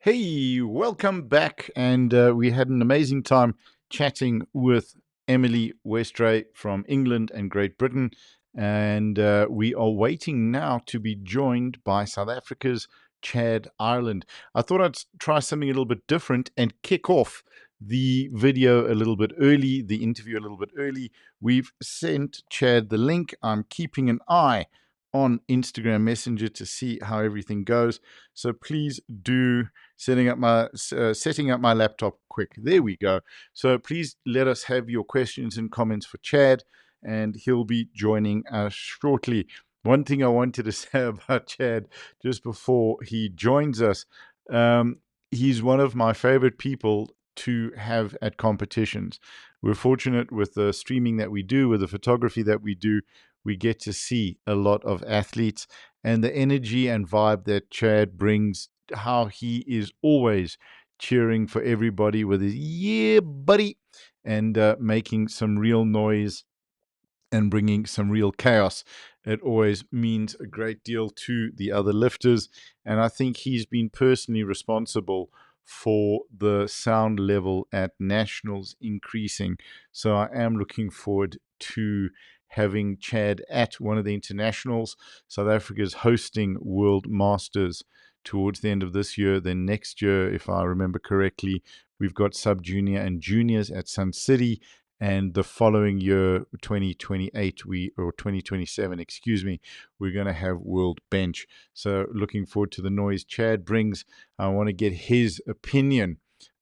Hey, welcome back. And we had an amazing time chatting with Emily Westray from England and Great Britain. And we are waiting now to be joined by South Africa's Chad Ireland. I thought I'd try something a little bit different and kick off the video a little bit early, the interview a little bit early. We've sent Chad the link. I'm keeping an eye on Instagram Messenger to see how everything goes. So please do setting up my laptop quick. There we go. So please let us have your questions and comments for Chad, and he'll be joining us shortly. One thing I wanted to say about Chad just before he joins us, he's one of my favorite people to have at competitions. We're fortunate with the streaming that we do, with the photography that we do, we get to see a lot of athletes, and the energy and vibe that Chad brings, how he is always cheering for everybody with his "yeah, buddy," and making some real noise and bringing some real chaos. It always means a great deal to the other lifters, and I think he's been personally responsible for the sound level at nationals increasing. So I am looking forward to having Chad at one of the internationals. South Africa is hosting World Masters towards the end of this year. Then next year, if I remember correctly, we've got sub junior and juniors at Sun City. And the following year, 2028, or 2027, excuse me, we're going to have World Bench. So looking forward to the noise Chad brings. I want to get his opinion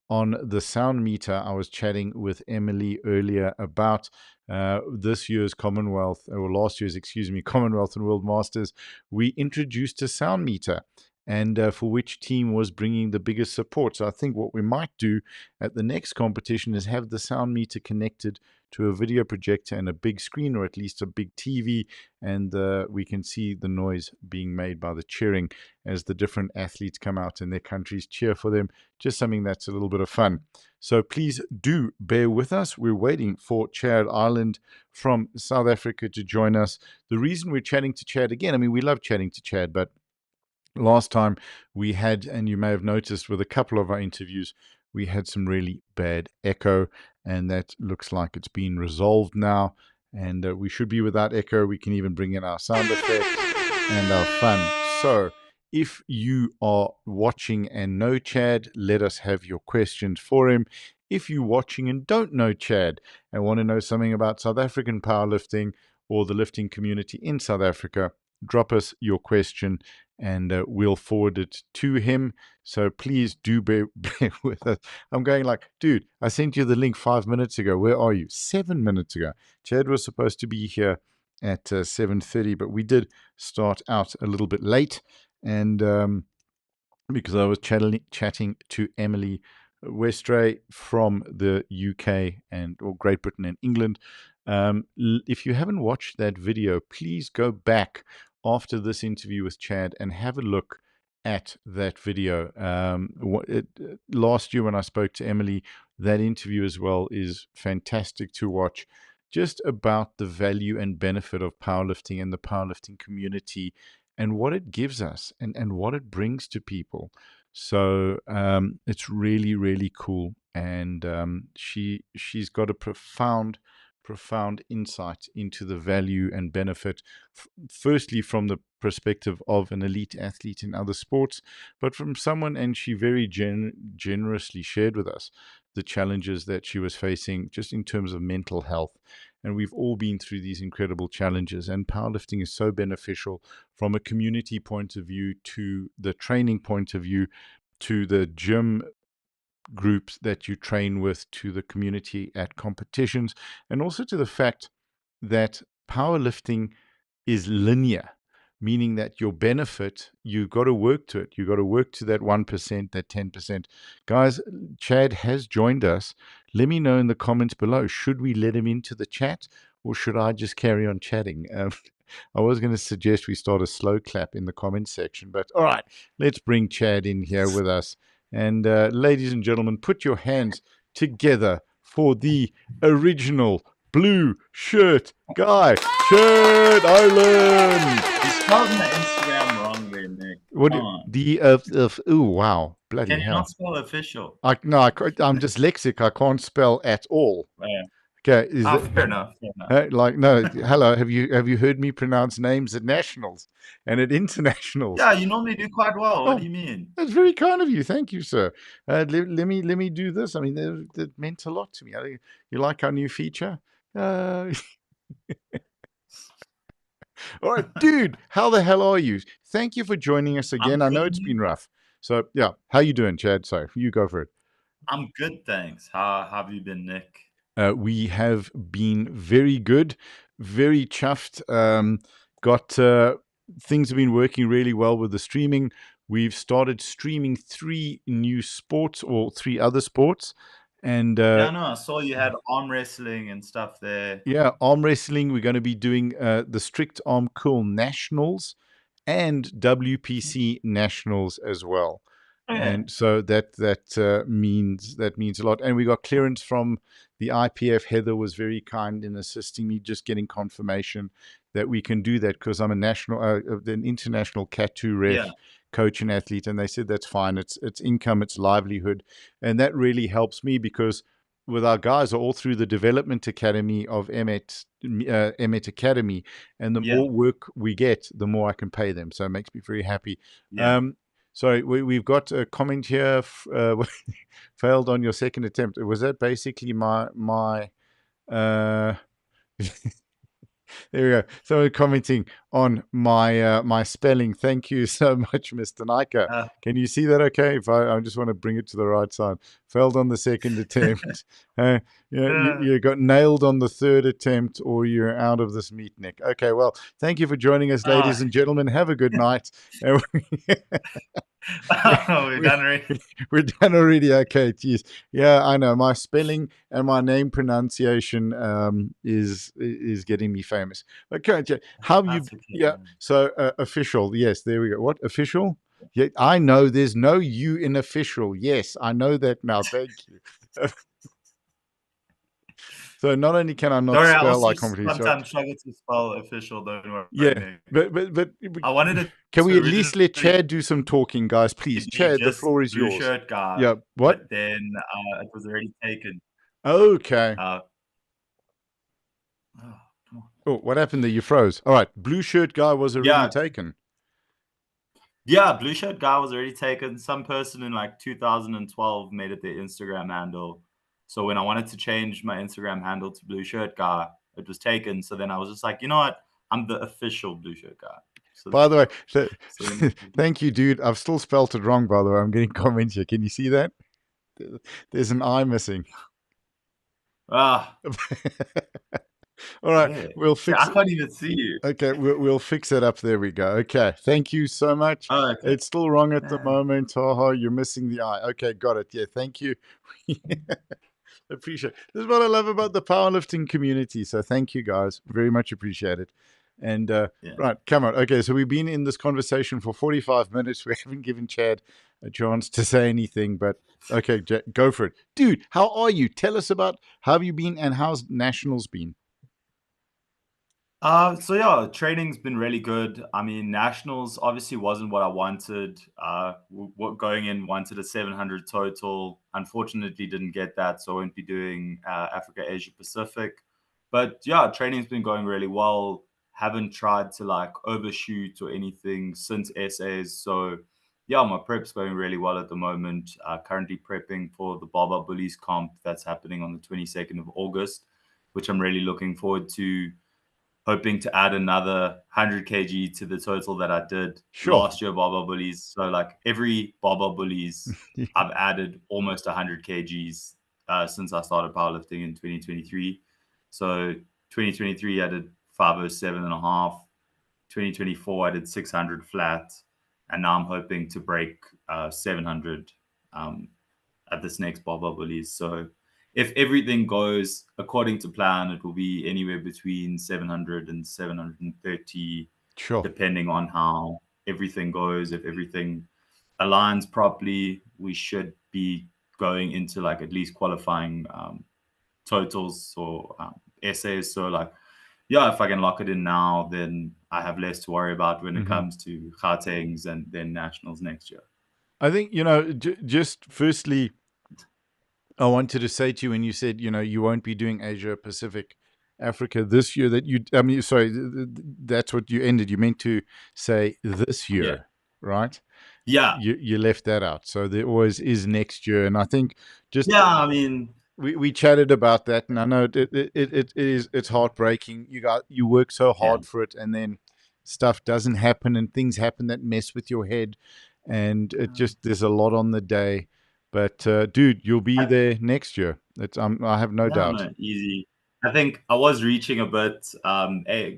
on the sound meter. I was chatting with Emily earlier about this year's Commonwealth, or last year's, excuse me, Commonwealth and World Masters. We introduced a sound meter, and for which team was bringing the biggest support. So I think what we might do at the next competition is have the sound meter connected to a video projector and a big screen, or at least a big TV, and we can see the noise being made by the cheering as the different athletes come out and their countries cheer for them. Just something that's a little bit of fun. So please do bear with us. We're waiting for Chad Ireland from South Africa to join us. The reason we're chatting to Chad again, I mean, we love chatting to Chad, but last time we had, and you may have noticed with a couple of our interviews, we had some really bad echo, and that looks like it's been resolved now. And we should be without echo. We can even bring in our sound effects and our fun. So if you are watching and know Chad, let us have your questions for him. If you're watching and don't know Chad and want to know something about South African powerlifting or the lifting community in South Africa, drop us your question and we'll forward it to him. So please do bear with us. I'm going like, dude, I sent you the link 5 minutes ago. Where are you? 7 minutes ago. Chad was supposed to be here at 7:30, but we did start out a little bit late, and because I was chatting to Emily Westray from the UK or Great Britain and England. If you haven't watched that video, please go back after this interview with Chad and have a look at that video. Last year when I spoke to Emily, that interview as well is fantastic to watch, just about the value and benefit of powerlifting and the powerlifting community and what it gives us and what it brings to people. So it's really, really cool. And she's got a profound insight into the value and benefit, firstly from the perspective of an elite athlete in other sports, but from someone, and she very generously shared with us the challenges that she was facing just in terms of mental health. And we've all been through these incredible challenges, and powerlifting is so beneficial from a community point of view, to the training point of view, to the gym groups that you train with, to the community at competitions, and also to the fact that powerlifting is linear, meaning that your benefit, you got to work to it. You got to work to that 1%, that 10%. Guys, Chad has joined us. Let me know in the comments below, should we let him into the chat, or should I just carry on chatting? I was going to suggest we start a slow clap in the comments section, but all right, let's bring Chad in here with us. And ladies and gentlemen, put your hands together for the original blue shirt guy, Chad Ireland. You spelled my Instagram wrong there, Nick. What Come on. the oh wow, Bloody Can you not hell. spell official? No, I'm dyslexic. I can't spell at all. Yeah. Okay, is Ah, it fair enough. Fair enough. like no? Hello, have you heard me pronounce names at nationals and at internationals? Yeah, you normally do quite well. What do Oh, you mean? that's very kind of you. Thank you, sir. Let me do this. I mean, that meant a lot to me. You like our new feature? Uh, all right, dude. How the hell are you? Thank you for joining us I'm again. I good, know and it's you? been rough. So yeah, how you doing, Chad? Sorry, you go for it. I'm good, thanks. How have you been, Nick? We have been very good, very chuffed. Got Things have been working really well with the streaming. We've started streaming three new sports or three other sports, and Yeah, no, I saw you had arm wrestling and stuff there. yeah, arm wrestling. We're going to be doing the strict arm curl nationals and WPC nationals as well. Okay. And so that means a lot. And we got clearance from the IPF. Heather was very kind in assisting me, just getting confirmation that we can do that because I'm an international Cat 2 Yeah, ref, coach and athlete, and they said that's fine. It's income, it's livelihood, and that really helps me because with our guys are all through the development academy of Emet Academy, and the yeah, more work we get, the more I can pay them. So it makes me very happy. yeah. Sorry, we've got a comment here. Failed on your second attempt. Was that basically my? Uh, there we go. Someone commenting on my spelling. Thank you so much, Mr. Nika. Uh, Can you see that? Okay, if I just want to bring it to the right side. Failed on the second attempt. uh, You got nailed on the third attempt, or you're out of this meet, Nick. Okay, well, thank you for joining us, oh, ladies and gentlemen. Have a good night. we, we're we, done already. we're done already. Okay, geez. Yeah, I know. My spelling and my name pronunciation is getting me famous. Okay, how you? That's okay, Yeah. man. So official. Yes, there we go. What official? Yeah, I know. There's no U in official. Yes, I know that now. Thank you. So not only can I not Sorry, I spell also like completely, sometimes struggle to spell official. Don't worry, yeah, Nick. but I wanted it can to we at least let originally Chad do some talking, guys? Please, be Chad, the just floor is blue yours. shirt guy, Yeah. What? but then it was already taken. Okay. Uh, oh, come on. Oh, what happened there? You froze. All right. Blue shirt guy was already Yeah, taken. yeah, blue shirt guy was already taken. Some person in like 2012 made it their Instagram handle. So when I wanted to change my Instagram handle to blue shirt guy, it was taken. So then I was just like, you know what? I'm the official blue shirt guy. So, By the way, so then, thank you, dude. I've still spelt it wrong, by the way. I'm getting comments here. Can you see that? There's an I missing. ah, All right. yeah. We'll See, fix I it. can't even see you. Okay. We'll fix it up. There we go. Okay. Thank you so much. Oh, okay. It's still wrong at the Damn. moment. Haha, you're missing the I. Okay. Got it. Yeah. Thank you. Appreciate it. This is what I love about the powerlifting community. So thank you guys. Very much appreciated. And Yeah. right, come on. Okay, so we've been in this conversation for 45 minutes. We haven't given Chad a chance to say anything, but okay, go for it. Dude, how are you? Tell us about how have you been and how's nationals been? So yeah, training's been really good. I mean, nationals obviously wasn't what I wanted. What going in wanted a 700 total. Unfortunately, didn't get that, so I won't be doing Africa, Asia, Pacific. But yeah, training's been going really well. Haven't tried to like overshoot or anything since SAs. So yeah, my prep's going really well at the moment. Currently prepping for the Barbell Bullies comp that's happening on the 22nd of August, which I'm really looking forward to, hoping to add another 100 kg to the total that I did Sure. last year, Barbell Bullies. So, like every Barbell Bullies, I've added almost 100 kgs since I started powerlifting in 2023. So, 2023, I did 507 and a half. 2024, I did 600 flat. And now I'm hoping to break 700 um, at this next Barbell Bullies. So if everything goes according to plan, it will be anywhere between 700 and 730, Sure. depending on how everything goes. If everything aligns properly, we should be going into like at least qualifying totals or essays. So like, yeah, if I can lock it in now, then I have less to worry about when it Hmm. comes to Gautengs and then nationals next year. I think, just firstly, I wanted to say to you when you said, you won't be doing Asia Pacific Africa this year, that I mean, sorry, that's what you ended. You meant to say this Yeah. year, right? Yeah. You left that out. So there always is next year. And I think just Yeah. I mean, we chatted about that, and I know it's heartbreaking. You work so yeah. hard for it, and then stuff doesn't happen, and things happen that mess with your head, and it just there's a lot on the day. But dude, you'll be there next year. I have no Yeah, doubt. no, easy. I think I was reaching a bit,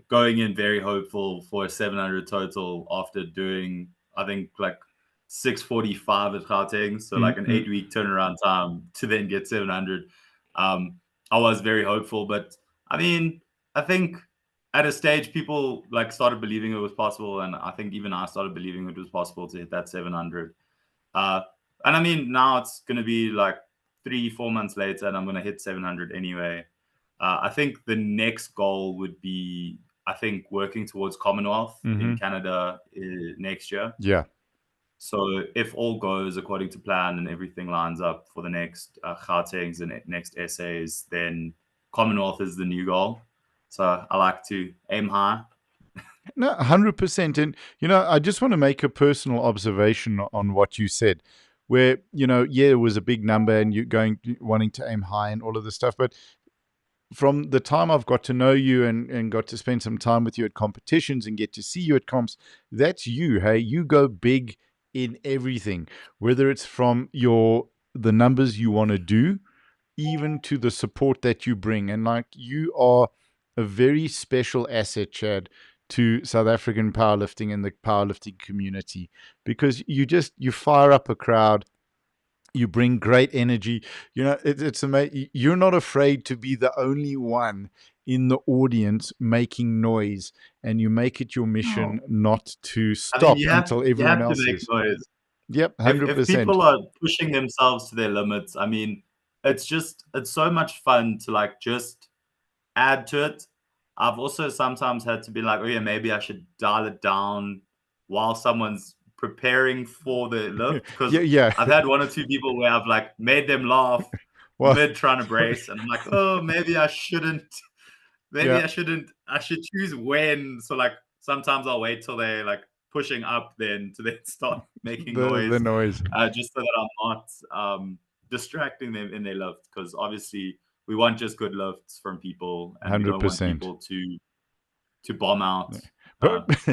going in very hopeful for a 700 total after doing, I think, like 645 at Gauteng. So, like an Mm-mm. 8 week turnaround time to then get 700. I was very hopeful, but I mean, I think at a stage people like started believing it was possible. And I think even I started believing it was possible to hit that 700. Uh, and I mean, now it's going to be like 3, 4 months later, and I'm going to hit 700 anyway. I think the next goal would be, I think, working towards Commonwealth in Mm-hmm. Canada next year. Yeah. So if all goes according to plan and everything lines up for the next Gautengs and next essays, then Commonwealth is the new goal. So I like to aim high. No, 100%. And, I just want to make a personal observation on what you said, where, yeah, it was a big number and you wanting to aim high and all of this stuff. But from the time I've got to know you and got to spend some time with you at competitions and get to see you at comps, that's you. Hey, you go big in everything, whether it's from the numbers you want to do, even to the support that you bring. And like, you are a very special asset, Chad, to South African powerlifting and the powerlifting community, because you fire up a crowd. You bring great energy. It's amazing. You're not afraid to be the only one in the audience making noise, and you make it your mission No. not to I mean, stop until you everyone have to else make is. noise. Yep, If 100%. people are pushing themselves to their limits, I mean, it's so much fun to like just add to it. I've also sometimes had to be like, oh yeah, maybe I should dial it down while someone's preparing for the lift, because Yeah, yeah. I've had 1 or 2 people where I've like made them laugh Well, mid trying to brace, and I'm like, oh, maybe I shouldn't. yeah. Maybe I shouldn't. I should choose when. So like sometimes I'll wait till they're like pushing up then to then start making The noise, noise. just so that I'm not distracting them in their lift. Because obviously we want just good lifts from people, and we don't want 100%. people to bomb out. Yeah. Uh, But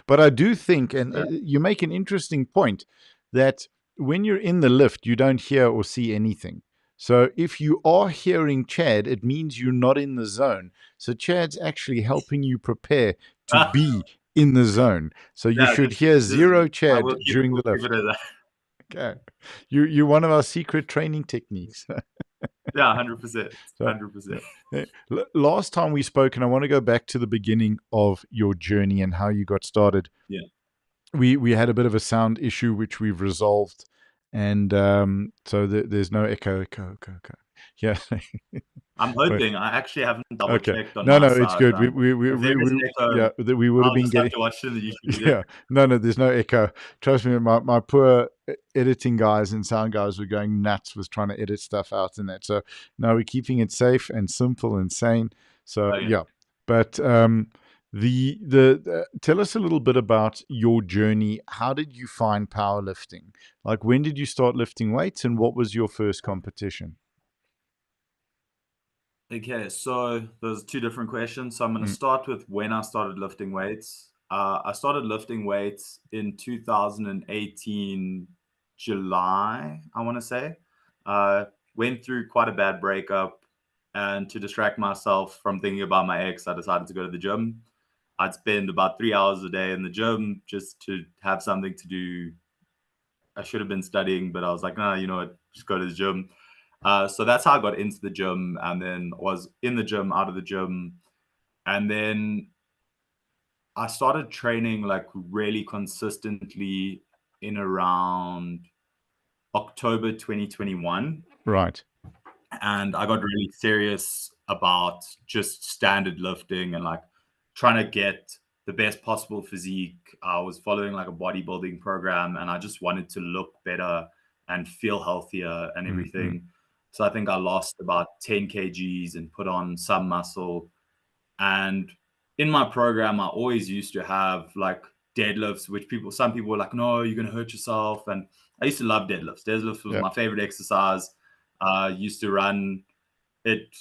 but I do think, and so, you make an interesting point, that when you're in the lift, you don't hear or see anything. So if you are hearing Chad, it means you're not in the zone. So Chad's actually helping you prepare to be in the zone. So you yeah, should hear just zero I will Chad during we'll the keep lift. it as that. Okay. You're one of our secret training techniques. Yeah, 100%, So, 100%. last time we spoke, and I want to go back to the beginning of your journey and how you got started. Yeah. We had a bit of a sound issue which we've resolved, and so there's no echo. Yeah. I'm But hoping. I actually haven't double okay, checked on no, my it's side. good. If there is an echo, We would have I'll been just have getting. to watch it in the YouTube video. Yeah, no, there's no echo. Trust me, my poor editing guys and sound guys were going nuts with trying to edit stuff out and that. So no, we're keeping it safe and simple and sane. So Okay. yeah, but tell us a little bit about your journey. How did you find powerlifting? Like, when did you start lifting weights, and what was your first competition? Okay, so there's two different questions. So I'm going to Mm, start with when I started lifting weights. I started lifting weights in 2018, July, I want to say. Uh, Went through quite a bad breakup, and to distract myself from thinking about my ex, I decided to go to the gym. I'd spend about 3 hours a day in the gym just to have something to do. I should have been studying, but I was like, nah, you know what, just go to the gym. So that's how I got into the gym, and then was in the gym, out of the gym. And then I started training like really consistently in around October 2021. right. And I got really serious about just standard lifting and like trying to get the best possible physique. I was following like a bodybuilding program, and I just wanted to look better and feel healthier and Mm-hmm. everything. So I think I lost about 10 kgs and put on some muscle. And in my program, I always used to have like deadlifts, which some people were like, no, you're going to hurt yourself. And I used to love deadlifts. Deadlifts was Yeah. my favorite exercise. I used to run it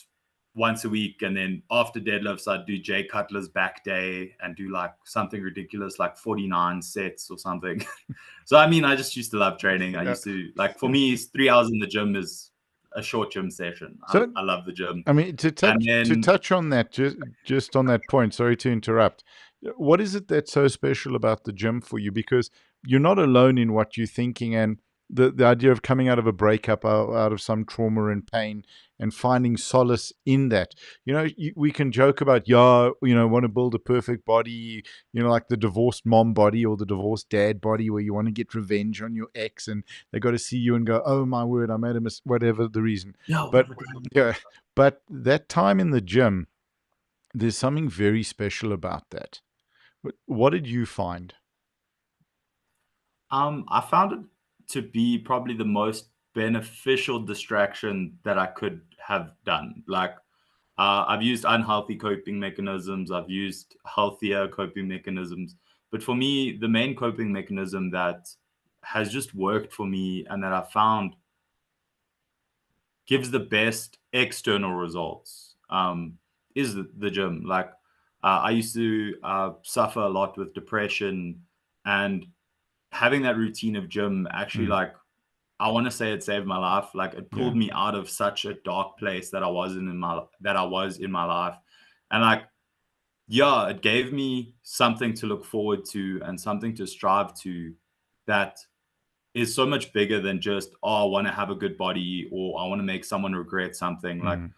once a week. And then after deadlifts, I'd do Jay Cutler's back day and do like something ridiculous, like 49 sets or something. So, I mean, I just used to love training. I Yeah. used to, like, for me, 3 hours in the gym is a short gym session. So, I love the gym. I mean, And to then, touch on that, just on that point. Sorry to interrupt. What is it that's so special about the gym for you? Because you're not alone in what you're thinking, and the idea of coming out of a breakup, out of some trauma and pain, and finding solace in that. We can joke about, yeah, want to build a perfect body, like the divorced mom body or the divorced dad body, where you want to get revenge on your ex, and they got to see you and go, oh my word, I made a mistake, whatever the reason. yeah, what But have I done? yeah, but that time in the gym, there's something very special about that. What did you find? I found it to be probably the most beneficial distraction that I could have done. Like, I've used unhealthy coping mechanisms, I've used healthier coping mechanisms. But for me, the main coping mechanism that has just worked for me and that I found gives the best external results is the gym. Like, I used to suffer a lot with depression, and having that routine of gym actually, Mm, like, I want to say it saved my life. Like, it yeah. pulled me out of such a dark place that I was in my life. And like, yeah, it gave me something to look forward to and something to strive to that is so much bigger than just, oh, I want to have a good body or I want to make someone regret something. Like, Mm,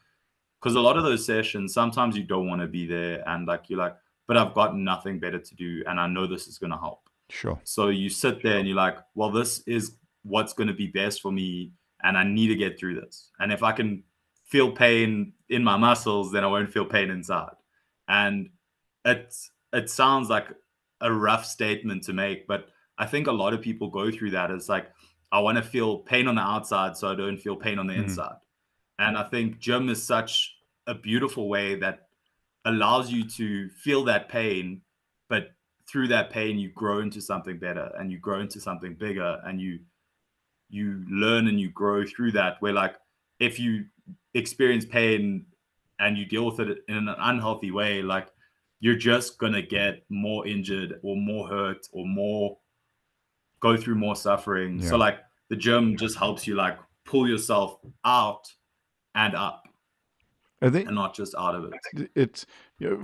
because a lot of those sessions, sometimes you don't want to be there, and like, you're like, but I've got nothing better to do and I know this is going to help. sure. So you sit there and you're like, well, this is what's going to be best for me, and I need to get through this. And if I can feel pain in my muscles, then I won't feel pain inside. And it sounds like a rough statement to make, but I think a lot of people go through that. It's like, I want to feel pain on the outside so I don't feel pain on the Mm, inside. And I think gym is such a beautiful way that allows you to feel that pain, but through that pain you grow into something better and you grow into something bigger, and you learn and you grow through that. Where, like, if you experience pain and you deal with it in an unhealthy way, like, you're just gonna get more injured or more hurt or more go through more suffering. So yeah. like, the gym just helps you like pull yourself out and up, I think and not just out of it. it's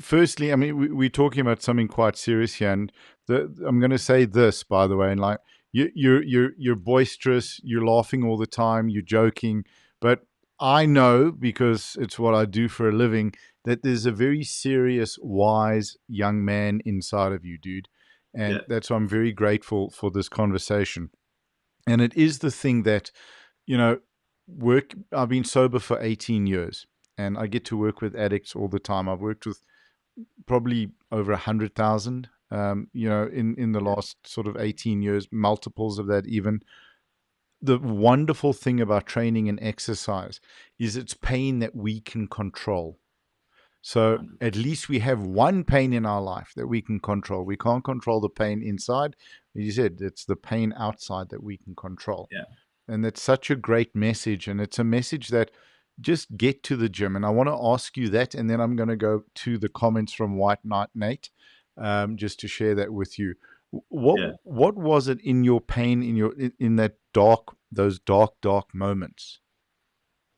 firstly, I mean, we're talking about something quite serious here, and I'm going to say this, by the way, and like, you're boisterous, you're laughing all the time, you're joking, but I know, because it's what I do for a living, that there's a very serious, wise young man inside of you, dude, Yeah. and that's why I'm very grateful for this conversation. And it is the thing that, you know, I've been sober for 18 years, and I get to work with addicts all the time. I've worked with probably over 100,000, in the Yeah. last sort of 18 years, multiples of that even. The wonderful thing about training and exercise is it's pain that we can control. So 100. at least we have one pain in our life that we can control. We can't control the pain inside. As you said, it's the pain outside that we can control. Yeah. And that's such a great message. And it's a message that just get to the gym. And I want to ask you that. And then I'm going to go to the comments from White Knight Nate, just to share that with you. Yeah. What was it in your pain, in that those dark moments,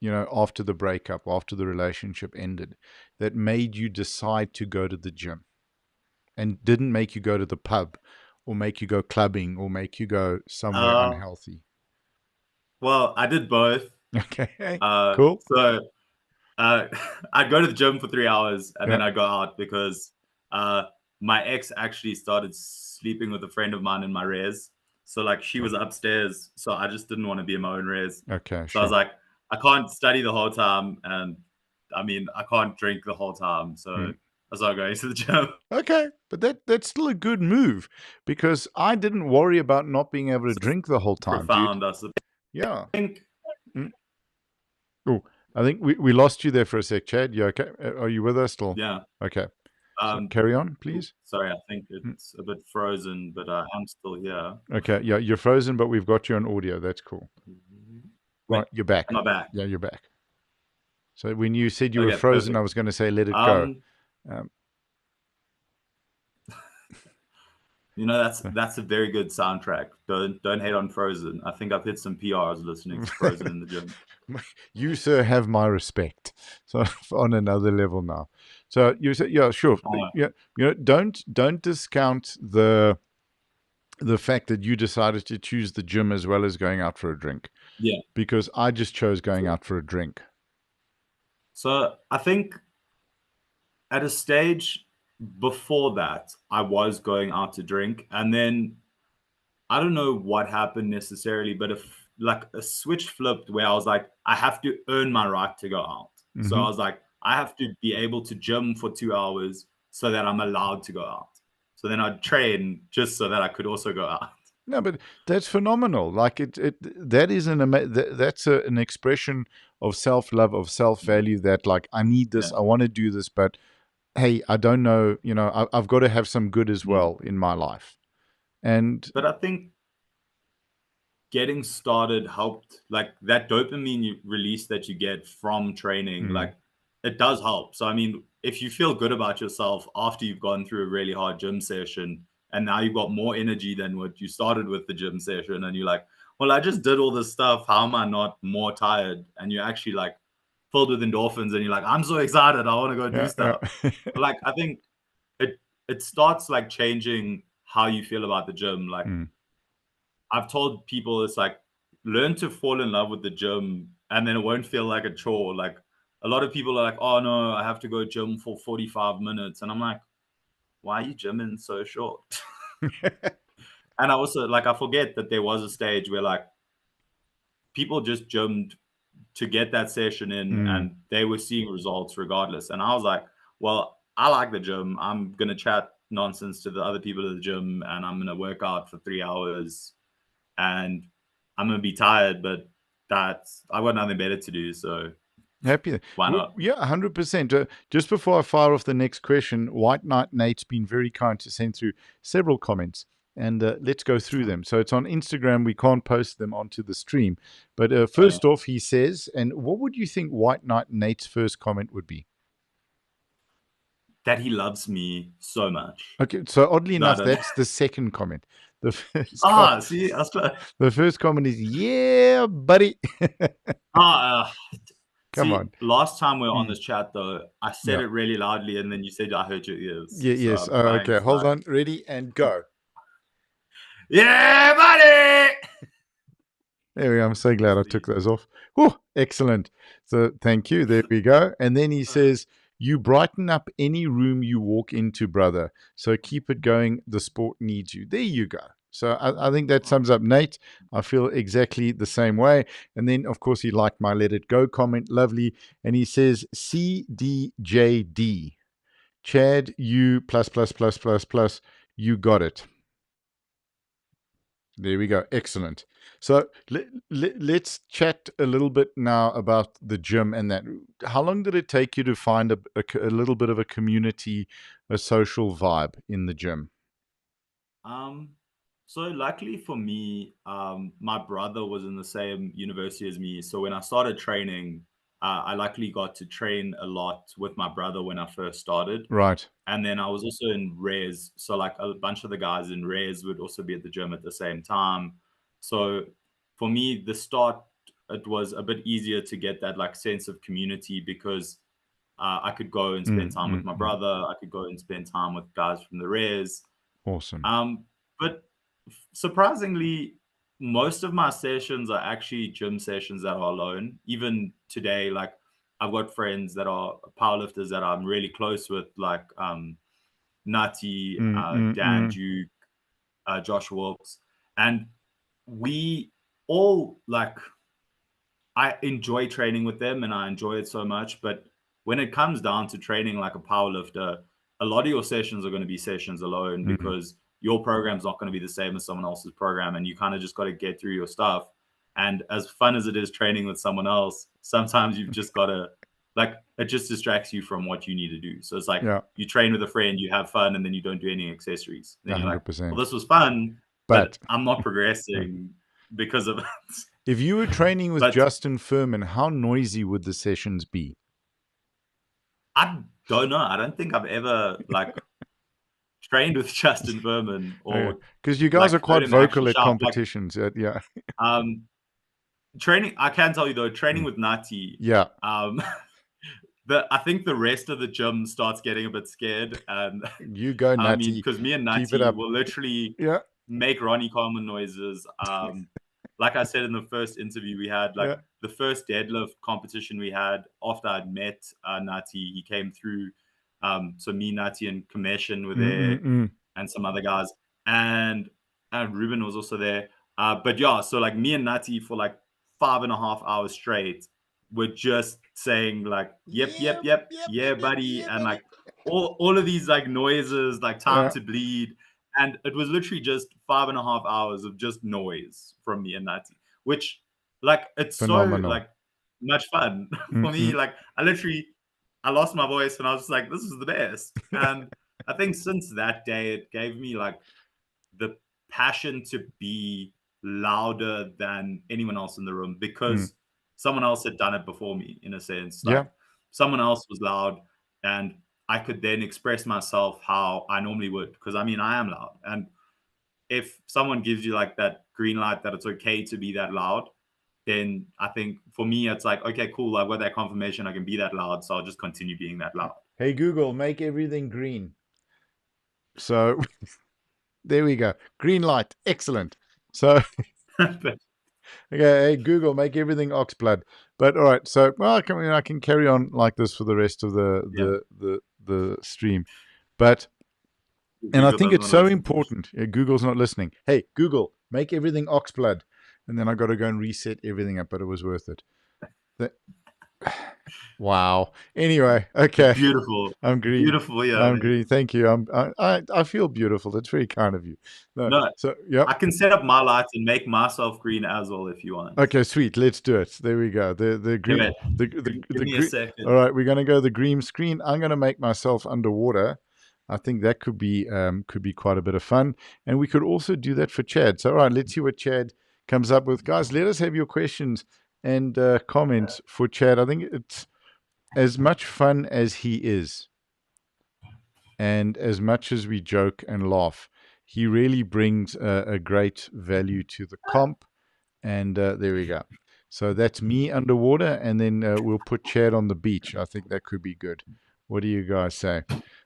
after the breakup, after the relationship ended, that made you decide to go to the gym and didn't make you go to the pub or make you go clubbing or make you go somewhere Uh, unhealthy? well, I did both. Okay, cool. So uh, I'd go to the gym for 3 hours and Yeah. then I'd go out because uh, my ex actually started sleeping with a friend of mine in my res. So like, she was upstairs, so I just didn't want to be in my own res. Okay, So I was sure. like, I can't study the whole time, and I mean, I can't drink the whole time. So I Mm, I started going to the gym. Okay, but that's still a good move, because I didn't worry about not being able to drink the whole time, dude. Profound, I suppose. Yeah. I think, Mm. Oh, I think we lost you there for a sec, Chad. You okay? Are you with us still? yeah. Okay. So Um, carry on, please. Sorry, I think Mm. it's a bit frozen, but I'm still here. Okay. Yeah, you're frozen, but we've got you on audio. That's cool. Wait, Right, you're back. am I back? Yeah, you're back. So when you said you were Okay, frozen, I perfect. was going to say let it go. Um, That's a very good soundtrack. Don't hate on Frozen. I think I've hit some PRs listening to Frozen in the gym. You, sir, have my respect. So on another level now. So you said, yeah, sure. Yeah, don't discount the fact that you decided to choose the gym as well as going out for a drink, Yeah. because I just chose going out for a drink. So I think at a stage before that, I was going out to drink, and then I don't know what happened necessarily, but if like a switch flipped where I was like, I have to earn my right to go out. So I Mm-hmm. was like, I have to be able to gym for 2 hours so that I'm allowed to go out. So then I'd train just so that I could also go out. No, but that's phenomenal. Like that is that's an expression of self love, of self value. That, like, I need this, Yeah. I want to do this, but hey, I don't know. I've got to have some good as Mm. well in my life. And But I think getting started helped, like that dopamine release that you get from training, mm, like it does help. So I mean, if you feel good about yourself after you've gone through a really hard gym session and now you've got more energy than what you started with the gym session, and you're like, well, I just did all this stuff, how am I not more tired? And you're actually like filled with endorphins and you're like, I'm so excited, I want to go do yeah, yeah. stuff. Like I think it starts like changing how you feel about the gym. Like Mm. I've told people, it's like learn to fall in love with the gym, and then it won't feel like a chore. Like a lot of people are like, oh no, I have to go gym for 45 minutes. And I'm like, why are you gymming so short? And I also, like, I forget that there was a stage where like people just gymmed to get that session in Mm. and they were seeing results regardless. And I was like, well, I like the gym. I'm going to chat nonsense to the other people at the gym and I'm going to work out for 3 hours and I'm gonna be tired, but I got nothing better to do, so Happy. why Well, not? yeah, 100%. Just before I fire off the next question, White Knight Nate's been very kind to send through several comments, and let's go through them. So it's on Instagram. We can't post them onto the stream. But first off, he says, and what would you think White Knight Nate's first comment would be? That he loves me so much. Okay, so oddly No, I enough, don't. that's the second comment. The first, See, I was close. the first comment is, yeah, buddy. Ah, Come on. see, last time we were on Mm, this chat though, I said yeah. it really loudly, and then you said I hurt your ears. Yeah, So yes. I'm trying Okay, to hold like, on. Ready and go. yeah, buddy. There we go. I'm so glad I took Honestly, those off. Whew, excellent. So thank you. There we go. And then he says, you brighten up any room you walk into, brother. So keep it going. The sport needs you. There you go. So I think that sums up Nate. I feel exactly the same way. And then, of course, he liked my let it go comment. Lovely. And he says, CDJD. Chad, you plus, plus, plus, plus, plus. You got it. There we go. Excellent. So let's chat a little bit now about the gym and that. How long did it take you to find a little bit of a community, a social vibe in the gym? Um, so luckily for me, my brother was in the same university as me. So when I started training, I luckily got to train a lot with my brother when I first started. Right. And then I was also in res. So like a bunch of the guys in res would also be at the gym at the same time. So for me, the start, it was a bit easier to get that like sense of community because I could go and spend Mm, time with mm, my mm. brother. I could go and spend time with guys from the res. Awesome. But surprisingly, most of my sessions are actually gym sessions that are alone. Even today, like I've got friends that are powerlifters that I'm really close with, like Nutty, Mm, mm, Dan mm. Duke, Josh Wilkes, and we all like I enjoy training with them and I enjoy it so much. But when it comes down to training like a powerlifter, a lot of your sessions are going to be sessions alone because your program's not going to be the same as someone else's program, and you kind of just got to get through your stuff. And as fun as it is training with someone else, sometimes you've just got to, like, it just distracts you from what you need to do. So it's like you train with a friend, you have fun, and then you don't do any accessories. Then you're like, 100%. well, this was fun, but I'm not progressing because of it. If you were training with Justin Furman, how noisy would the sessions be? I don't know. I don't think I've ever trained with Justin Furman, or because you guys are quite vocal at competitions. Training, I can tell you though, training with Nati. Yeah. I think the rest of the gym starts getting a bit scared, and you go Nati. I mean, because me and Nati will literally make Ronnie Coleman noises. Like I said in the first interview we had, the first deadlift competition we had after I'd met Nati, he came through. So me, Nati, and Kameshan were there, and some other guys, and Ruben was also there. But yeah, so like me and Nati for like 5.5 hours straight, were just saying like, yep, yeah, buddy, and like all of these like noises, like time to bleed. And it was literally just 5.5 hours of just noise from me and Nati, which like it's phenomenal. So like much fun for me. Like I lost my voice and I was just like, this is the best. And I think since that day, it gave me like the passion to be louder than anyone else in the room, because someone else had done it before me, in a sense. Like someone else was loud, and I could then express myself how I normally would, because I mean, I am loud. And if someone gives you like that green light that it's okay to be that loud, then I think for me, it's like, okay, cool. I've got that confirmation I can be that loud, so I'll just continue being that loud. Hey, Google, make everything green. So there we go. Green light. Excellent. So, okay, hey, Google, make everything oxblood. But all right, so well, I can carry on like this for the rest of the stream. But and I think it's so important. Google's not listening. Hey, Google, make everything oxblood. And then I got to go and reset everything up, but it was worth it. Wow. Anyway, okay. Beautiful. I'm green. Beautiful, yeah. I'm green. Thank you. I feel beautiful. That's very kind of you. No, so I can set up my lights and make myself green as well if you want. Okay, sweet. Let's do it. There we go. The green. Give me a second. All right, we're gonna go the green screen. I'm gonna make myself underwater. I think that could be quite a bit of fun, and we could also do that for Chad. So, all right, let's see what Chad comes up with, guys. Let us have your questions and comments for Chad. I think it's as much fun as he is, and as much as we joke and laugh, he really brings a great value to the comp. And there we go. So that's me underwater, and then we'll put Chad on the beach. I think that could be good. What do you guys say?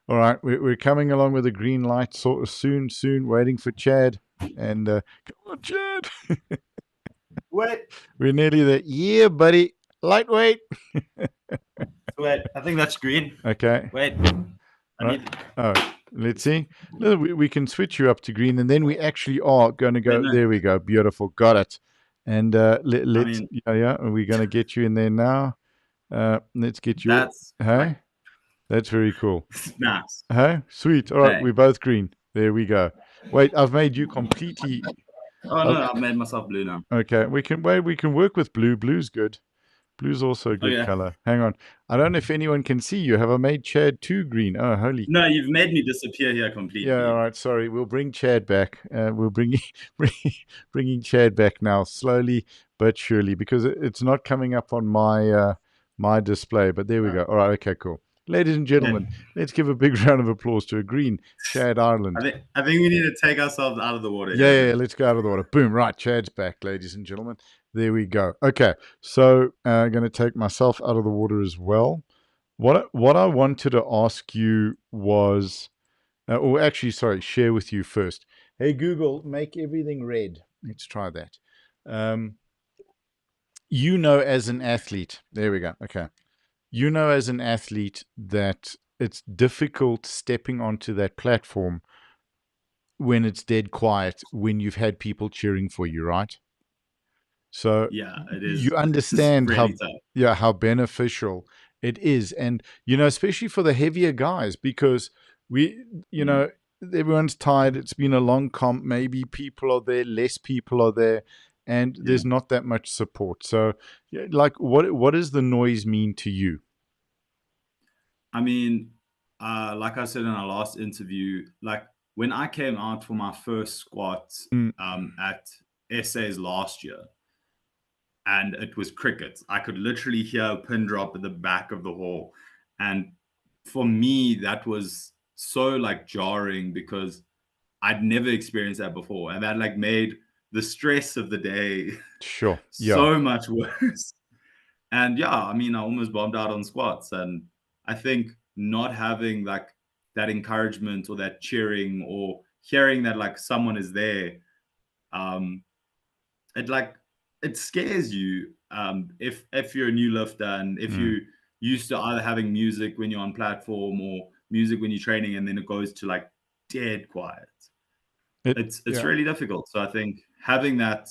All right, we're coming along with a green light sort of soon, waiting for Chad. And come on, Chad. Wait. We're nearly there. Yeah, buddy. Lightweight. Wait, I think that's green. Okay. Wait. Let's see. We can switch you up to green, and then we actually are going to go. There we go. Beautiful. Got it. And let's, we're going to get you in there now. Let's get you. That's very cool. Nice. Hey, sweet. All right, we're both green. There we go. Wait, I've made you completely. Oh no, I've made myself blue now. Okay, we can work with blue. Blue's good. Blue's also a good color. Hang on. I don't know if anyone can see you. Have I made Chad too green? Oh, holy. No, you've made me disappear here completely. Yeah, all right. Sorry. We'll bring Chad back. We'll bringing Chad back now, slowly but surely, because it's not coming up on my my display. But there we go. All right. Okay, cool. Ladies and gentlemen, let's give a big round of applause to a green Chad Ireland. I think we need to take ourselves out of the water. Yeah, let's go out of the water. Boom. Right. Chad's back, ladies and gentlemen. There we go. Okay, so I'm going to take myself out of the water as well. What I wanted to ask you was, share with you first. Hey, Google, make everything red. Let's try that. As an athlete, there we go. Okay. As an athlete that it's difficult stepping onto that platform when it's dead quiet, when you've had people cheering for you, right? So it is. You understand how beneficial it is. And, especially for the heavier guys, because We, you Mm, know, everyone's tired. It's been a long comp. Maybe people are there, less people are there, and yeah. there's not that much support. So, yeah, like, what does the noise mean to you? I mean, like I said in our last interview, like when I came out for my first squat Mm, at SA's last year, and it was crickets. I could literally hear a pin drop at the back of the hall. And for me, that was so like jarring because I'd never experienced that before. And that like made the stress of the day sure. Yeah. so much worse. And yeah, I mean, I almost bombed out on squats. And I think not having like that encouragement or that cheering or hearing that like someone is there, um, it like it scares you if you're a new lifter and if Mm. you used to either having music when you're on platform or music when you're training and then it goes to like dead quiet. It. It's Yeah. really difficult. So I think having that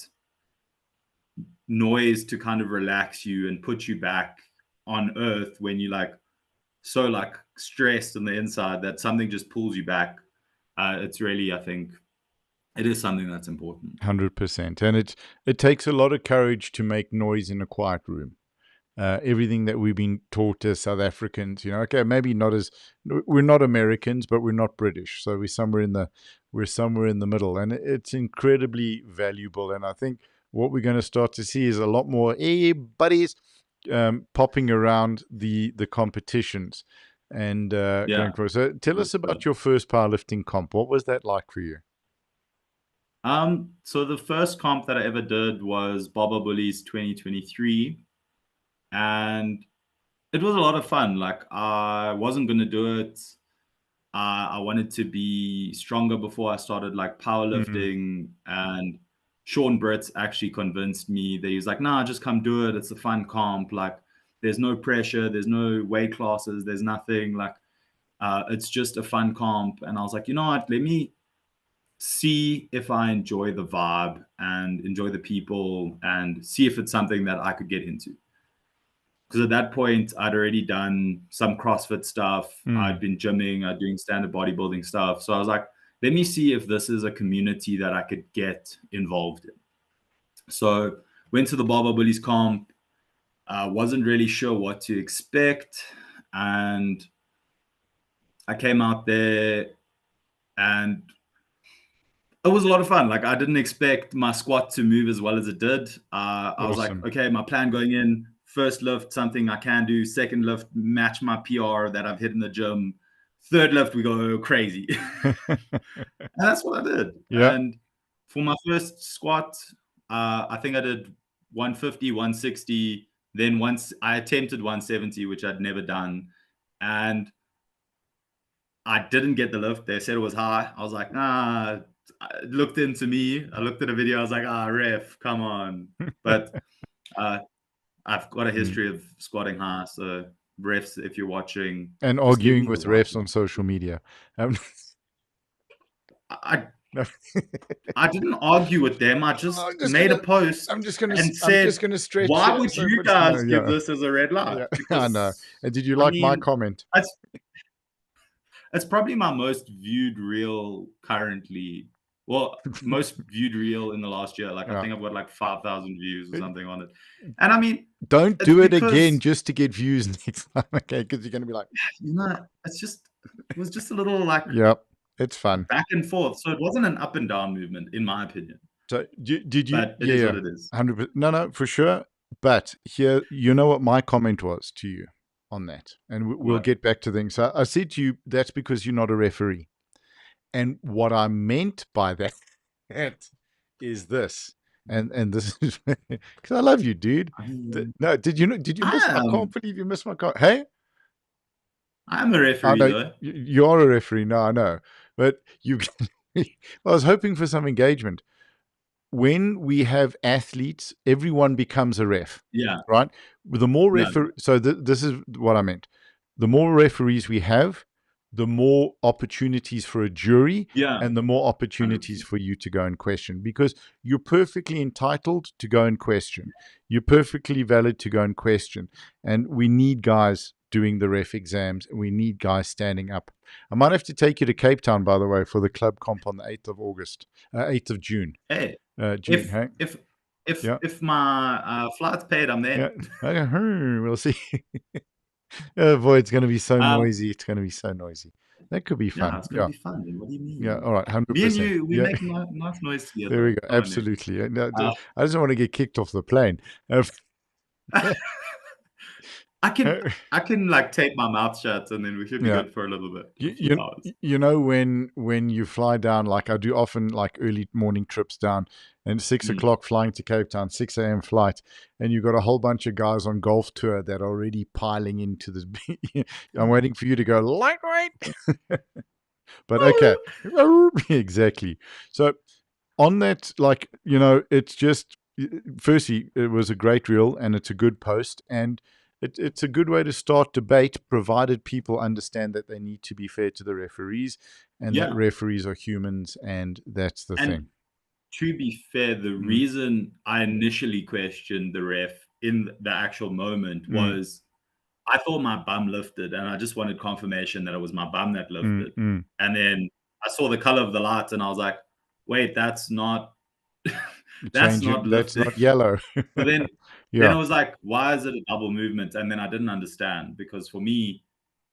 noise to kind of relax you and put you back on earth when you like so like stressed on the inside that something just pulls you back. It's really, I think, it is something that's important. 100%. And it takes a lot of courage to make noise in a quiet room. Everything that we've been taught as South Africans, okay, maybe not as we're not Americans, but we're not British, so we're somewhere in the middle, and it's incredibly valuable. And I think what we're going to start to see is a lot more buddies popping around the competitions and going Yeah, for it. So tell for us about sure. your first powerlifting comp. What was that like for you? So the first comp that I ever did was Barbell Bullies 2023, and it was a lot of fun. Like I wasn't gonna do it. I wanted to be stronger before I started like Mm, powerlifting, and Sean Britt actually convinced me that he was like, "Nah, just come do it. It's a fun comp. Like, there's no pressure. There's no weight classes. There's nothing. Like, it's just a fun comp." And I was like, you know what? Let me see if I enjoy the vibe and enjoy the people and see if it's something that I could get into. Because at that point, I'd already done some CrossFit stuff. I'd mm, been gymming, I'd doing standard bodybuilding stuff. So I was like, let me see if this is a community that I could get involved in. So went to the Barbell Bullies comp, wasn't really sure what to expect. And I came out there and it was a lot of fun. Like I didn't expect my squat to move as well as it did. I was like, awesome. okay, my plan going in: first lift, something I can do. Second lift, match my PR that I've hit in the gym. Third lift, we go crazy, and that's what I did. Yeah. And for my first squat, I think I did 150, 160. Then once I attempted 170, which I'd never done, and I didn't get the lift. They said it was high. I was like, nah. It looked into me. I looked at a video. I was like, ref, come on. But uh, I've got a Mm. history of squatting high. So, refs, if you're watching, And just give arguing me the with right refs on lift. social media. I, No. I didn't argue with them. I Oh, just made a post I'm just said, gonna stretch why here. would So, you but no, guys give yeah, this as a red light? yeah, I know. Because, And did you I like my mean, comment? it's, it's probably my most viewed reel currently. Well, most viewed reel in the last year. Like I Yeah. think I've got like 5,000 views or something on it. And I mean, Don't it's do it again because just to get views next time, okay? Because you're gonna be like, it's just it was just a little like yep, it's fun. back and forth. So it wasn't an up and down movement, in my opinion. So did you? But it Yeah, is what yeah, it is. 100%. No, no, for sure. But here, you know what my comment was to you on that, and we'll What? get back to things. So I said to you, that's because you're not a referee. And what I meant by that is this, and this is because I love you, dude. I mean, No, did you know? Did you miss? I can't I believe you missed my call. Hey, am a I referee know though. you are a referee. No, I know, but you. I was hoping for some engagement. When we have athletes, everyone becomes a ref, Yeah. right? The more No. so this is what I meant. The more referees we have, the more opportunities for a jury Yeah. and the more opportunities 100%. for you to go and question because you're perfectly entitled to go and question. You're perfectly valid to go and question. And we need guys doing the ref exams. We need guys standing up. I might have to take you to Cape Town, by the way, for the club comp on the 8th of August, 8th of June. Hey, June, hey? Yeah. if my flight's paid, I'm Yeah. there. Okay. We'll see. Oh boy, it's going to be so Um, noisy. It's going to be so noisy. That could be yeah, fun. it's gonna Yeah. be fun. What do you Yeah. mean? All right. Me and 100%. you, we Yeah. make nice noise There we together. go. Come on, dude. Absolutely. No, Uh, I just want to get kicked off the plane. I can like tape my mouth shut, and then we should be Yeah. good for a little bit, You, a few you hours. you know when you fly down, like I do often, like early morning trips down, and 6 o'clock flying to Cape Town, 6 a.m. flight, and you've got a whole bunch of guys on golf tour that are already piling into this. I'm waiting for you to go lightweight, but okay, exactly. So on that, like, it's just, firstly, it was a great reel and it's a good post, and it's a good way to start debate, provided people understand that they need to be fair to the referees and that Yeah, referees are humans, and that's the and thing. to be fair, the Mm, reason I initially questioned the ref in the actual moment mm, was I thought my bum lifted, and I just wanted confirmation that it was my bum that mm, lifted. mm. And then I saw the color of the lights, and I was like, "Wait, that's not that's Change not it. That's lifting." not yellow. But then Yeah, I was like, "Why is it a double movement?" And then I didn't understand because for me,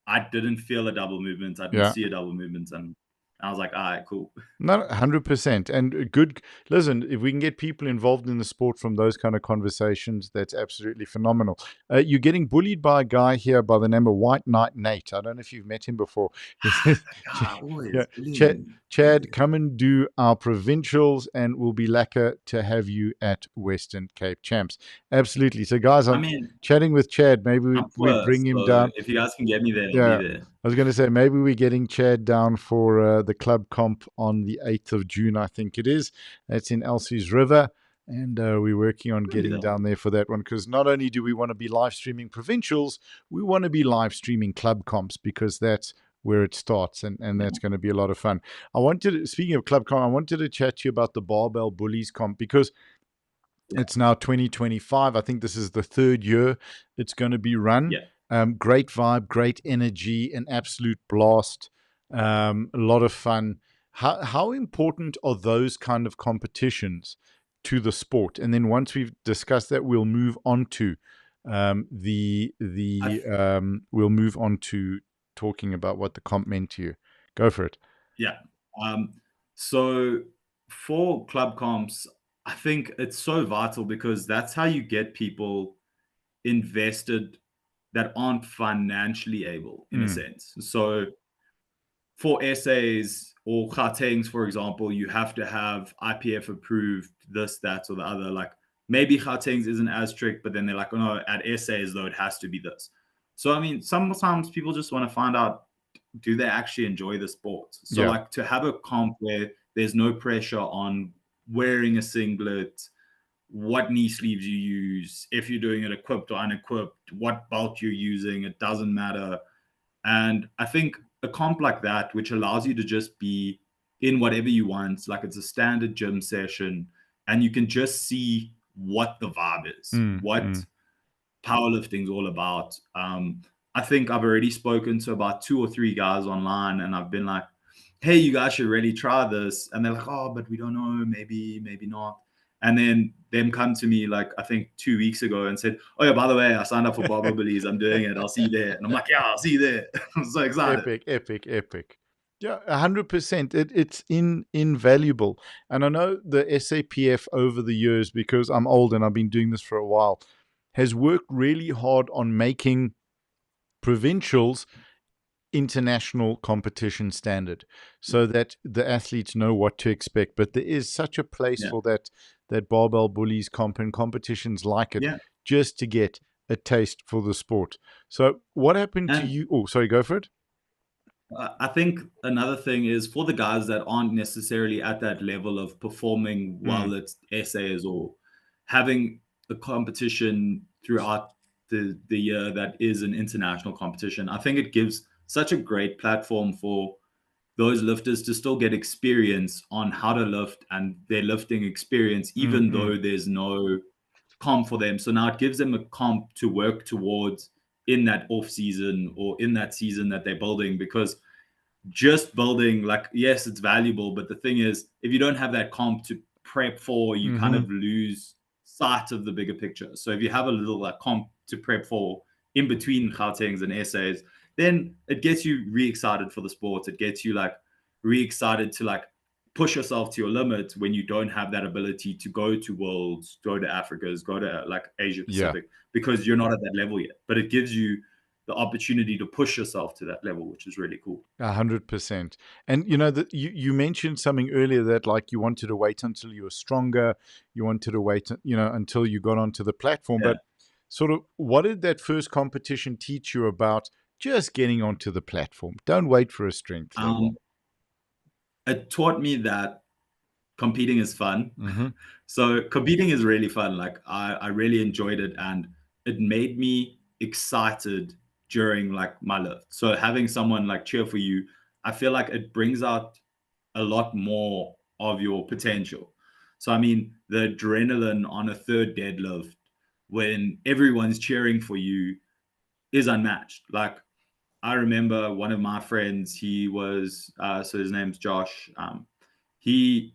I didn't feel a double movement. I didn't yeah. see a double movement, and I was like, "All right, cool." Not 100%. And good. Listen, if we can get people involved in the sport from those kind of conversations, that's absolutely phenomenal. You're getting bullied by a guy here by the name of White Knight Nate. I don't know if you've met him before. He says, That guy yeah, always bullying Chad, me. Chad, come and do our provincials, and we'll be lacquer to have you at Western Cape Champs. Absolutely. So, guys, I I'm mean, chatting with Chad. Maybe I'm we poor, bring him so down. if you guys can get me there, I'll be Yeah, there. I was going to say maybe we're getting Chad down for the club comp on the 8th of June, I think it is. That's in Elsie's River. And we're working on Maybe getting that. down there for that one, because not only do we want to be live streaming provincials, we want to be live streaming club comps, because that's where it starts, and Yeah, that's going to be a lot of fun. Speaking of club comp, I wanted to chat to you about the Barbell Bullies comp, because yeah, it's now 2025. I think this is the third year it's going to be run. yeah. Great vibe, great energy, an absolute blast, a lot of fun. How important are those kind of competitions to the sport? And then once we've discussed that, we'll move on to I we'll move on to talking about what the comp meant to you. Go for it. Yeah. So for club comps, I think it's so vital because that's how you get people invested that aren't financially able, in a Mm, sense. So for essays or Gauteng's, for example, you have to have IPF approved this, that, or the other. Like maybe Gauteng's isn't as strict, but then they're like, oh no, at essays though, it has to be this. So I mean, sometimes people just want to find out, do they actually enjoy the sport? So yeah. like to have a comp where there's no pressure on wearing a singlet, what knee sleeves you use, if you're doing it equipped or unequipped, what belt you're using, it doesn't matter. And I think a comp like that, which allows you to just be in whatever you want, like it's a standard gym session, and you can just see what the vibe is, Mm, what mm. powerlifting is all about. I think I've already spoken to about 2 or 3 guys online, and I've been like, "Hey, you guys should really try this," and they're like, "Oh, but we don't know, maybe, maybe not." And then them come to me like I think 2 weeks ago and said, "Oh yeah, by the way, I signed up for Barbell Bullies. I'm doing it. I'll see you there." And I'm like, "Yeah, I'll see you there." I'm so excited. Epic, epic, epic. Yeah, 100%. It's invaluable. And I know the SAPF over the years, because I'm old and I've been doing this for a while, has worked really hard on making provincials international competition standard, so that the athletes know what to expect. But there is such a place Yeah, for that barbell bullies comp and competitions like it, yeah. just to get a taste for the sport. So what happened to And you? Oh, sorry, go for it. I think another thing is for the guys that aren't necessarily at that level of performing Mm, while it's essays or having a competition throughout the year that is an international competition. I think it gives such a great platform for those lifters to still get experience on how to lift and their lifting experience, mm, even mm. though there's no comp for them. So now it gives them a comp to work towards in that off season or in that season that they're building, because just building, like, yes, it's valuable, but the thing is, if you don't have that comp to prep for, you kind of lose sight of the bigger picture. So if you have a little like comp to prep for in between Gautengs and essays, then it gets you re-excited for the sport. It gets you like re-excited to like push yourself to your limit when you don't have that ability to go to worlds, go to Africa's, go to like Asia Pacific, because you're not at that level yet. But it gives you the opportunity to push yourself to that level, which is really cool. 100%. And you know that you mentioned something earlier that like you wanted to wait until you were stronger, you wanted to wait, you know, until you got onto the platform. Yeah. But sort of, what did that first competition teach you about just getting onto the platform? Don't wait for a strength level. It taught me that competing is fun. So competing is really fun. Like I really enjoyed it, and it made me excited during like my lift. So having someone like cheer for you, I feel like it brings out a lot more of your potential. So I mean, the adrenaline on a third deadlift when everyone's cheering for you is unmatched. Like I remember one of my friends, he was so his name's Josh. He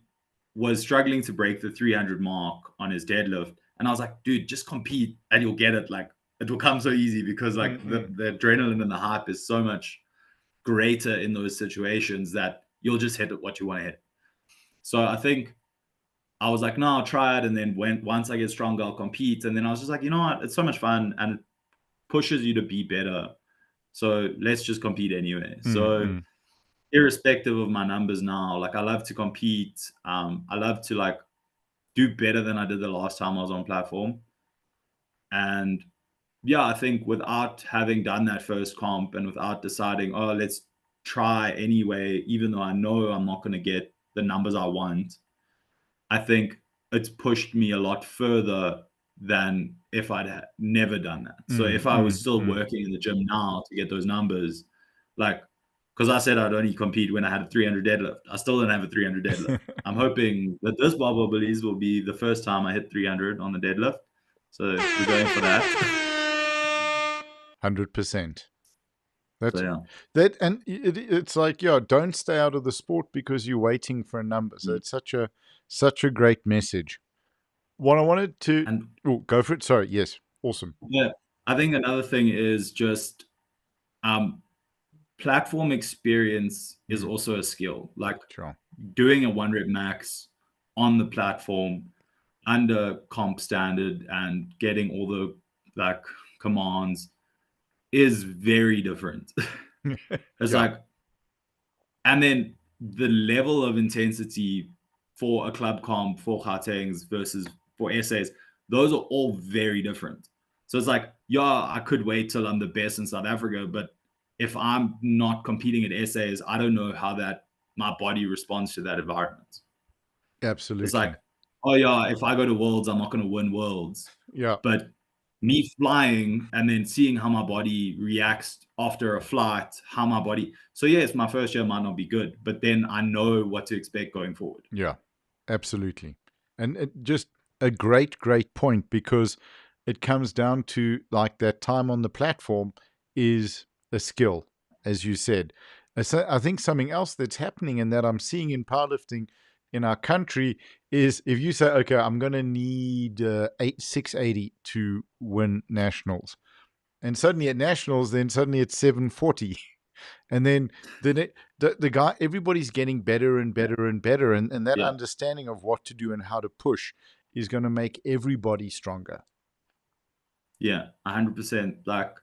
was struggling to break the 300 mark on his deadlift. And I was like, dude, just compete and you'll get it. Like, it will come so easy, because like the adrenaline and the hype is so much greater in those situations that you'll just hit what you want to hit. So I think I was like, no, I'll try it. And then once I get stronger, I'll compete. And then I was just like, you know what? It's so much fun and it pushes you to be better. So let's just compete anyway. So irrespective of my numbers now, like I love to compete. I love to like do better than I did the last time I was on platform. And yeah, I think without having done that first comp and without deciding, oh, let's try anyway, even though I know I'm not going to get the numbers I want, I think it's pushed me a lot further than if I'd never done that. So if I was still working in the gym now to get those numbers, like, because I said I'd only compete when I had a 300 deadlift. I still don't have a 300 deadlift. I'm hoping that this Barbell Bullies will be the first time I hit 300 on the deadlift. So we're going for that. 100%. So That's yeah. that, and it's like, yeah, don't stay out of the sport because you're waiting for a number. So it's such a great message. What I wanted to And go for it. Sorry, yes, awesome. yeah, I think another thing is just platform experience is also a skill. Like Sure. doing a 1 rep max on the platform under comp standard and getting all the like commands is very different. It's Yeah, like, and then the level of intensity for a club comp for Gautengs versus for essays, those are all very different. So it's like, yeah, I could wait till I'm the best in South Africa, but if I'm not competing at essays, I don't know how that my body responds to that environment. It's absolutely. like, oh yeah, if I go to Worlds, I'm not going to win Worlds. Yeah, But me flying and then seeing how my body reacts after a flight, how my body. So yes, my first year might not be good, but then I know what to expect going forward. yeah, absolutely. And just a great point, because it comes down to like that time on the platform is a skill, as you said. So I think something else that's happening and that I'm seeing in powerlifting in our country is if you say, okay, I'm going to need 680 to win nationals. And suddenly at nationals, then suddenly it's 740. And then the guy, everybody's getting better and Yeah. better and better. And that Yeah. understanding of what to do and how to push is going to make everybody stronger. Yeah, 100%. Like,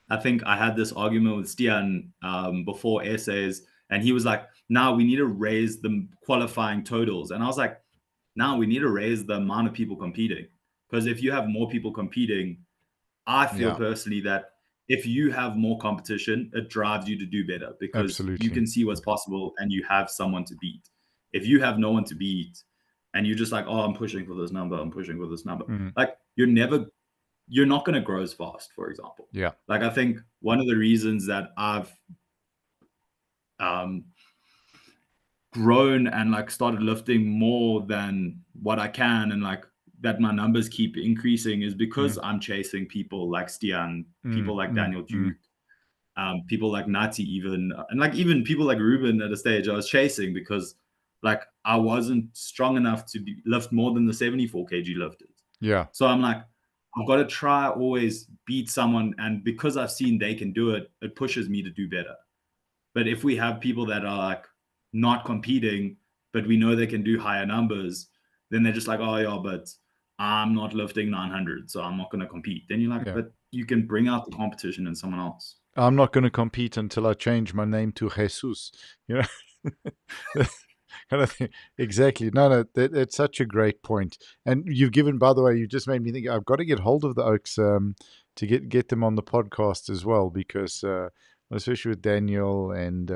I think I had this argument with Stian before essays, and he was like, now we need to raise the qualifying totals. And I was like, now we need to raise the amount of people competing. Because if you have more people competing, I feel Yeah, personally that if you have more competition, it drives you to do better because you absolutely. can see what's possible and you have someone to beat. If you have no one to beat and you're just like, oh, I'm pushing for this number, I'm pushing for this number, like you're not going to grow as fast, for example. Yeah. Like I think one of the reasons that I've um, grown and like started lifting more than what I can and like that my numbers keep increasing is because Mm, I'm chasing people like Stian, mm, people like mm, Daniel mm. Duke, people like Nati, even, and like even people like Ruben at a stage I was chasing because like I wasn't strong enough to lift more than the 74 kg lifters. Yeah, So I'm like, I've got to try always beat someone, and because I've seen they can do it, it pushes me to do better. But if we have people that are like not competing, but we know they can do higher numbers, then they're just like, oh yeah, but I'm not lifting 900, so I'm not going to compete. Then you're like, yeah. but you can bring out the competition in someone else. I'm not going to compete until I change my name to Jesus. You know, kind of thing. Exactly. No, no, it's such a great point. And you've given, by the way, you just made me think I've got to get hold of the Oaks to get them on the podcast as well, because especially with Daniel and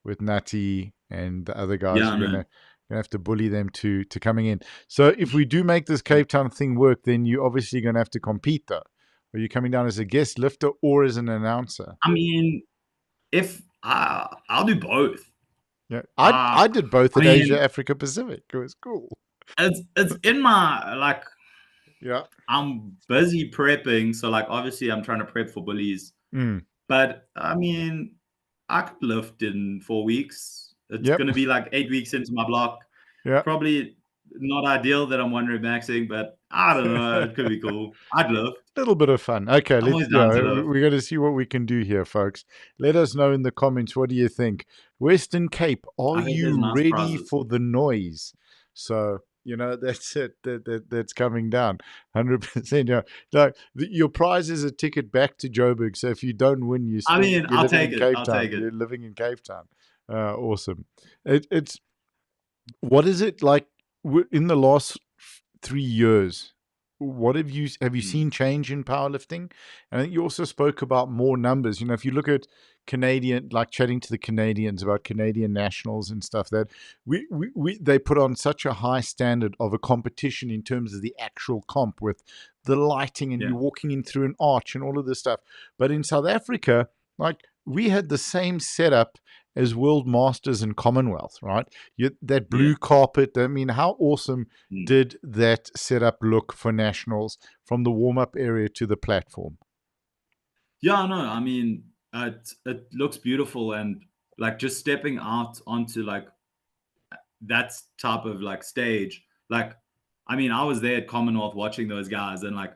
with Natty and the other guys, Yeah, we're no. gonna have to bully them to coming in. So if we do make this Cape Town thing work, then you're obviously going to have to compete, though. Are you coming down as a guest lifter or as an announcer? I mean, if I'll do both. Yeah, Uh, I did both I at Asia, mean, Africa, Pacific. It was cool. it's in my like Yeah. I'm busy prepping, so like obviously I'm trying to prep for bullies. Mm. But I mean, I could lift in 4 weeks. It's Yep. going to be like 8 weeks into my block. Yeah. Probably not ideal that I'm one rep maxing, but I don't know. It could be cool. I'd lift. Little bit of fun. Okay, I'm always down to lift. we're going to see what we can do here, folks. Let us know in the comments. What do you think? Western Cape, are I hope there's you nice ready prizes. for the noise? So that's it. That's coming down 100%. Yeah, like your prize is a ticket back to Joburg. So if you don't win, I mean, you're I'll living take in it. Cape I'll Town. take it. You're living in Cape Town. Awesome. It's what is it like in the last 3 years? What have you Hmm. seen change in powerlifting? And I think you also spoke about more numbers. If you look at Canadian, like chatting to the Canadians about Canadian nationals and stuff, that they put on such a high standard of a competition in terms of the actual comp with the lighting and you Yeah. walking in through an arch and all of this stuff. But in South Africa, like we had the same setup as World Masters and Commonwealth, right? That Yeah. blue carpet. I mean, how awesome Hmm. did that setup look for nationals from the warm up area to the platform? Yeah, no, I mean, it looks beautiful, and like just stepping out onto like that type of like stage. Like, I mean, I was there at Commonwealth watching those guys, and like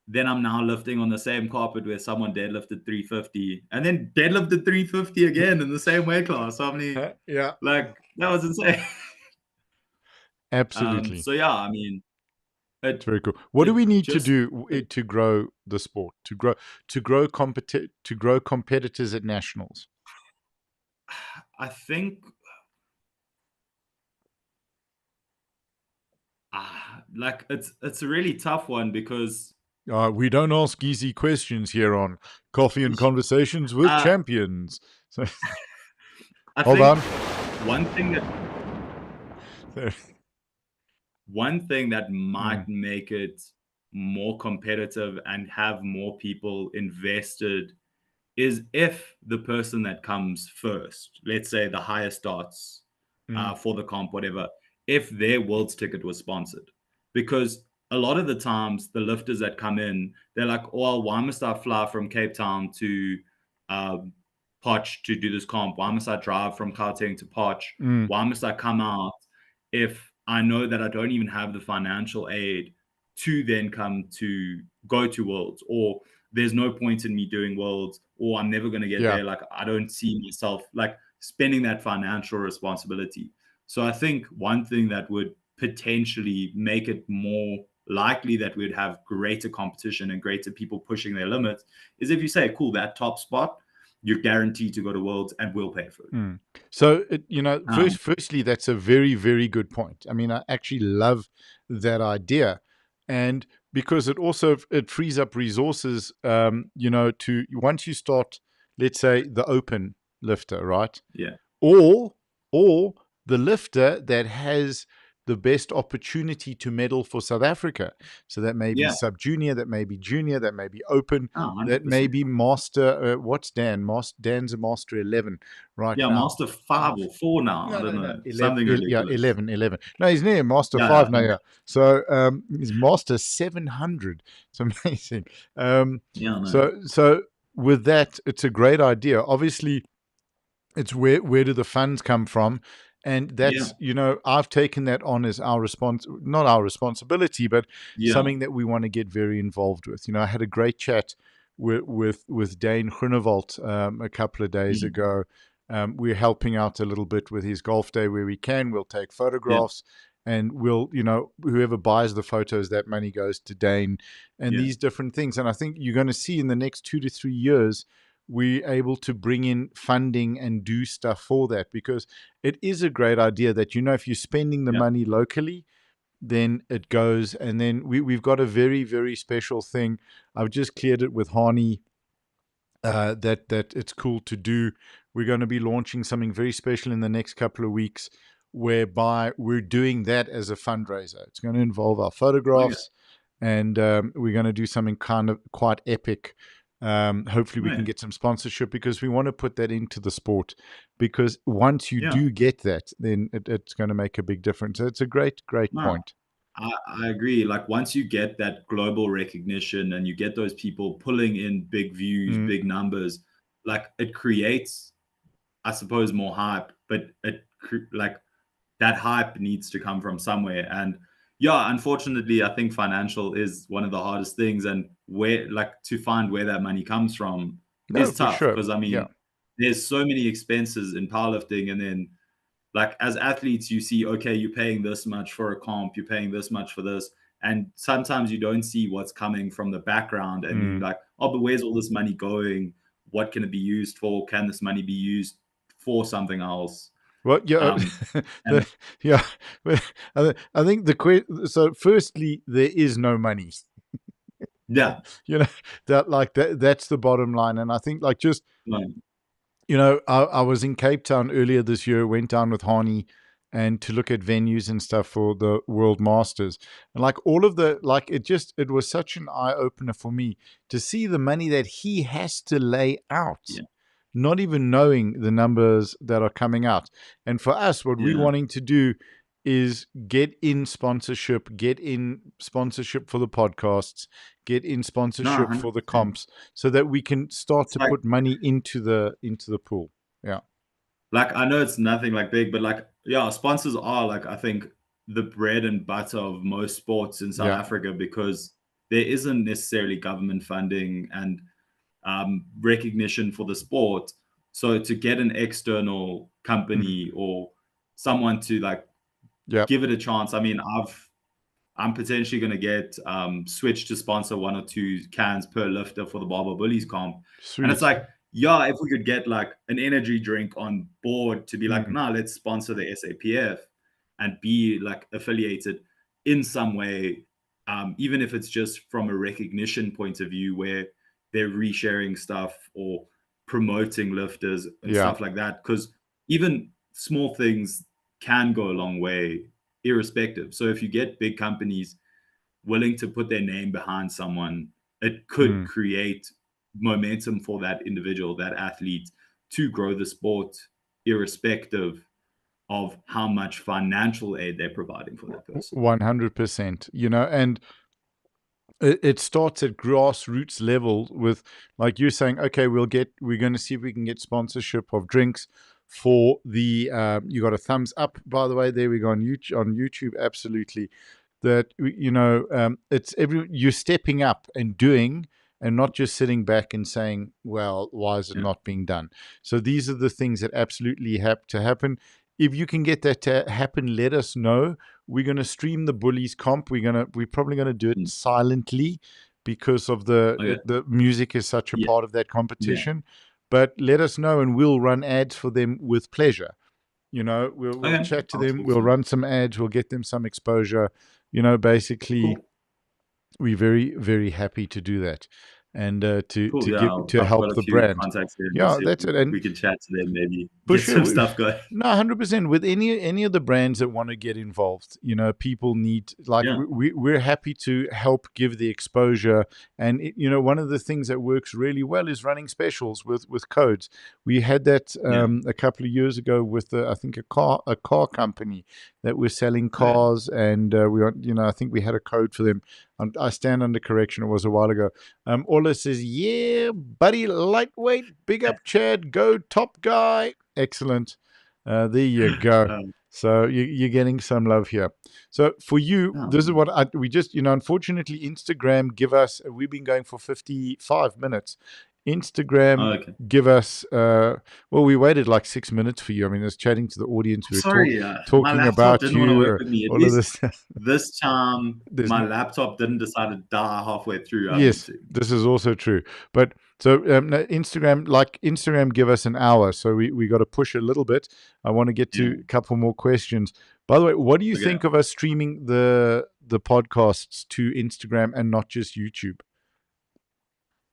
then I'm now lifting on the same carpet where someone deadlifted 350 and then deadlifted 350 again in the same weight class. So I mean, Yeah, like that was insane. absolutely. So yeah, I mean, It's it very cool. What do it we need to just do to grow the sport, to grow competitors at nationals? I think like it's a really tough one because We don't ask easy questions here on Coffee and Conversations with uh, Champions. So, I hold think on. one thing that one thing that might Mm, make it more competitive and have more people invested is if the person that comes first, let's say the highest starts mm, for the comp, whatever, if their world's ticket was sponsored. Because a lot of the times, the lifters that come in, they're like, well, why must I fly from Cape Town to um, Potch to do this comp? Why must I drive from Gauteng to Potch? mm. Why must I come out if I know that I don't even have the financial aid to then come to go to Worlds? Or there's no point in me doing Worlds, or I'm never going to get Yeah. there. Like, I don't see myself like spending that financial responsibility. So I think one thing that would potentially make it more likely that we'd have greater competition and greater people pushing their limits is if you say, cool, that top spot, you're guaranteed to go to Worlds and we'll pay for it. Mm. So, Um, firstly, that's a very, very good point. I mean, I actually love that idea, and because it frees up resources. To once you start, let's say the open lifter, right? yeah. Or or the lifter that has the best opportunity to medal for South Africa. So that may be Yeah. sub junior, that may be junior, that may be open, Oh, that may 100%. be master. What's Dan? Dan's a master 11 right Yeah, now. Master 5 or 4 now. I No, don't no, no. know. 11, Something yeah, ridiculous. 11, 11. No, he's near Master Yeah, 5 I now, think. yeah. So he's Master 700. It's amazing. Um, Yeah, no. so with that, it's a great idea. Obviously, it's where do the funds come from? And Yeah. that's, I've taken that on as not our responsibility, but Yeah. something that we want to get very involved with. I had a great chat with Dane Groenewald a couple of days Mm. ago. We're helping out a little bit with his golf day where we can. We'll take Yeah. photographs, and whoever buys the photos, that money goes to Dane, and Yeah. these different things. And I think you're going to see in the next 2 to 3 years, we're able to bring in funding and do stuff for that, because it is a great idea that, if you're spending the Yeah. money locally, then it goes. And then we've got a very, very special thing. I've just cleared it with Hani, that it's cool to do. We're going to be launching something very special in the next couple of weeks, whereby we're doing that as a fundraiser. It's going to involve our Okay. photographs, and we're going to do something kind of quite epic. Hopefully we can Yeah. get some sponsorship, because we want to put that into the sport, because once you Yeah. do get that, then it's going to make a big difference. So it's a great No, point. I agree. Like once you get that global recognition and you get those people pulling in big views, Mm, big numbers, like it creates, I suppose, more hype, but like that hype needs to come from somewhere. And yeah, unfortunately, I think financial is one of the hardest things, and where like to find where that money comes from no, is for tough sure. because I Yeah. mean, there's so many expenses in powerlifting, and then like as athletes you see, okay, you're paying this much for a comp, you're paying this much for this, and sometimes you don't see what's coming from the background, and you're Mm. like, oh, but where's all this money going? What can it be used for? Can this money be used for something else? Well, yeah, um and the, yeah. I think so. Firstly, there is no money. yeah. You know that's the bottom line. And I think, like, just, No, I was in Cape Town earlier this year. Went down with Hani and to look at venues and stuff for the World Masters, and like all of the like, it was such an eye opener for me to see the money that he has to lay out, yeah, not even knowing the numbers that are coming out. And for us, what we're yeah. wanting to do is get in sponsorship, for the podcasts, get in No, sponsorship for the 100%. comps, so that we can start It's to like put money into the pool. Yeah. I know it's nothing like big, but like yeah, sponsors are like I think the bread and butter of most sports in South Yeah. Africa because there isn't necessarily government funding and recognition for the sport. So to get an external Mm. company or someone to like Yeah. give it a chance, I mean, I'm potentially going to get Switch to sponsor 1 or 2 cans per lifter for the Barbell Bullies comp. And it's Sweet. like, yeah, if we could get like an energy drink on board to be like, Mm. nah, let's sponsor the SAPF and be like affiliated in some way, even if it's just from a recognition point of view where they're resharing stuff or promoting lifters and Yeah. stuff like that. Because even small things can go a long way irrespective. So if you get big companies willing to put their name behind someone, it could Mm. create momentum for that individual, that athlete, to grow the sport, irrespective of how much financial aid they're providing for that person. 100%. And it starts at grassroots level with, like you're saying, okay, we're going to see if we can get sponsorship of drinks for the, you got a thumbs up, by the way, there we go on YouTube, absolutely. That, it's you're stepping up and doing, and not just sitting back and saying, well, why is it Yeah. not being done? So these are the things that absolutely have to happen. If you can get that to happen, let us know. We're going to stream the Bullies comp. We're probably going to do it Mm. silently, because of Okay. the music is such a Yeah. part of that Yeah. competition. But let us know, and we'll run ads for them with pleasure. We'll Okay. chat to I'll them. talk to We'll them. run some ads. We'll get them some exposure. Basically, Cool. we're very, very happy to do that. and Cool. Yeah, to I've help got a the few brand. contacts there. Yeah, See if that's it. And we can chat to them, maybe for get sure. some stuff going. No, 100%. With any of the brands that want to get involved, people need, like, Yeah. we're happy to help give the exposure. And one of the things that works really well is running specials with codes. We had that Yeah. a couple of years ago with I think a car company that was selling Oh, yeah. cars, and I think we had a code for them. I stand under correction. It was a while ago. Orla says, "Yeah, buddy, lightweight, big up, Chad, go top guy." Excellent. There you go. Um, So you're getting some love here. So for you, oh, this is what we just, unfortunately, Instagram give us, we've been going for 55 minutes. Instagram okay. give us, well, we waited like 6 minutes for you. I mean, I was chatting to the audience. We were Sorry, my talking laptop about didn't want to work you, with me. At all of least this. this time, There's my no, laptop didn't decide to die halfway through our yes, meeting. this is also true. But so no, Instagram give us an hour, so we got to push a little bit. I want to get Yeah. to a couple more questions. By the way, what do you Okay. think of us streaming the podcasts to Instagram and not just YouTube?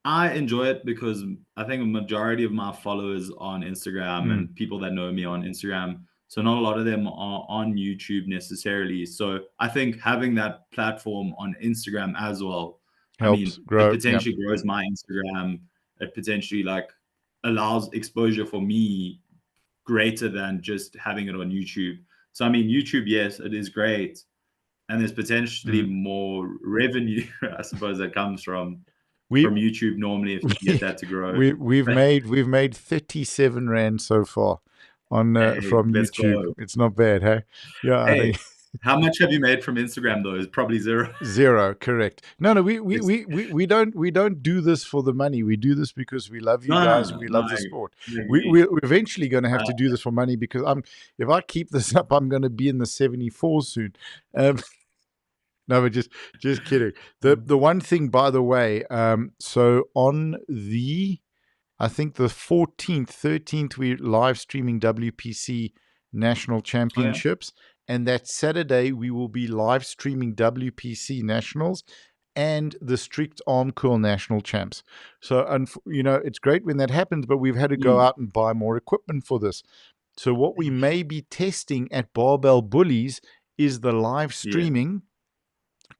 I enjoy it because I think a majority of my followers on Instagram Mm, and people that know me on Instagram, so not a lot of them are on YouTube necessarily. So I think having that platform on Instagram as well, I helps mean, it grow. Yeah. potentially grows my Instagram. It potentially like allows exposure for me greater than just having it on YouTube. So I mean, YouTube, yes, it is great, and there's potentially Mm. more revenue, I suppose, that comes We from YouTube normally if you get that to grow. we've made 37 rand so far on Hey, from let's YouTube. go. It's not bad, hey? Yeah, I Hey, think how much have you made from Instagram though? It's probably zero. zero, correct. No, It's, we don't do this for the money. We do this because we love you no, guys no, and we no, love the sport. I agree. We're eventually going to have Uh, to do this for money because if I keep this up, I'm going to be in the 74s soon. Um, no, but just kidding. The one thing, by the way, so on the, I think the 14th, 13th, we're live streaming WPC National okay. Championships. And that Saturday, we will be live streaming WPC Nationals and the Strict Arm Curl National Champs. So, it's great when that happens, but we've had to go Mm, out and buy more equipment for this. So, what we may be testing at Barbell Bullies is the live yeah. streaming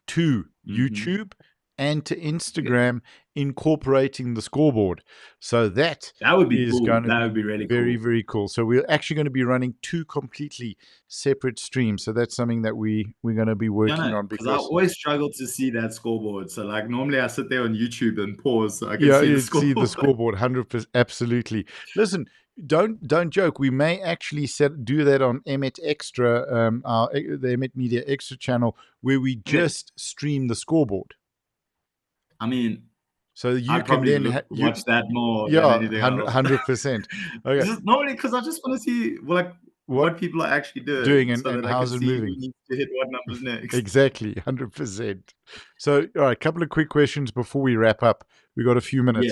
to Mm-hmm. YouTube and to Okay. Instagram, incorporating the scoreboard. So that That would be is cool. going to That be would be really very, cool. very cool. So we're actually going to be running two completely separate streams. So that's something that we're going to be Yeah, working no, on because I because, always struggle to see that scoreboard. So like normally I sit there on YouTube and pause so I can yeah, see the you see the scoreboard. scoreboard 100%. Absolutely. Listen, don't joke. We may actually do that on Emet Extra, the Emet Media Extra channel, where we Okay. just stream the scoreboard. I mean, So you I'd can probably then watch that more than yeah, anything else. 100%. Okay, Normally, because I just want to see like what what people are actually doing, doing so and that I can how's it see who moving? needs to hit what numbers next. Exactly, 100%. So, all right, a couple of quick questions before we wrap up. We got a few minutes.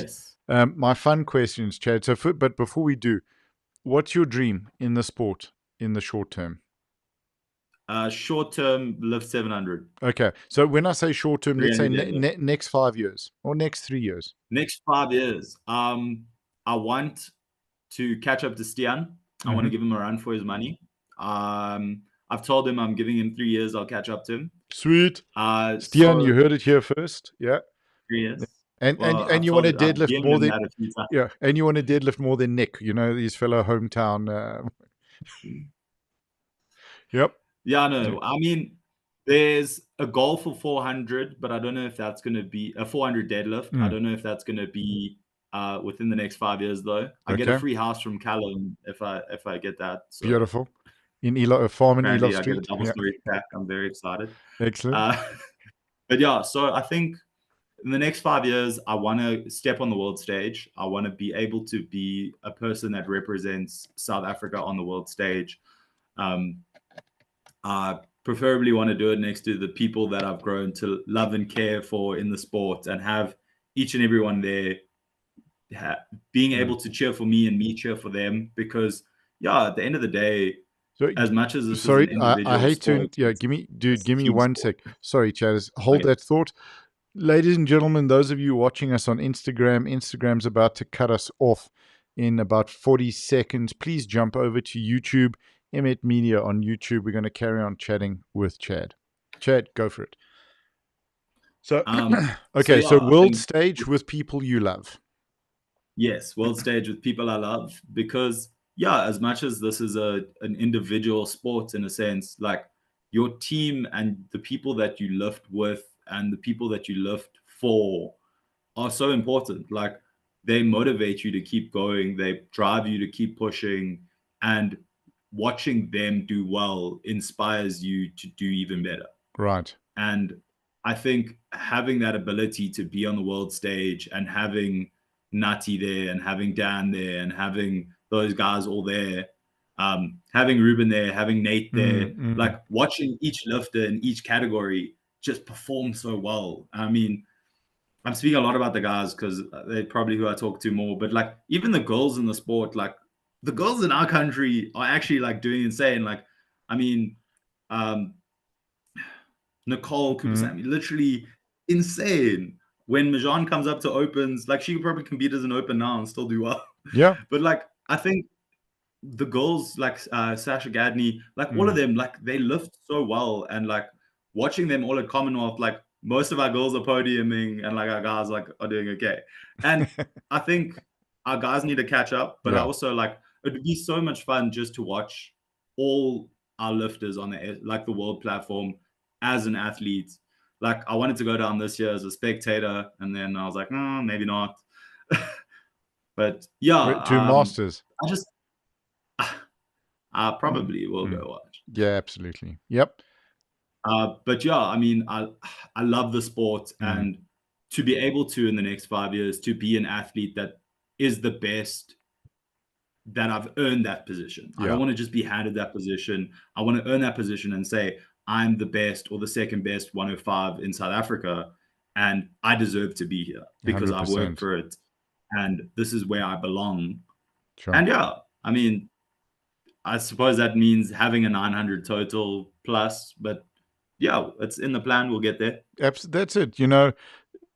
Yes. My fun questions, Chad. But before we do, what's your dream in the sport in the short term? Short term, lift 700. Okay, so when I say short term, let's say 300 deadlift. next 5 years or next 3 years. Next 5 years, I want to catch up to Stian. I want Mm-hmm. to give him a run for his money. I've told him I'm giving him 3 years. I'll catch up to him. Sweet. Stian, So you heard it here first. Yeah. 3 years. And Well, you want to I've deadlift given more him than that a few times. yeah, and you want to deadlift more than Nick, his fellow hometown. Yep. Yeah, no. I mean, there's a goal for 400, but I don't know if that's going to be a 400 deadlift. I Mm, don't know if that's going to be within the next 5 years, though. I get a okay. free house from Callum if I get that. So Beautiful. In Elo, a farm in Elof apparently, I get a Street. double Yeah. story pack. I'm very excited. Excellent. Uh, but yeah, so I think in the next 5 years, I want to step on the world stage. I want to be able to be a person that represents South Africa on the world stage. I preferably want to do it next to the people that I've grown to love and care for in the sport, and have each and everyone there being able to cheer for me and me cheer for them. Because yeah, at the end of the day, So, as much as this is an sorry, I individual hate to, sport, yeah, it's give a me one team sec. sport. Sorry, Chaz, hold Okay. that thought. Ladies and gentlemen, those of you watching us on Instagram, Instagram's about to cut us off in about 40 seconds. Please jump over to YouTube, Emet Media on YouTube. We're going to carry on chatting with Chad. Chad, go for it. So, So okay, yeah, so I world think stage with people you love. yes, world stage with people I love because yeah, as much as this is an individual sport in a sense, like your team and the people that you lift with and the people that you lift for are so important. Like they motivate you to keep going, they drive you to keep pushing, and watching them do well inspires you to do even better. Right. And I think having that ability to be on the world stage and having Nutty there and having Dan there and having those guys all there, having Ruben there, having Nate there, Mm. like watching each lifter in each category just perform so well. I mean, I'm speaking a lot about the guys because they're probably who I talk to more, but like even the girls in the sport, like the girls in our country are actually like doing insane. Like, I mean, um, Nicole Mm. Cooper-Sammy, literally insane. When Majan comes up to opens, like she could probably compete as an open now and still do well. Yeah. But like I think the girls like Sasha Gadney, like all of Mm. them, like they lift so well, and like watching them all at Commonwealth, like most of our girls are podiuming, and like our guys like are doing okay. And I think our guys need to catch up, but I Yeah. also like it would be so much fun just to watch all our lifters on the like the world platform as an athlete. Like I wanted to go down this year as a spectator, and then I was like, maybe not. But yeah, To masters. I just I Mm. probably will Mm. go watch. Yeah, absolutely. Yep. But yeah, I mean, I love the sport, Mm. and to be able to in the next 5 years to be an athlete that is the best, that I've earned that position. I don't Yeah. want to just be handed that position. I want to earn that position and say I'm the best or the second best 105 in South Africa, and I deserve to be here because I've worked 100%. for it, and this is where I belong. Sure. And yeah, I mean, I suppose that means having a 900 total plus, but yeah, it's in the plan. We'll get there. That's it. You know,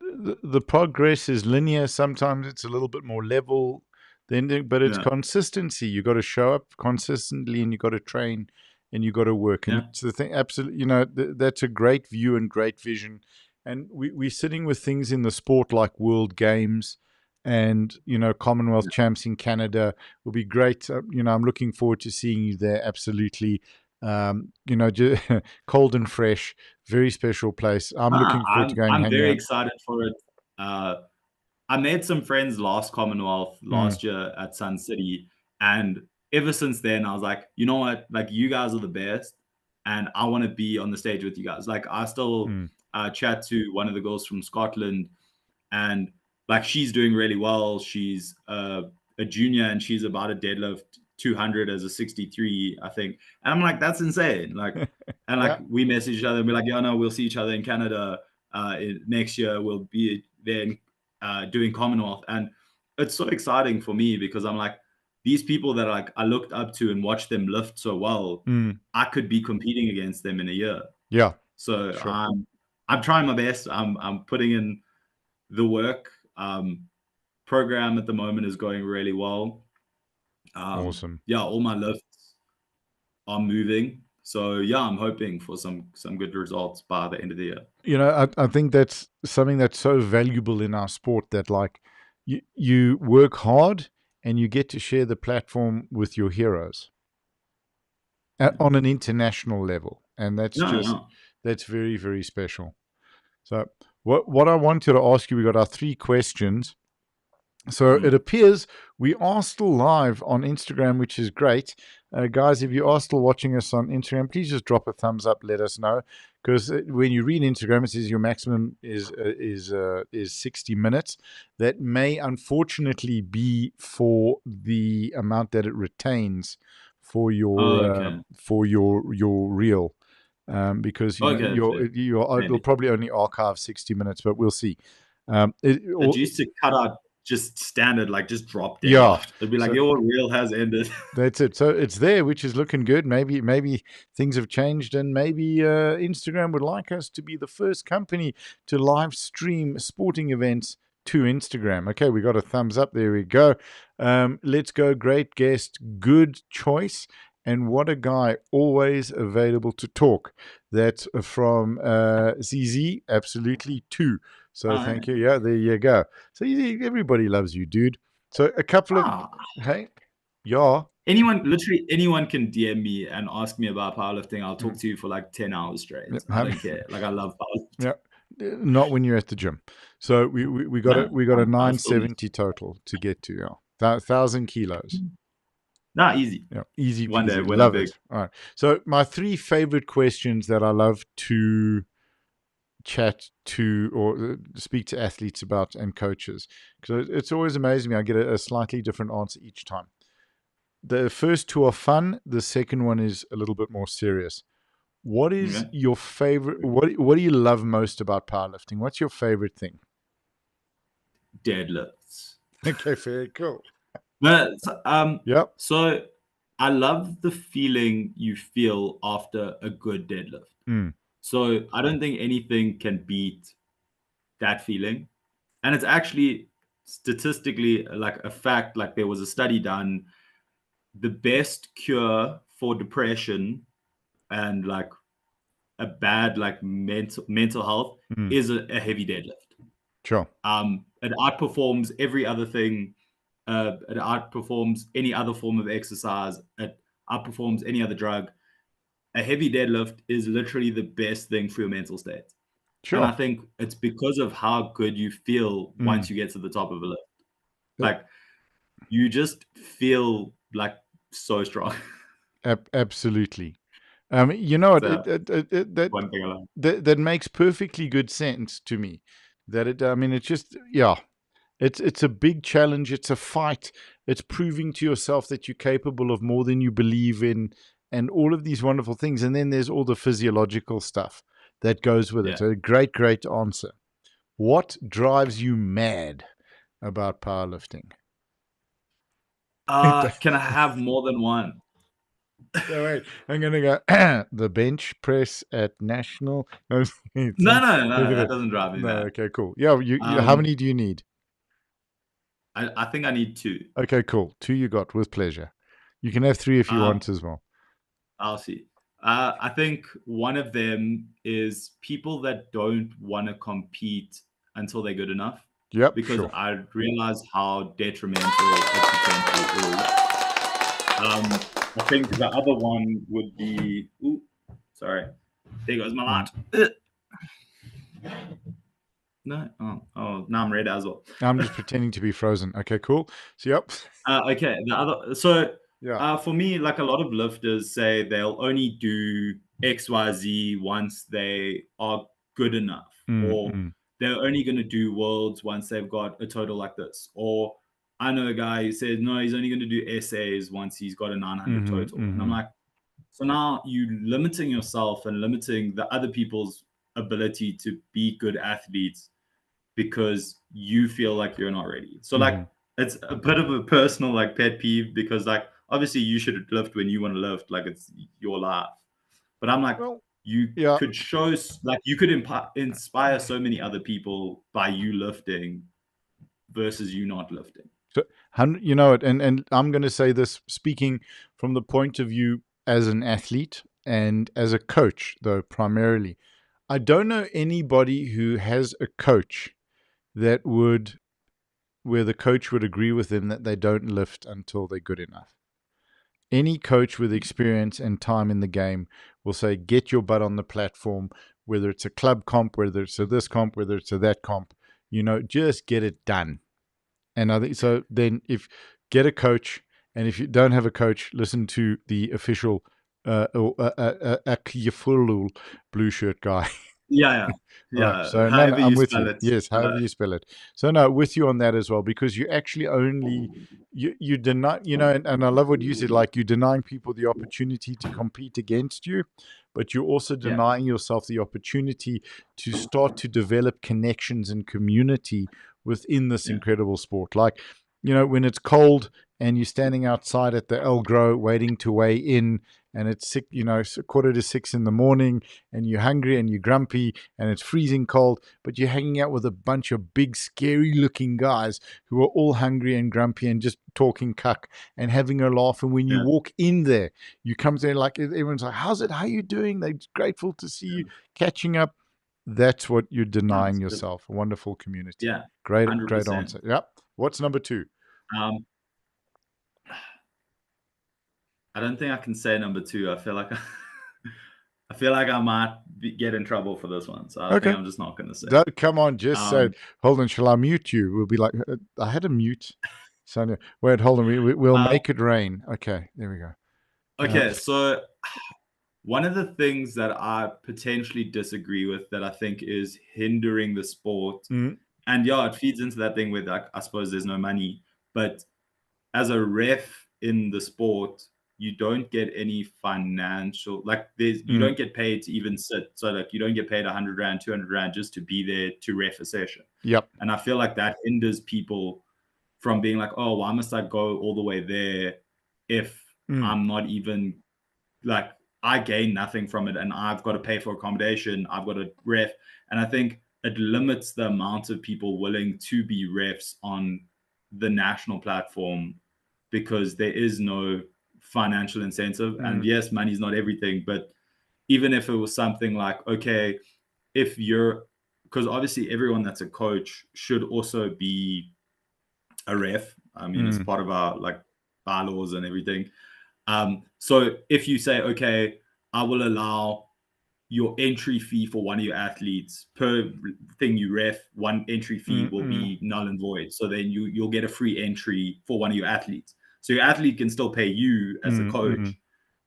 the progress is linear. Sometimes it's a little bit more level, but it's Yeah, consistency. You got to show up consistently, and you got to train, and you got to work. And yeah, it's the thing. Absolutely, you know, that's a great view and great vision. And we're sitting with things in the sport like World Games, and you know, Commonwealth yeah. champs in Canada will be great. You know, I'm looking forward to seeing you there. Absolutely. You know, cold and fresh, very special place. I'm Ah, looking forward to going I'm hanging very out. excited for it. I made some friends last Commonwealth Mm. last year at Sun City, and ever since then, I was like, you know what? Like, you guys are the best, and I want to be on the stage with you guys. Like, I still Mm. chat to one of the girls from Scotland, and like she's doing really well. She's a junior, and she's about to deadlift 200 as a 63, I think. And I'm like, that's insane. Like, and like Yeah. we message each other and we're like, yeah, no, we'll see each other in Canada next year. We'll be there doing Commonwealth, and it's so exciting for me because I'm like, these people that like I looked up to and watched them lift so well, Mm. I could be competing against them in a year. Yeah. So Sure. I'm trying my best. I'm putting in the work. Program at the moment is going really well. Awesome. Yeah, all my lifts are moving. So yeah, I'm hoping for some good results by the end of the year. You know, I think that's something that's so valuable in our sport that like you work hard and you get to share the platform with your heroes Yeah, on an international level. And yeah, yeah. that's very, very special. So what I wanted to ask you, we got our 3 questions. So it Mm. appears we are still live on Instagram, which is great. Guys, if you are still watching us on Instagram, please just drop a thumbs up, let us know. Because when you read Instagram, it says your maximum is 60 minutes. That may unfortunately be for the amount that it retains Oh, okay. for your reel, because you know Okay, fair. it'll Maybe. probably only archive 60 minutes, but we'll see. It used to cut out just standard, like just drop Yeah. deadlift. It'd be like So your reel has ended. that's it. So it's there, which is looking good. Maybe things have changed, and maybe Instagram would like us to be the first company to live stream sporting events to Instagram. Okay, we got a thumbs up. There we go. Let's go. Great guest. Good choice. And what a guy, always available to talk. That's from ZZ, absolutely too. So thank you. Yeah, there you go. So everybody loves you, dude. So a couple of, hey, yeah. Literally anyone can DM me and ask me about powerlifting. I'll talk to you for like 10 hours straight. I don't care. Like I love powerlifting. Yeah, not when you're at the gym. So we got a 970 total to get to. Yeah, 1,000 kilos. Not easy. Yeah, easy peasy. One day, love it. All right. So my 3 favorite questions that I love to chat to or speak to athletes about and coaches, because it's always amazing me. I get a slightly different answer each time. The first 2 are fun. The second one is a little bit more serious. What is your favorite? What do you love most about powerlifting? What's your favorite thing? Deadlifts. Okay, very cool. Yep. So I love the feeling you feel after a good deadlift. So I don't think anything can beat that feeling. And it's actually statistically like a fact, like there was a study done, the best cure for depression and like a bad like mental health is a heavy deadlift. Sure. It outperforms every other thing. It outperforms any other form of exercise. It outperforms any other drug. A heavy deadlift is literally the best thing for your mental state. Sure. And I think it's because of how good you feel once you get to the top of a lift. Like you just feel like so strong. Absolutely. You know, that makes perfectly good sense to me. That it's just, yeah, it's a big challenge. It's a fight. It's proving to yourself that you're capable of more than you believe in, and all of these wonderful things. And then there's all the physiological stuff that goes with it. A great answer. What drives you mad about powerlifting? Can I have more than one? So wait, I'm gonna go the bench press at national. No, that doesn't drive me mad. Okay, cool. Yeah, how many do you need? I think I need 2. Okay, cool. 2 you got, with pleasure. You can have 3 if you want as well. I'll see. I think one of them is people that don't want to compete until they're good enough. Yep, because sure. I realize how detrimental it potentially is. I think the other one would be. Ooh, sorry. There goes my light. No. Oh, now I'm red as well. I'm just pretending to be frozen. Okay, cool. So, yep. Okay. The other. So, for me, like a lot of lifters say they'll only do XYZ once they are good enough, or they're only going to do worlds once they've got a total like this. Or I know a guy who says, no, he's only going to do essays once he's got a 900 total. And I'm like, so now you limiting yourself and limiting the other people's ability to be good athletes because you feel like you're not ready. So like, it's a bit of a personal like pet peeve because like, obviously you should lift when you want to lift, like it's your life. But I'm like, could show, like you could inspire so many other people by you lifting versus you not lifting. So, you know it, and I'm going to say this speaking from the point of view as an athlete and as a coach, though primarily, I don't know anybody who has a coach that where the coach would agree with them that they don't lift until they're good enough. Any coach with experience and time in the game will say, get your butt on the platform, whether it's a club comp, whether it's a this comp, whether it's a that comp, just get it done. And I think so. Then get a coach, and if you don't have a coach, listen to the official blue shirt guy. Yeah. Right. So I'm with you. Yes, however you spell it. So no, with you on that as well, because you actually only you deny, and I love what you said, like you're denying people the opportunity to compete against you, but you're also denying yourself the opportunity to start to develop connections and community within this Yeah. incredible sport. Like, when it's cold and you're standing outside at the Elgro waiting to weigh in, and it's 5:45 in the morning, and you're hungry and you're grumpy and it's freezing cold, but you're hanging out with a bunch of big, scary looking guys who are all hungry and grumpy and just talking cuck and having a laugh. And when you Yeah. walk in there, you come there like everyone's like, "How's it? How you doing?" They're grateful to see you, catching up. That's what you're denying Nice. yourself. A wonderful community. Yeah. Great 100%. answer. Yep. What's number two? Um, I don't think I can say number two. I feel like I feel like I might get in trouble for this one, so I think Okay. I'm just not going to say. Come on, just say it. Um, Hold on, shall I mute you? We'll be like, I had a mute. Sonia, wait, hold on. We'll uh, make it rain. Okay, there we go. okay, so one of the things that I potentially disagree with that I think is hindering the sport, Mm, and yeah, it feeds into that thing with, like, I suppose there's no money, but as a ref in the sport, you don't get any financial, like you mm, don't get paid to even sit. So like you don't get paid 100 Rand, 200 Rand just to be there to ref a session. yep. And I feel like that hinders people from being like, oh, why must I go all the way there if Mm, I'm not even, like, I gain nothing from it and I've got to pay for accommodation, I've got to ref. And I think it limits the amount of people willing to be refs on the national platform because there is no financial incentive. And mm, yes, money's not everything, but even if it was something like, okay, if you're, because obviously everyone that's a coach should also be a ref. I mean, it's mm, part of our like bylaws and everything. So if you say, okay, I will allow your entry fee for one of your athletes per thing you ref, one entry fee mm, will mm, be null and void. So then you'll get a free entry for one of your athletes. So your athlete can still pay you as the mm, mm. coach.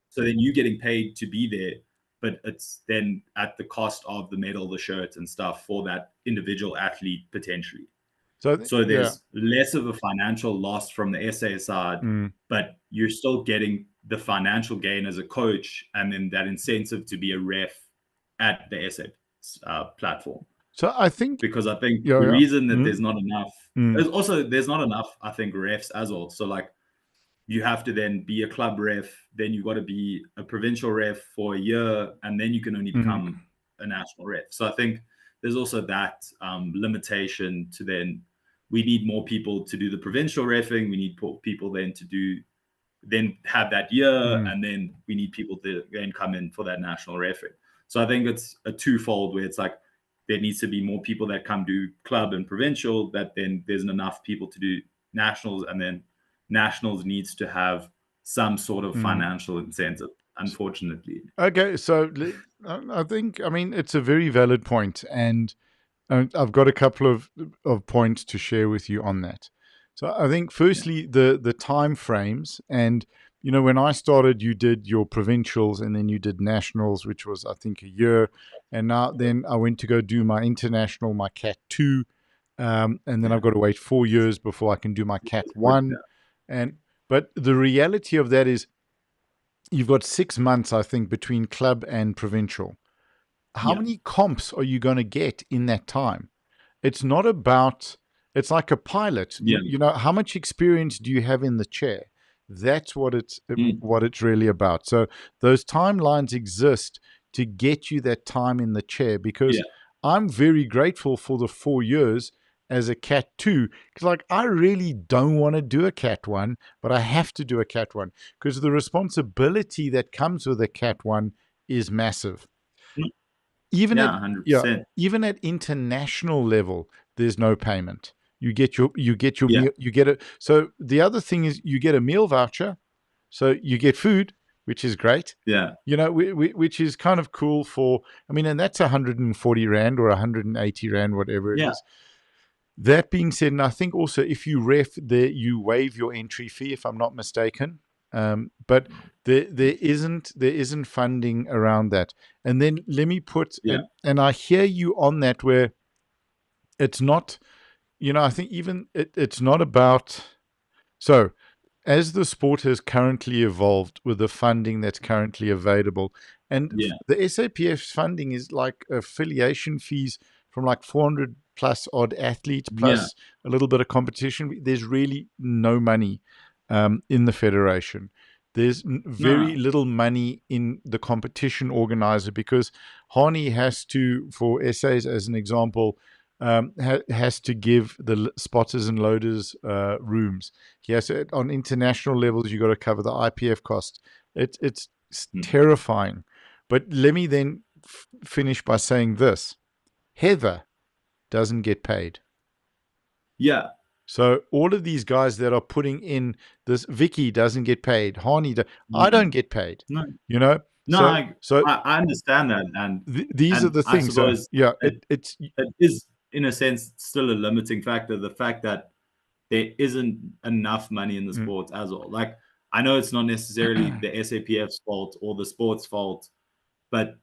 So then you're getting paid to be there, but it's then at the cost of the medal, the shirt, and stuff for that individual athlete potentially. So, So yeah. there's less of a financial loss from the SA side, Mm. but you're still getting the financial gain as a coach and then that incentive to be a ref at the SA platform. So I think, Because I think yeah, the yeah. reason that Mm, there's not enough, mm, there's not enough, I think, refs as well. So like you have to then be a club ref, then you've got to be a provincial ref for a year, and then you can only mm, become a national ref. So I think there's also that limitation to then we need more people to do the provincial refing. We need people then to then have that year, mm, and then we need people to then come in for that national refing. So I think it's a twofold where it's like there needs to be more people that come do club and provincial, that then there's enough people to do nationals, and then nationals needs to have some sort of mm. financial incentive, unfortunately. Okay, so I think, I mean, it's a very valid point, and I've got a couple of points to share with you on that. So I think, Yeah. firstly, the time frames, and when I started, you did your provincials and then you did nationals, which was, I think, a year, and now then I went to go do my international, my Cat 2, and then Yeah. I've got to wait 4 years before I can do my Cat 1, Yeah. and but the reality of that is you've got 6 months, I think, between club and provincial. How Yeah. many comps are you going to get in that time? It's not about, it's like a pilot. Yeah. How much experience do you have in the chair? That's Mm. what it's really about. So those timelines exist to get you that time in the chair, because Yeah. I'm very grateful for the 4 years as a Cat 2, because like I really don't want to do a Cat 1, but I have to do a Cat 1 because the responsibility that comes with a Cat 1 is massive. Mm. Even Yeah. at, yeah, 100%. even at international level, there's no payment. You get your Yeah. meal, you get it. So the other thing is you get a meal voucher, so you get food, which is great. Yeah. Which is kind of cool for, I mean, and that's 140 Rand or 180 Rand, whatever it Yeah. is. That being said, and I think also if you ref there, you waive your entry fee, if I'm not mistaken. But there isn't funding around that. And then let me put, Yeah. and I hear you on that, where it's not, I think even it's not about, so as the sport has currently evolved with the funding that's currently available, and Yeah. the SAPF's funding is like affiliation fees from like 400 plus odd athlete Yeah. plus a little bit of competition. There's really no money in the federation. There's very No. little money in the competition organizer, because Hani has to, for essays as an example, has to give the spotters and loaders rooms. He has to, on international levels, you got to cover the IPF cost. It's terrifying. But let me then finish by saying this: Heather doesn't get paid. Yeah. So all of these guys that are putting in this, Vicky doesn't get paid. Hani, I No. don't get paid. No. You know. No, So I understand that, and these are the I things. suppose Yeah, it is in a sense still a limiting factor. The fact that there isn't enough money in the mm, sport as well. Like I know it's not necessarily the SAPF's fault or the sport's fault, but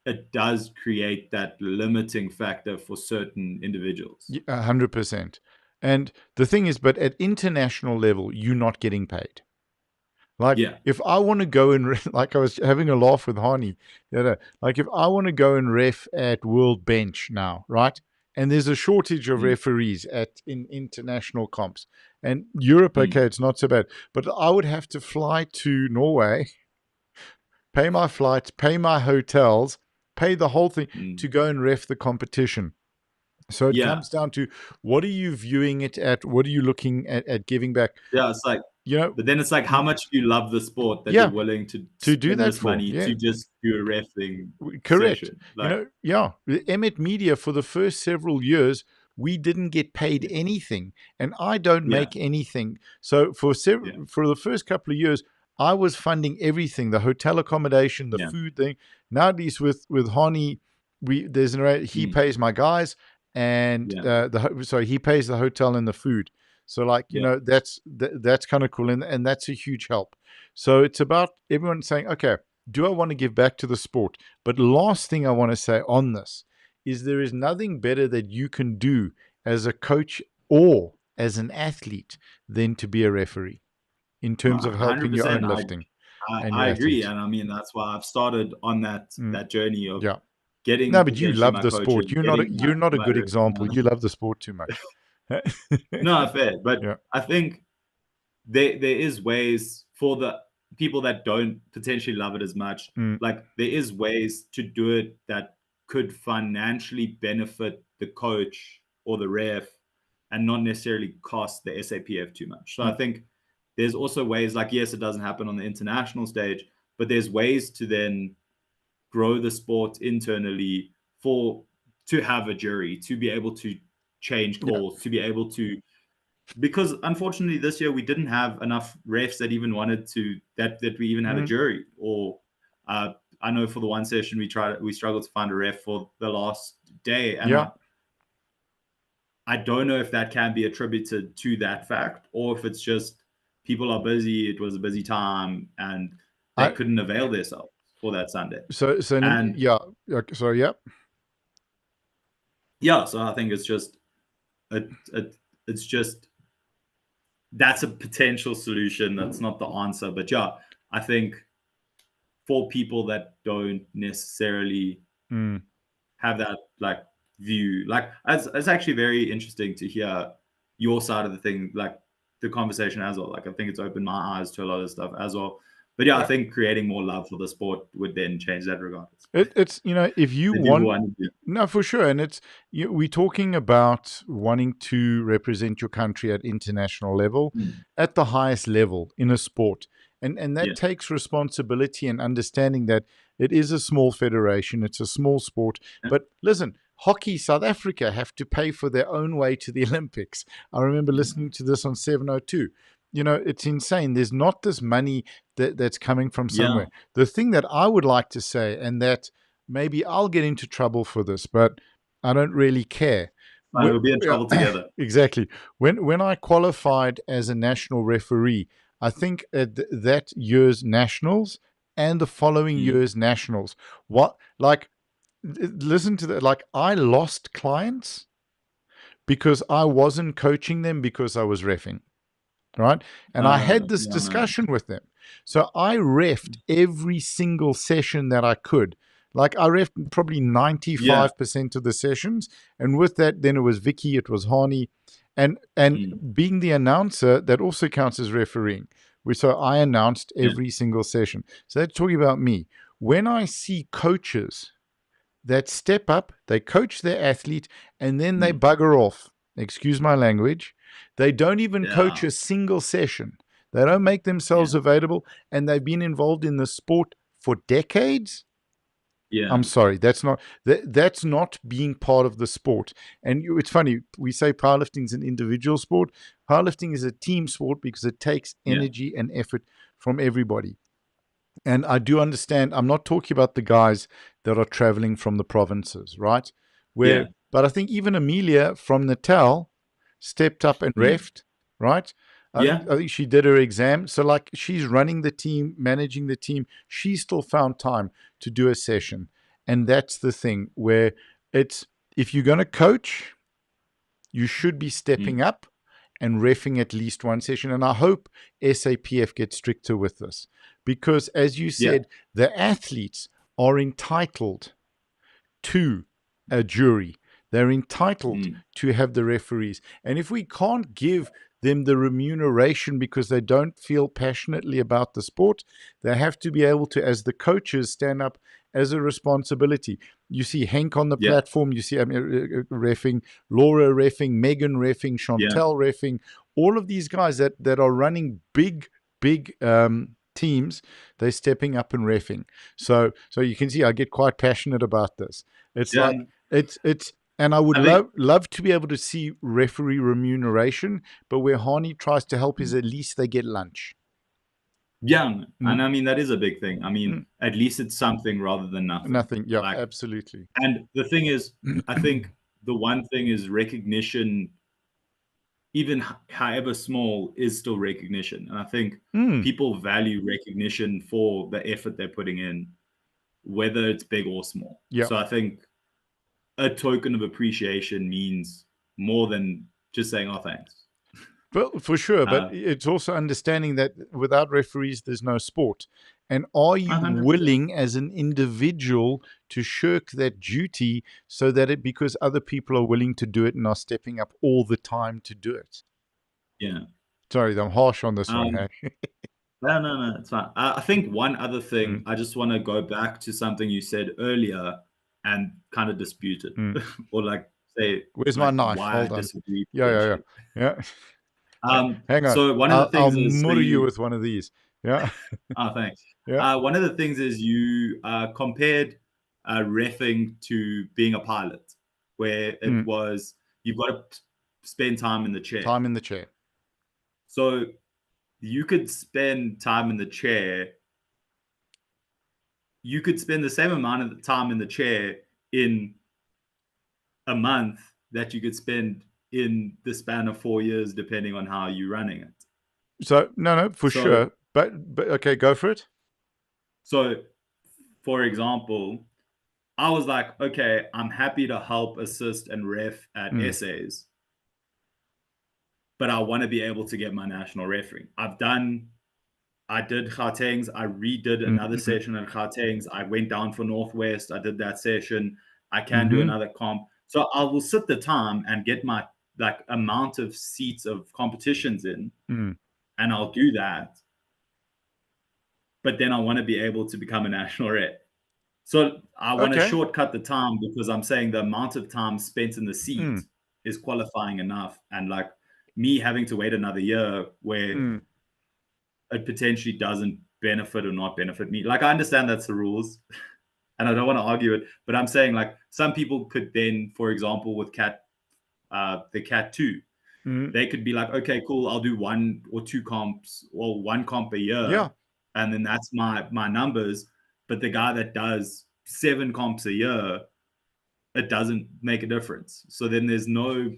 it does create that limiting factor for certain individuals. 100%. And the thing is, but at international level, you're not getting paid. Like Yeah. if I want to go and like I was having a laugh with Hani, like if I want to go and ref at World Bench now, right? And there's a shortage of Mm, referees in international comps. And Europe, mm, okay, it's not so bad. But I would have to fly to Norway, pay my flights, pay my hotels, pay the whole thing mm. to go and ref the competition. So it Yeah. comes down to, what are you viewing it at? What are you looking at giving back? Yeah. It's like, You know, but then it's like, how much do you love the sport that you're yeah, willing to to do spend that this for. money Yeah, to just do a reffing correct. session? You Like, know, yeah, the Emet Media for the first several years, we didn't get paid yeah, anything, and I don't yeah, make anything. So for yeah, for the first couple of years, I was funding everything: the hotel accommodation, the yeah, food thing. Now, at least with Hani, he mm, pays my guys, and yeah, so he pays the hotel and the food. So like, yeah, that's kind of cool, and that's a huge help. So it's about everyone saying, okay, do I want to give back to the sport? But last thing I want to say on this is, there is nothing better that you can do as a coach or as an athlete than to be a referee, in no, terms of helping your own 100%. lifting and I your agree, athletes. and I mean that's why I've started on Mm, that journey of yeah. No, getting but you potentially love my the coaches, sport. getting You're not a my good example. You love the sport too much. no, fair, but Yeah. I think there is ways for the people that don't potentially love it as much. Mm, Like there is ways to do it that could financially benefit the coach or the ref and not necessarily cost the SAPF too much. So I mm, think there's also ways, like yes, it doesn't happen on the international stage, but there's ways to then grow the sport internally for to have a jury, to be able to change yeah. calls, to be able to, because unfortunately this year we didn't have enough refs that even wanted to that we even had a Mm, jury. Or I know for the one session we struggled to find a ref for the last day, and yeah. I don't know if that can be attributed to that fact or if it's just people are busy, it was a busy time, and they I couldn't avail themselves for that Sunday. so And yeah. Okay, so yeah. yeah, so I think it's just it's just that's a potential solution. That's not the answer, but yeah, I think for people that don't necessarily Mm, have that like view, like it's actually very interesting to hear your side of the thing, like the conversation as well. Like I think it's opened my eyes to a lot of stuff as well. But yeah, I yeah. think creating more love for the sport would then change that regardless. It's, if you The people want, want to do. no, for sure, and we're talking about wanting to represent your country at international level, Mm, at the highest level in a sport, and yeah, that takes responsibility and understanding that it is a small federation, it's a small sport. yeah, But listen, hockey South Africa have to pay for their own way to the Olympics. I remember listening to this on 702. It's insane. There's not this money that's coming from yeah. somewhere. The thing that I would like to say, and that maybe I'll get into trouble for this, but I don't really care. Fine, we'll be in trouble together. Exactly. When I qualified as a national referee, I think at that year's nationals and the following Mm. year's nationals, what like listen to that. Like I lost clients because I wasn't coaching them because I was refing, right? And I had this Yeah, no. discussion with them. So I refed every single session that I could. Like I ref probably Yeah. 95% of the sessions, and with that, then it was Vicky, it was Hani, and Mm. being the announcer, that also counts as refereeing. So I announced Yeah. every single session. So that's talking about me. When I see coaches that step up, they coach their athlete, and then they Mm. bugger off. Excuse my language. They don't even coach Yeah. a single session. They don't make themselves Yeah. available, and they've been involved in the sport for decades. Yeah. I'm sorry, that's not being part of the sport. And it's funny, we say powerlifting is an individual sport. Powerlifting is a team sport because it takes Yeah. energy and effort from everybody. And I do understand, I'm not talking about the guys that are traveling from the provinces, right? Yeah. But I think even Amelia from Natal stepped up and Mm. refed, right? Yeah. I think she did her exam. So, like, she's running the team, managing the team. She still found time to do a session. And that's the thing where it's, if you're going to coach, you should be Mm. stepping up and refing at least one session. And I hope SAPF gets stricter with this because, as you Yeah. said, the athletes are entitled to a jury. They're entitled Mm. to have the referees. And if we can't give them the remuneration because they don't feel passionately about the sport, they have to be able to, as the coaches, stand up as a responsibility. You see Hank on the Yeah. platform, you see reffing, Laura reffing, Megan reffing, Yeah. Chantel reffing, all of these guys that are running big, big teams, they're stepping up and reffing. So you can see I get quite passionate about this. It's Yeah. like it's and I would I think. love to be able to see referee remuneration, but where Hani tries to help is at least they get lunch. Yeah, and Mm, I mean that is a big thing. I mean, mm, at least it's something rather than nothing. nothing. Yeah, Like, absolutely. and the thing is, I think the one thing is recognition, even however small, is still recognition. And I think Mm, people value recognition for the effort they're putting in, whether it's big or small. yeah. So I think a token of appreciation means more than just saying, "Oh, thanks." Well, for sure, but Uh, it's also understanding that without referees, there's no sport. And are you 100%. willing as an individual to shirk that duty so that it, because other people are willing to do it and are stepping up all the time to do it? Yeah. Sorry, I'm harsh on this one, Um, hey? No, no, no, it's fine. I think one other thing, Mm, I just want to go back to something you said earlier and kind of dispute it, mm. or like say Where's my like knife? why I Hold on. disagree Yeah, yeah, yeah. potentially. Yeah. Hang on. So one of the I'll things is so murder you you. with one of these. Yeah. Thanks. Yeah. One of the things is you compared reffing to being a pilot, where it Mm. was you've got to spend time in the chair. Time in the chair. So you could spend time in the chair you could spend the same amount of time in the chair in a month that you could spend in the span of 4 years, depending on how you're running it. So no, for So, sure. But okay, go for it. so for example, I was like, okay, I'm happy to help, assist, and ref at Mm. essays, but I want to be able to get my national refereeing. I did Gauteng's. I redid another Mm-hmm. session at Gauteng's. I went down for Northwest. I did that session. I can do Mm-hmm. another comp. So I will sit the time and get my like amount of seats of competitions in, Mm. and I'll do that. But then I want to be able to become a national rep. So I want to Okay. shortcut the time because I'm saying the amount of time spent in the seat Mm. is qualifying enough. And like me having to wait another year where Mm. it potentially doesn't benefit or not benefit me. Like I understand that's the rules and I don't want to argue it, but I'm saying like some people could then, for example, with the cat 2, Mm. they could be like, okay, cool, I'll do 1 or 2 comps or 1 comp a year. Yeah. And then that's my numbers. But the guy that does 7 comps a year, it doesn't make a difference. So then there's no,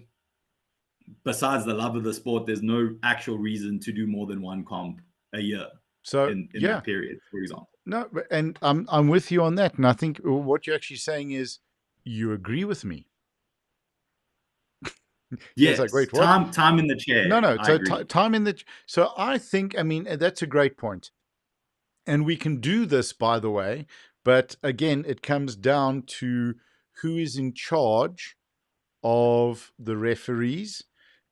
besides the love of the sport, there's no actual reason to do more than 1 comp a year So in yeah. that period, for example. No, and I'm with you on that. And I think what you're actually saying is you agree with me. Yes, like, Yes, wait, what? time in the No, chair. no. I So agree. time in the. So I think, I mean, that's a great point. And we can do this, by the way, But again, it comes down to who is in charge of the referees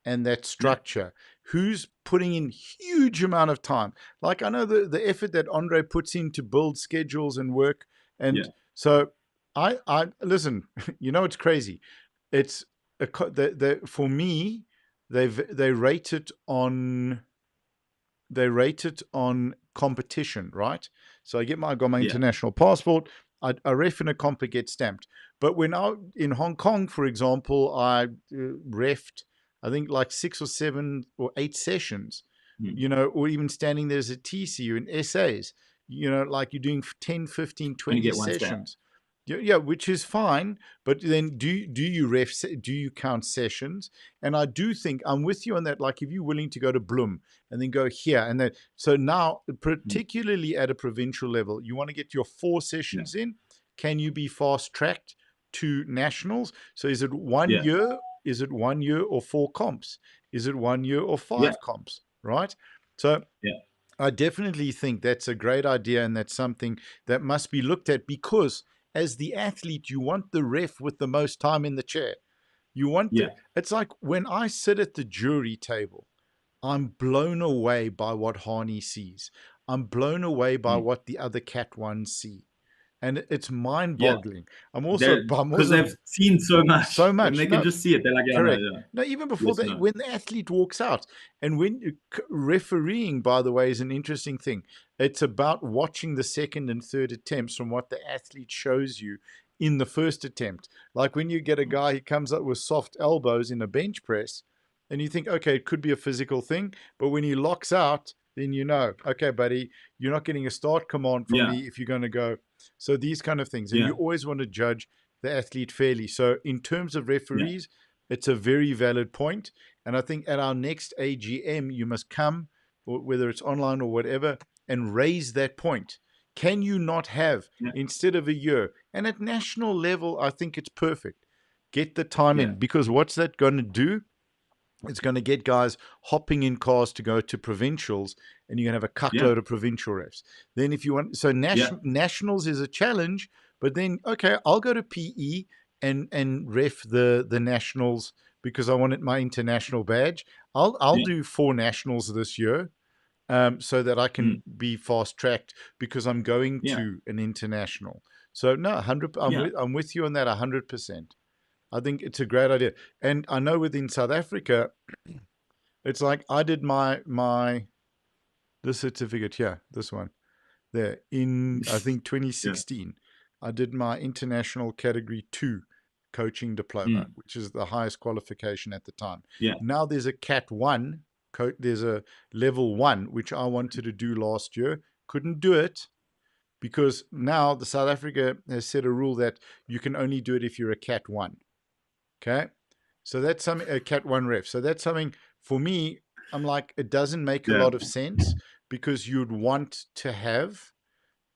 and that Yeah. structure. Who's putting in huge amount of time? Like I know the effort that Andre puts in to build schedules and work. Yeah. And so I listen, you know, it's crazy. It's for me, they rate it on competition, right? So I got my Yeah. international passport. I ref in a comp, it gets stamped. But when I in Hong Kong, for example, I refed, I think like 6 or 7 or 8 sessions, Mm. or even standing there as a TC in essays, like you're doing 10, 15, Only 20 get one stamp. sessions. Yeah, which is fine, but then do you count sessions? And I do think I'm with you on that. Like if you're willing to go to Bloom and then go here and then, so now Mm. particularly at a provincial level, you want to get your 4 Yeah. sessions in. Can you be fast tracked to nationals? So is it one Yeah. year? Is it 1 year or 4 comps? Is it 1 year or Yeah. 5 comps? Right. So Yeah. I definitely think that's a great idea, and that's something that must be looked at, because as the athlete, you want the ref with the most time in the chair. You want Yeah. it's like when I sit at the jury table, I'm blown away by what Harney sees. I'm blown away by Mm. what the other Cat ones see. And it's mind Yeah. boggling. They're I'm because also they've seen so so much. When much. they can No, just see it, they're like, yeah, no, correct. yeah. No, even before Yes, they, no. when the athlete walks out, and when refereeing, by the way, is an interesting thing. It's about watching the second and third attempts from what the athlete shows you in the first attempt. Like when you get a guy who comes up with soft elbows in a bench press, and you think, okay, it could be a physical thing, but when he locks out, then you know, okay, buddy, you're not getting a start command from Yeah. me if you're going to go. So these kind of things, and Yeah. you always want to judge the athlete fairly. So in terms of Yeah. referees, it's a very valid point. And I think at our next AGM, you must come, whether it's online or whatever, and raise that point. Can you not have, Yeah. instead of a year? And at national level, I think it's perfect. Get the time Yeah. in, because what's that going to do? It's going to get guys hopping in cars to go to provincials, and you're going to have a Yeah. cuckload of provincial refs. Then, if you want, so Yeah. nationals is a challenge, but then okay, I'll go to PE and ref the nationals because I wanted my international badge. I'll Yeah. do 4 nationals this year, so that I can Mm. be fast tracked because I'm going Yeah. to an international. So no, 100. Yeah. I'm with you on that 100%. I think it's a great idea. And I know within South Africa, it's like I did my this certificate here, this one there in I think Yeah. 2016. I did my international category 2 coaching diploma, Mm. which is the highest qualification at the time. Yeah. Now there's a Cat 1, there's a level 1 which I wanted to do last year, couldn't do it because now the South Africa has set a rule that you can only do it if you're a Cat 1. Okay. So that's something, a Cat 1 ref. So that's something for me, I'm like, it doesn't make a Yeah. lot of sense because you'd want to have,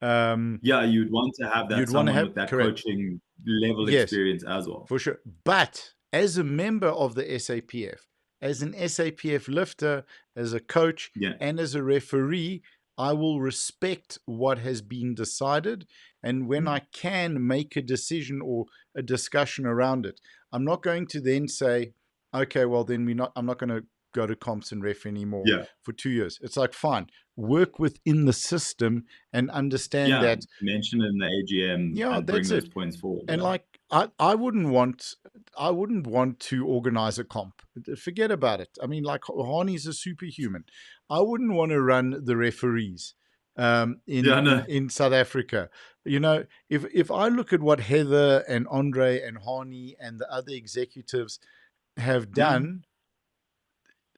um, Yeah. You'd want to have that you'd want to someone have, with that correct. coaching level Yes, experience as well. for sure. But as a member of the SAPF, as an SAPF lifter, as a coach, Yeah. and as a referee, I will respect what has been decided. And when I can make a decision or a discussion around it, I'm not going to then say, okay, well, then I'm not going to go to comps and ref anymore Yeah. for 2 years. It's like, fine, work within the system and understand Yeah. that, Mention it in the AGM yeah, and bring that's those it. points forward. And Yeah. like I wouldn't want to organize a comp. Forget about it. I mean, like Harney's a superhuman. I wouldn't want to run the referees Yeah. No. in South Africa. If I look at what Heather and Andre and Harney and the other executives have Yeah. done,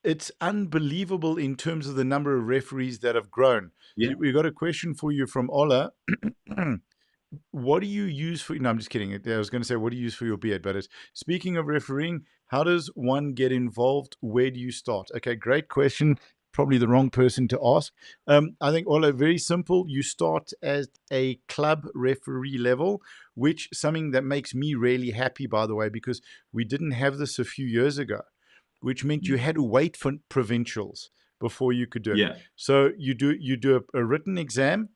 it's unbelievable in terms of the number of referees that have grown. Yeah. So we got a question for you from Ola. What do you use for? No, I'm just kidding. I was going to say, what do you use for your beard? But it's speaking of refereeing, how does one get involved? Where do you start? Okay, great question. Probably the wrong person to ask. I think all very simple. You start at a club referee level, which something that makes me really happy, by the way, because we didn't have this a few years ago, which meant you had to wait for provincials before you could do it. Yeah. So you do a written exam,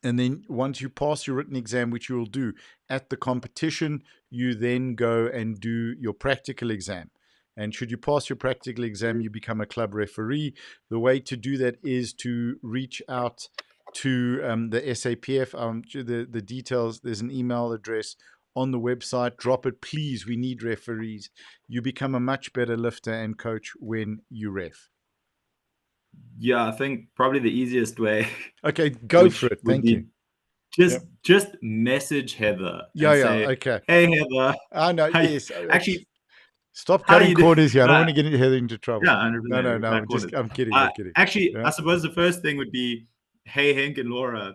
And then once you pass your written exam, which you will do at the competition, you then go and do your practical exam. And should you pass your practical exam, you become a club referee. The way to do that is to reach out to the SAPF. The details, there's an email address on the website. Drop it, please. We need referees. You become a much better lifter and coach when you ref. Yeah, I think probably the easiest way, Okay, go for which it. would Thank you. be just Yep. just message Heather Yeah, and yeah. say, Okay. "Hey Heather, I know. hi. Yes. Actually, Stop how cutting you doing?" corners here. I don't want to get Heather into trouble. Yeah, 100%. No, no, We no. cut corners. I'm kidding. I'm kidding. Actually, I Yeah. suppose the first thing would be, "Hey Hank and Laura,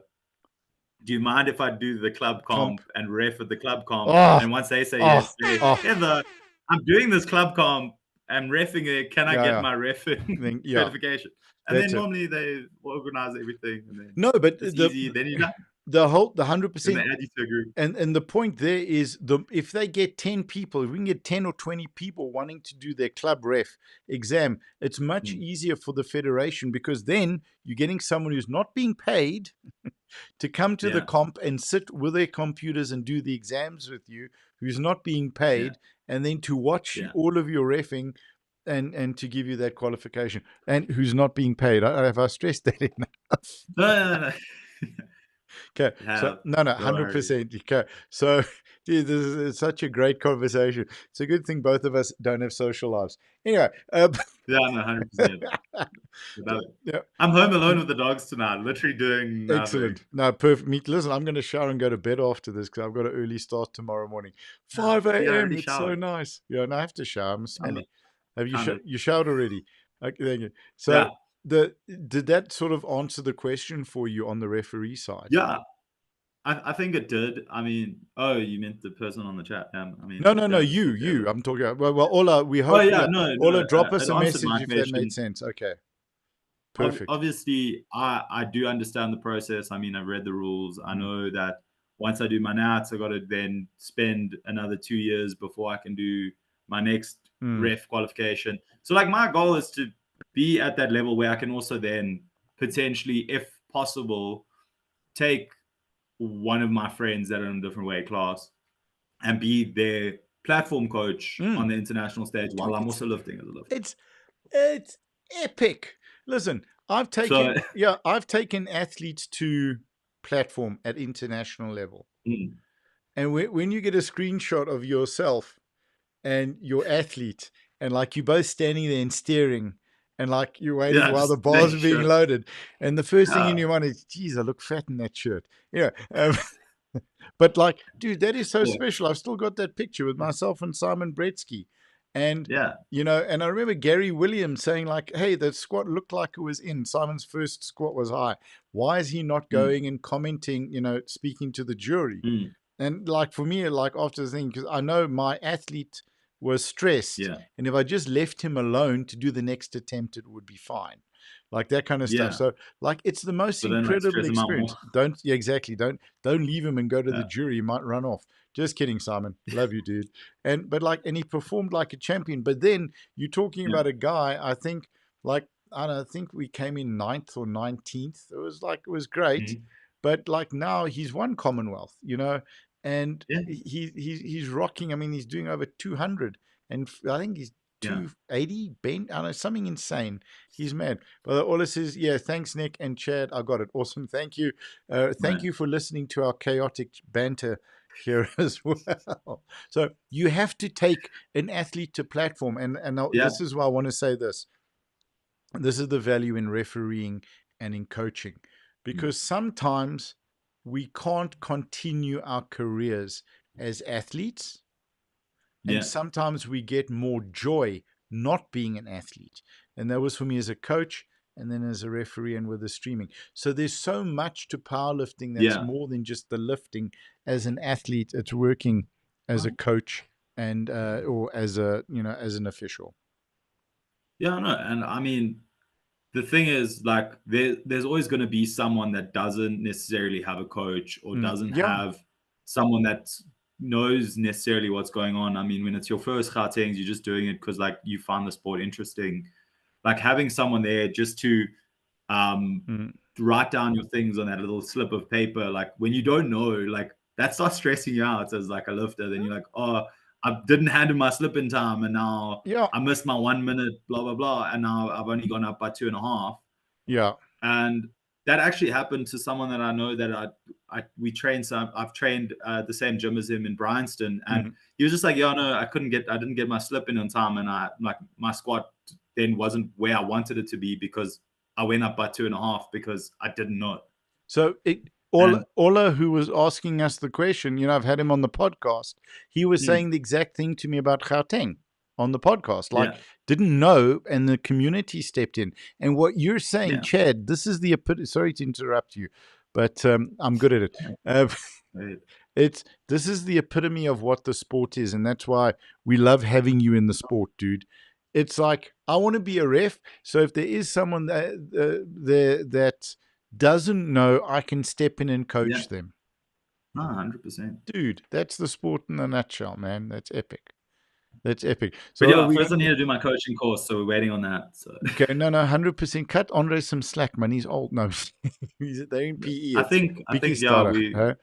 do you mind if I do the club Comp. comp and ref at the club comp?" Oh, And once they say oh, yes, say, oh. "Heather, I'm doing this club comp. I'm refing it. Can I Yeah, get yeah. my refing Then, yeah, certification?" And then that's it. normally they organize everything, and then No, but it's easy. Then you're done. the 'Cause they 100%. add you to a group. And the point there is if they get 10 people, if we can get 10 or 20 people wanting to do their club ref exam, it's much Mm. easier for the federation, because then you're getting someone who's not being paid to come to the Yeah, comp and sit with their computers and do the exams with you, who's not being yeah, paid, and then to watch yeah. all of your refing and to give you that qualification, and who's not being paid. Have I stressed that enough? No, no, no, no. Okay. You So have. no, Don't worry. 100%. Okay. So dude, this is such a great conversation. It's a good thing both of us don't have social lives. Anyway, Yeah, no, 100%. Without it. yeah, I'm home alone with the dogs tonight, literally doing nothing. excellent. No, perfect. Meet. Listen, I'm going to shower and go to bed after this because I've got an early start tomorrow morning. Yeah, 5 see, I a.m. already It's so showered. nice. Yeah, and I have to shower. I'm I'm smelly. Have you kind of, you showered already? Okay, thank you. So yeah, did that sort of answer the question for you on the referee side? yeah. I think it did. I mean, oh, you meant the person on the chat. I No, mean, no, no. yeah, just talk to You. Heather. I'm talking about. Well, Ola. We Oh hope. yeah, Yeah, no, Ola, no, drop us it a answered message my if that made question. sense. Okay, perfect. Obviously, I do understand the process. I mean, I've read the rules. I Mm, know that once I do my nats, I got to then spend another 2 years before I can do my next mm, ref qualification. So, like, my goal is to be at that level where I can also then potentially, if possible, take one of my friends that are in a different weight class and be their platform coach on mm. the international stage while Dude, I'm also lifting as a lifter. it's epic. Listen, So, I've taken athletes to platform at international level, mm, and when you get a screenshot of yourself and your athlete, and like you both standing there and staring, and like you're waiting yeah, while the just bars making are being sure. loaded, and the first thing in Yeah, your mind is, geez, I look fat in that shirt. Yeah. But like, dude, that is so cool. special. I've still got that picture with myself and Simon Bretsky. And, Yeah. and I remember Gary Williams saying, like, hey, the squat looked like it was in. Simon's first squat was high. Why is he not Mm, going and commenting, speaking to the jury? mm, And like for me, like after the thing, because I know my athlete was stressed, yeah. and if I just left him alone to do the next attempt, it would be fine, like that kind of stuff. Yeah. So like it's the most But then like incredible stress them out more. experience. Don't Yeah, exactly. Don't leave him and go to the Yeah. jury. He might run off. Just kidding, Simon. Love you, dude. And he performed like a champion. But then you're talking Yeah. about a guy. I think like I don't know, I think we came in 9th or 19th. It was great. Mhm. But like now he's won Commonwealth, and Yeah. he's rocking. I mean, he's doing over 200, and I think he's Yeah. 280 bent. I don't know, something insane. He's mad. But all this is, yeah. Thanks, Nick and Chad. I got it. Awesome. Thank you. Thank Right. you for listening to our chaotic banter here as well. So you have to take an athlete to platform, and now Yeah. this is why I want to say this. This is the value in refereeing and in coaching, Mm. because sometimes we can't continue our careers as athletes, and Yeah. sometimes we get more joy not being an athlete. And that was for me as a coach, and then as a referee, and with the streaming. So there's so much to powerlifting that's Yeah. more than just the lifting. As an athlete, it's working as a coach and or as as an official. Yeah, no. And I mean, the thing is, like, there's always going to be someone that doesn't necessarily have a coach or doesn't Yeah. have someone that knows necessarily what's going on. I mean, when it's your first Gauteng, you're just doing it because like you find the sport interesting. Like having someone there just to Mm. write down your things on that little slip of paper. Like when you don't know, like that starts stressing you out as like a lifter. Then you're like, oh, I didn't hand in my slip in time, and now Yeah. I missed my 1 minute, blah blah blah, and now I've only gone up by 2.5. Yeah. And that actually happened to someone that I know that we trained some. I've trained the same gym as him in Bryanston, and Mm. he was just like, "Yeah, no, I didn't get my slip in on time, and I like my squat then wasn't where I wanted it to be because I went up by 2.5 because I didn't know it." So And Ola, who was asking us the question, I've had him on the podcast. He was saying the exact thing to me about Gauteng on the podcast. Like, yeah, didn't know, and the community stepped in. And what you're saying, yeah, Chad, this is the epitome. Sorry to interrupt you, but I'm good at it. Uh, right. this is the epitome of what the sport is, and that's why we love having you in the sport, dude. It's like I want to be a ref, so if there is someone there that doesn't know, I can step in and Yeah, coach them. no, 100%. Dude, that's the sport in a nutshell, man. That's epic. That's epic. But So yeah, first I need to do my coaching course, so we're waiting on that. So okay, no, 100%. Cut Andre some slack, man. He's old. No, they're in PE. I It's think Biggie yeah, Starter. Huh?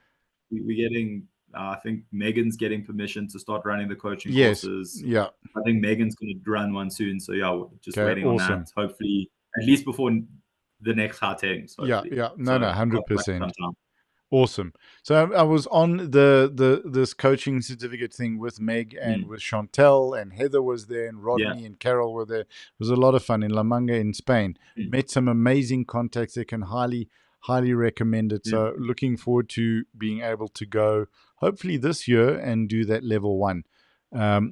we're getting. I think Megan's getting permission to start running the coaching Yes. courses. Yeah. I think Megan's going to run one soon. So yeah, we're just Okay. waiting on that. Awesome. Hopefully, at least before the next Gauteng, Yeah. hopefully. Yeah. No, So got quite some 100%. time. Awesome. So I was on the this coaching certificate thing with Meg and with Chantel, and Heather was there, and Yeah. Rodney and Carol were there. It was a lot of fun in La Manga in Spain. Met some amazing contacts. They can highly recommend it. So looking forward to being able to go hopefully this year and do that level 1,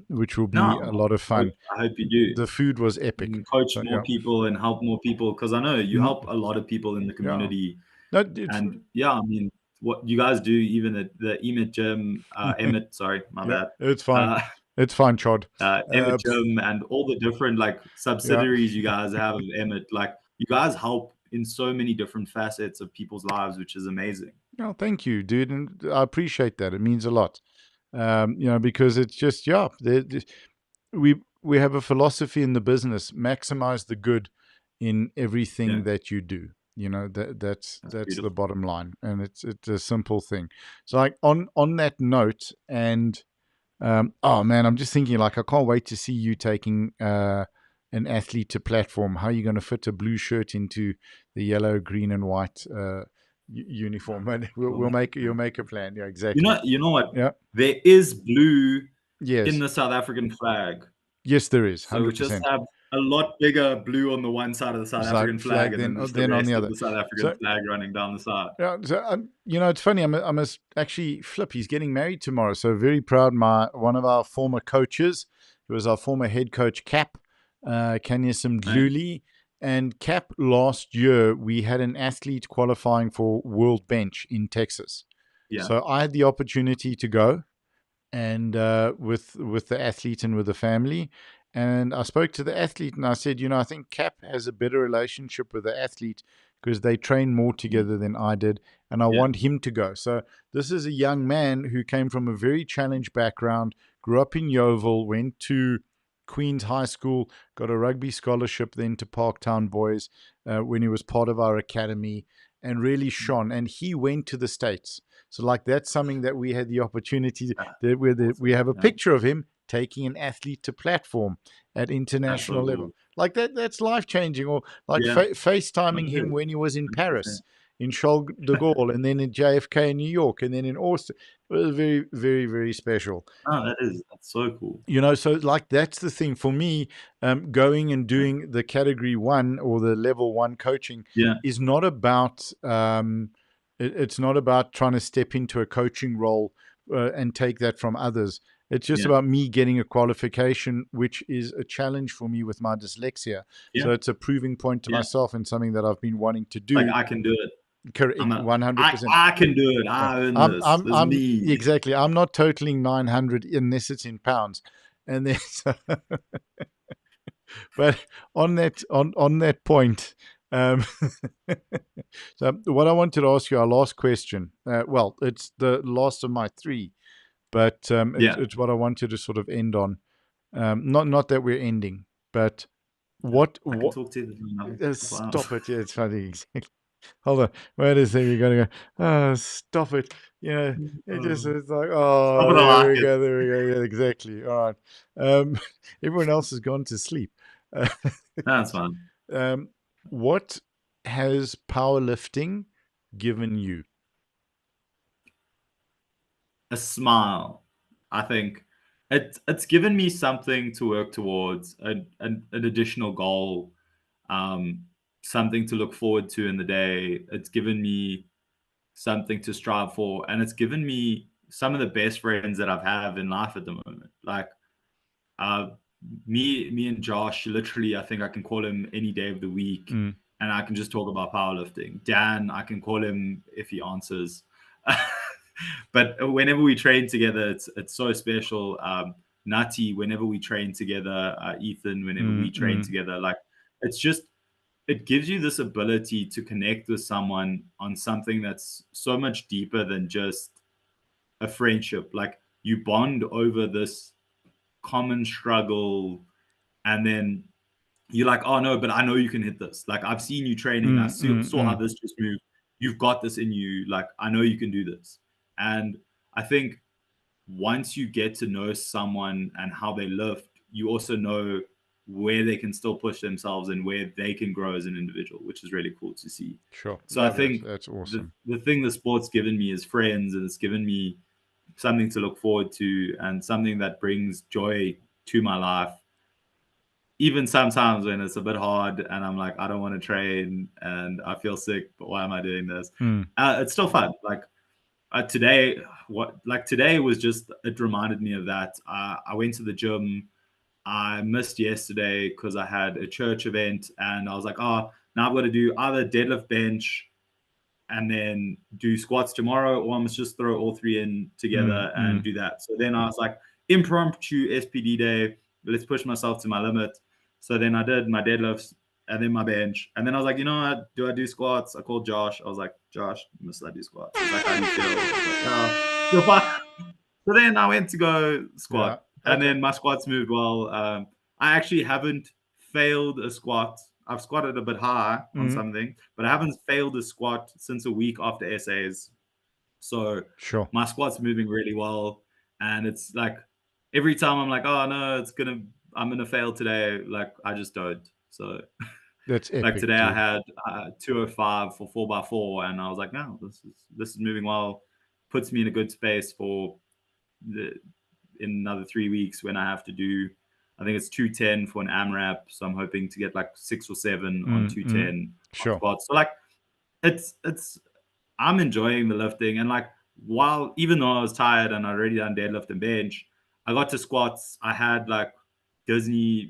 which will be a lot of fun. I hope you do. The food was You epic. can coach So, more yeah. people and help more people because I know you help a lot of people in the Yeah. community. No, And yeah, I mean, what you guys do, even at the Emet gym, Emet, sorry, my yeah, bad. it's fine. It's fine, Chod. Emet gym and all the different like Yeah. subsidiaries you guys have of Emet, like you guys help in so many different facets of people's lives, which is amazing. Oh, thank you, dude, and I appreciate that. It means a lot. Because it's just we have a philosophy in the business: maximize the good in everything that you do. That's the bottom line, and it's a simple thing. So, like on that note, and oh man, I'm just thinking, like, I can't wait to see you taking an athlete to platform. How are you going to fit a blue shirt into the yellow, green, and white uniform? And you'll make a plan. Yeah, exactly. You know what? Yeah. There is blue in Yes. the South African flag. Yes, there is. So we just 100%. have a lot bigger blue on the one side of the South African flag, and then just the then on rest the of other. the South African So flag running down the side. yeah, so it's funny. I must actually flip. He's getting married tomorrow, so very proud. One of our former coaches, who was our former head coach, Cap Kanyasam Dluli, and Cap last year we had an athlete qualifying for World Bench in Texas. Yeah. So I had the opportunity to go, and with the athlete and with the family. And I spoke to the athlete and I said, I think Cap has a better relationship with the athlete because they train more together than I did, and I want him to go. So this is a young man who came from a very challenged background, grew up in Yeovil, went to Queen's High School, got a rugby scholarship then to Parktown Boys when he was part of our academy, and really shone. And he went to the States. So like that's something that we had the opportunity we have a picture of him taking an athlete to platform at international level. Like that's life changing. Or like FaceTiming him when he was in Paris, in Charles de Gaulle, and then in JFK in New York, and then in Austin. It was very, very, very special. Oh, that's so cool. So like that's the thing for me. Going and doing the category 1 or the level 1 coaching is not about. It's not about trying to step into a coaching role and take that from others. It's just about me getting a qualification, which is a challenge for me with my dyslexia. So it's a proving point to myself and something that I've been wanting to do. Like I can do it. Correct, 100%. I can do it. I earn this. This is me. Exactly. I'm not totaling 900 unless it's in pounds, and then. But on that point. So what I wanted to ask you, our last question. Well, it's the last of my 3, but it's what I wanted to sort of end on. Not that we're ending, but What? I can What? talk to them for hours. Stop it! Yeah, it's funny. Exactly. Hold on. Wait a second. You're gonna go. Oh, stop it! You know, it's like, Stop oh, it, I there like we it. go. There we go. Yeah, exactly. All right. Um, everyone else has gone to sleep. Uh, That's fine. um, what has powerlifting given you? A smile. I think it's given me something to work towards, an additional goal, um, something to look forward to in the day. It's given me something to strive for, and it's given me some of the best friends that I've have in life at the moment. Like uh, me and Josh, literally, I think I can call him any day of the week, Mm, and I can just talk about powerlifting. Dan, I can call him if he answers. But whenever we train together, it's so special. Nutty, whenever we train together, Ethan, whenever we train mm. together, like it's just it gives you this ability to connect with someone on something that's so much deeper than just a friendship. Like you bond over this common struggle, and then you're like, oh no, but I know you can hit this. Like I've seen you training. I Mm, mm, saw how mm. this just moved. You've got this in you. Like I know you can do this. And I think once you get to know someone and how they lift, you also know where they can still push themselves and where they can grow as an individual, which is really cool to see. Sure. So I No, think that's the awesome. the thing the sport's given me is friends, and it's given me something to look forward to and something that brings joy to my life. Even sometimes when it's a bit hard and I'm like, I don't want to train and I feel sick, but why am I doing this? Mm, It's still fun. Like today, today was just it reminded me of that. I went to the gym. I missed yesterday because I had a church event, and I was like, oh, now I've got to do either deadlift bench and then do squats tomorrow, or I must just throw all three in mm, together and mm, do that. So then I was like, impromptu SPD day, let's push myself to my limit. So then I did my deadlifts and then my bench. And then I was like, you know what? Do I do squats? I called Josh. I was like, Josh, must I do squats? He's like, how do you feel? I was like, oh, feel fine. So then I went to go yeah. squat, and Okay. then my squats moved well. I actually haven't failed a squat. I've squatted a bit high on Mm, something, but I haven't failed a squat since a week after essays. So sure. my squat's moving really well, and it's like every time I'm like, oh no, I'm gonna fail today. Like I just don't. So That's like epic, today I dude. had 205 for 4x4, and I was like, no, this is moving well. Puts me in a good space for the in another 3 weeks when I have to do, I think it's 210 for an AMRAP. So I'm hoping to get like 6 or 7 on Mm, mm, 210 on sure. squats. So like it's I'm enjoying the lifting, and like while even though I was tired and I'd already done deadlift and bench, I got to squats. I had like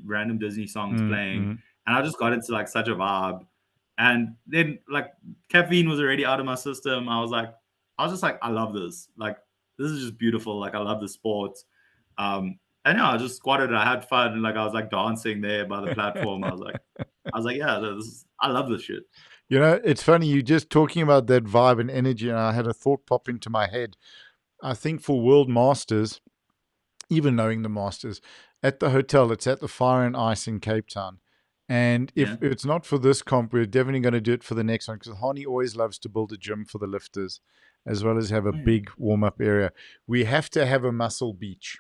random Disney songs Mm, playing, mm. and I just got into like such a vibe. And then like caffeine was already out of my system. I was just like, I love this. Like this is just beautiful. Like I love the sport. And yeah, I just squatted. I had fun. Like I was like dancing there by the platform. Yeah, I love this shit. You know, it's funny, you just talking about that vibe and energy, and I had a thought pop into my head. I think for World Masters, even knowing the Masters, at the hotel, it's at the Fire and Ice in Cape Town. And Yeah. if it's not for this comp, we're definitely going to do it for the next one because Hani always loves to build a gym for the lifters as well as have a Oh, yeah. big warm up area. We have to have a muscle beach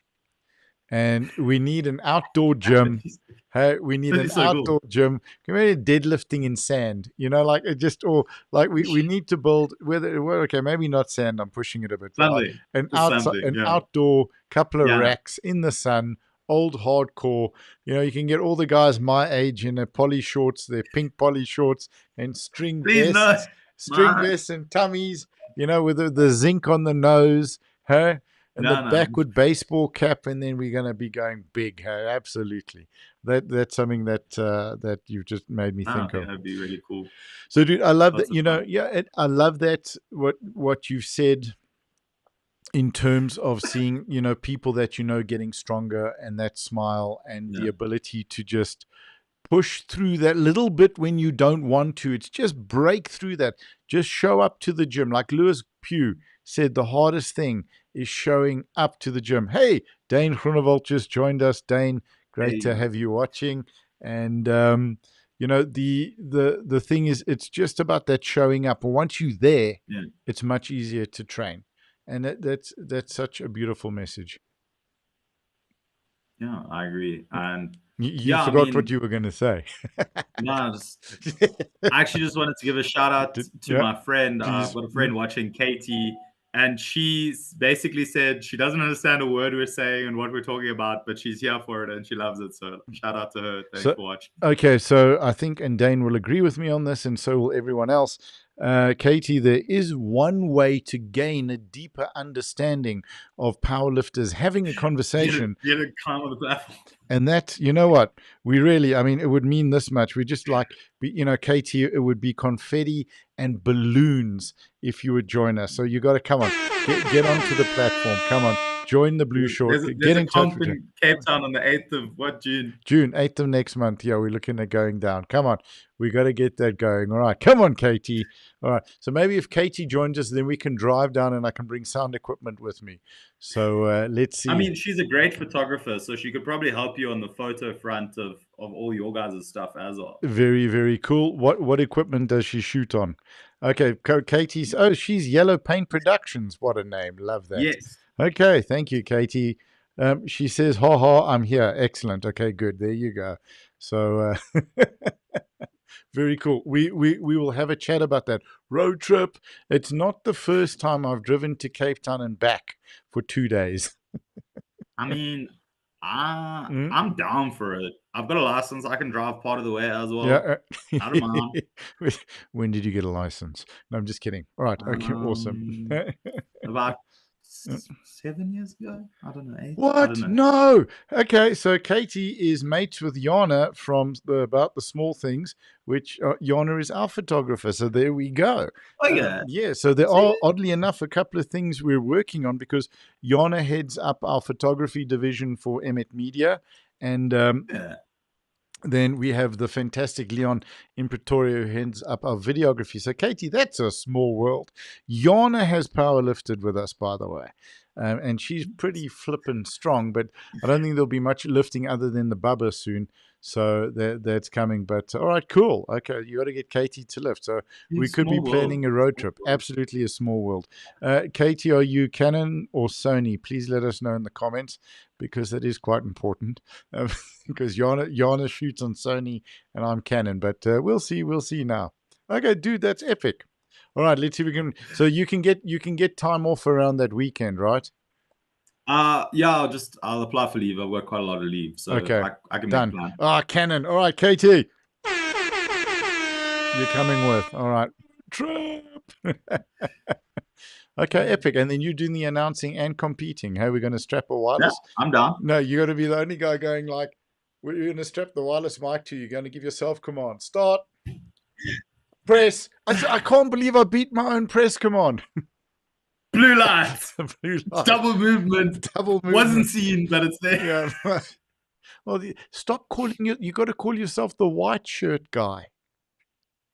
and we need an outdoor That'd gym. be, sick. Hey, we need That'd an be so cool. outdoor gym. Can we deadlifting in sand? You know, like it just or like we need to build whether well, okay, maybe not sand. I'm pushing it a bit, but like Something. Just something. an Yeah. outdoor couple of Yeah. racks in the sun, old hardcore. You know, you can get all the guys my age in their poly shorts, their pink poly shorts, and Please no. string No. vests and tummies. You know, with the zinc on the nose. Hey, and the No, no. backward baseball cap, and then we're going to be going big. Hey, absolutely. That's something that that you've just made me No, I think think of. that'd be really cool. So, dude, I love that. Lots of You know, fun. yeah, I love that. What you've said in terms of seeing, you know, people that you know getting stronger, and that smile, and the Yeah. ability to just push through that little bit when you don't want to. It's just break through that. Just show up to the gym. Like Lewis Pugh said, the hardest thing is showing up to the gym. Hey, Dane Groenewald just joined us. Dane, great to Hey. have you watching. And the thing is, it's just about that showing up. Once you're there, Yeah. it's much easier to train, and that's such a beautiful message. Yeah, I agree. And You yeah, I forgot what mean, you were going to say. no, I actually just wanted to give a shout out to Yeah, my friend. I've please. got a friend watching, Katie, and she's basically said she doesn't understand a word we're saying and what we're talking about, but she's here for it and she loves it. So shout out to her. Thanks So, for watching. okay, so I think, and Dane will agree with me on this, and so will everyone else. Katie, there is one way to gain a deeper understanding of powerlifters having a conversation. Get a comment on the platform. And that, you know what, we really, I mean, it would mean this much. We just like, Katie, it would be confetti and balloons if you would join us. So you got to come on, get onto the platform. Come on, join the Blue Short, There's get a in touch comp with you. in Cape Town on the 8th of what, June? June 8th of next month. Yeah, we're looking at going down. Come on. We got to get that going. All right. Come on, Katie. All right. So maybe if Katie joins us, then we can drive down and I can bring sound equipment with me. So let's see. I mean, she's a great photographer, so she could probably help you on the photo front of all your guys' stuff as well. Very, very cool. What equipment does she shoot on? Okay, Katie's. Oh, she's Yellow Paint Productions. What a name. Love that. Yes. Okay, thank you, Katie. She says, "Ha ha, I'm here." Excellent. Okay, good. There you go. So very cool. We will have a chat about that road trip. It's not the first time I've driven to Cape Town and back for 2 days. I mean, Mm? I'm down for it. I've got a license. I can drive part of the way as well. Yeah. I don't mind. When did you get a license? No, I'm just kidding. All right. Okay. Awesome. About 7 years ago. I don't know, 8. I don't What? know. No. Okay, so Katie is mates with Jana from About the Small Things, which Jana is our photographer. So there we go. Okay. Yeah, so there See? are, oddly enough, a couple of things we're working on because Jana heads up our photography division for Emet Media. And Yeah. then we have the fantastic Leon in Pretoria who heads up our videography. So, Katie, that's a small world. Jana has powerlifted with us, by the way. And she's pretty flippin' strong, but I don't think there'll be much lifting other than the bubba soon. So that's coming. But all right, cool. Okay, you got to get Katie to lift. So we could be Small world. planning a road trip. Absolutely a small world. Katie, are you Canon or Sony? Please let us know in the comments because that is quite important. Because Jana shoots on Sony and I'm Canon. But we'll see now. Okay, dude, that's epic. All right, let's see if we can. So you can get time off around that weekend, right? Yeah, I'll apply for leave. I work quite a lot of leave, so Okay, I can make a done. plan. Canon. All right, Katie, you're coming with. All right, trip. Okay, epic. And then you doing the announcing and competing. Hey, we're going to strap a Yeah, wireless. I'm down. No, you got to be the only guy going like, we're going to strap the wireless mic to you. You're going to give yourself command. Start. Press. I can't believe I beat my own press command. Blue lights. Blue light. Double movement. Double movement. Wasn't seen, but it's there. Yeah. Well, stop calling you got to call yourself the white shirt guy.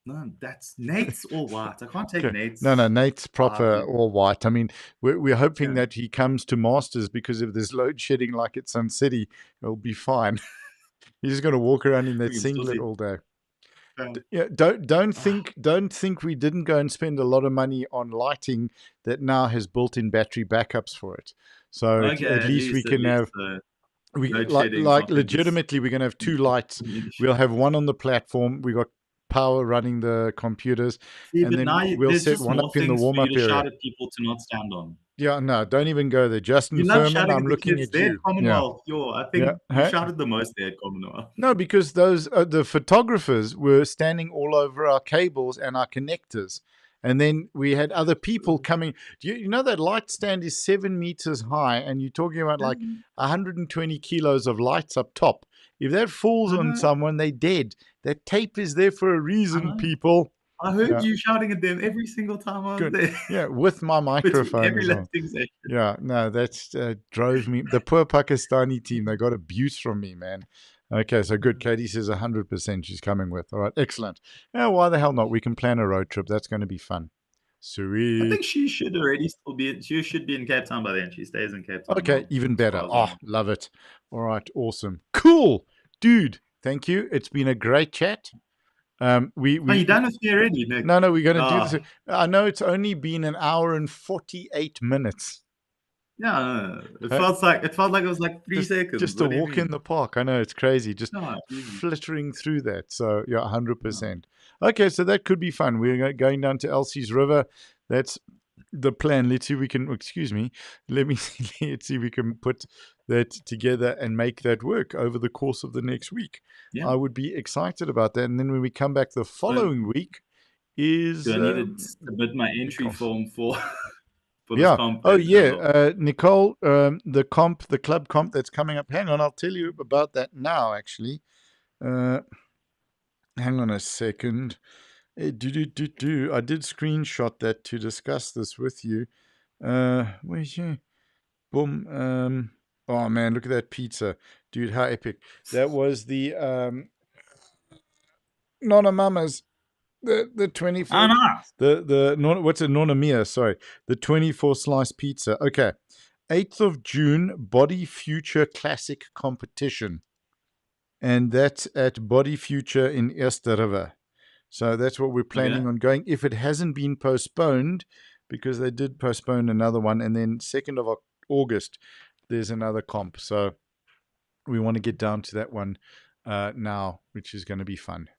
No, that's Nate's all white. I can't take Okay. Nate's. No, Nate's proper all white. I mean, we're hoping that he comes to Masters because if there's load shedding like at Sun City, it'll be fine. He's just going to walk around in that singlet all day. Yeah, don't think we didn't go and spend a lot of money on lighting that now has built-in battery backups for it. So at least we can have. We like legitimately, we're going to have 2 lights. We'll have one on the platform. We got power running the computers, and then we'll set one up in the warm-up area. Shout at people to not stand on. Yeah, no, don't even go there. Justin Furman, I'm looking at you. Commonwealth, I think you shouted the most there at Commonwealth. No, because those the photographers were standing all over our cables and our connectors. And then we had other people coming. You know that light stand is 7 meters high, and you're talking about like 120 kilos of lights up top. If that falls on someone, they're dead. That tape is there for a reason, people. I heard you shouting at them every single time I was there. Yeah, with my microphone. Every lifting session. Yeah, no, that's drove me. The poor Pakistani team, they got abuse from me, man. Okay, so good. Katie says 100% she's coming with. All right, excellent. Now, why the hell not? We can plan a road trip. That's going to be fun. Sweet. I think she should already still be. She should be in Cape Town by then. She stays in Cape Town. Okay, even better. Oh, love it. All right, awesome. Cool. Dude, Thank you. It's been a great chat. Oh, you done with me already, Nick? No, we're going to do Oh, this. I know it's only been an hour and 48 minutes. yeah. It Uh, felt like it was like 3 seconds. just a What do you walk in mean? the park. I know it's crazy, just No, easy. flittering through that. So yeah, No. 100%. Okay, so that could be fun. We're going down to Elsie's River. That's the plan. Let's see if we can. Excuse me. Let me see. Let's see if we can put that together and make that work over the course of the next week. Yeah. I would be excited about that. And then when we come back the So, following week do is I need to submit my the entry comps. form for for this Yeah. comp Oh, then as yeah. well? Nicole, the club comp that's coming up. Hang on, I'll tell you about that now. Actually, uh, hang on a second. I did screenshot that to discuss this with you. Where's you? Boom. Oh man, look at that pizza, dude! How epic! That was the Nonna Mama's, the Oh, 24, nice. what's a Nonna Mia? Sorry, the 24 slice pizza. Okay, 8th of June, Body Future Classic Competition, and that's at Body Future in Eerste River. So that's what we're Okay. planning on going. If it hasn't been postponed, because they did postpone another one, and then 2nd of August, there's another comp. So we want to get down to that one now, which is going to be fun.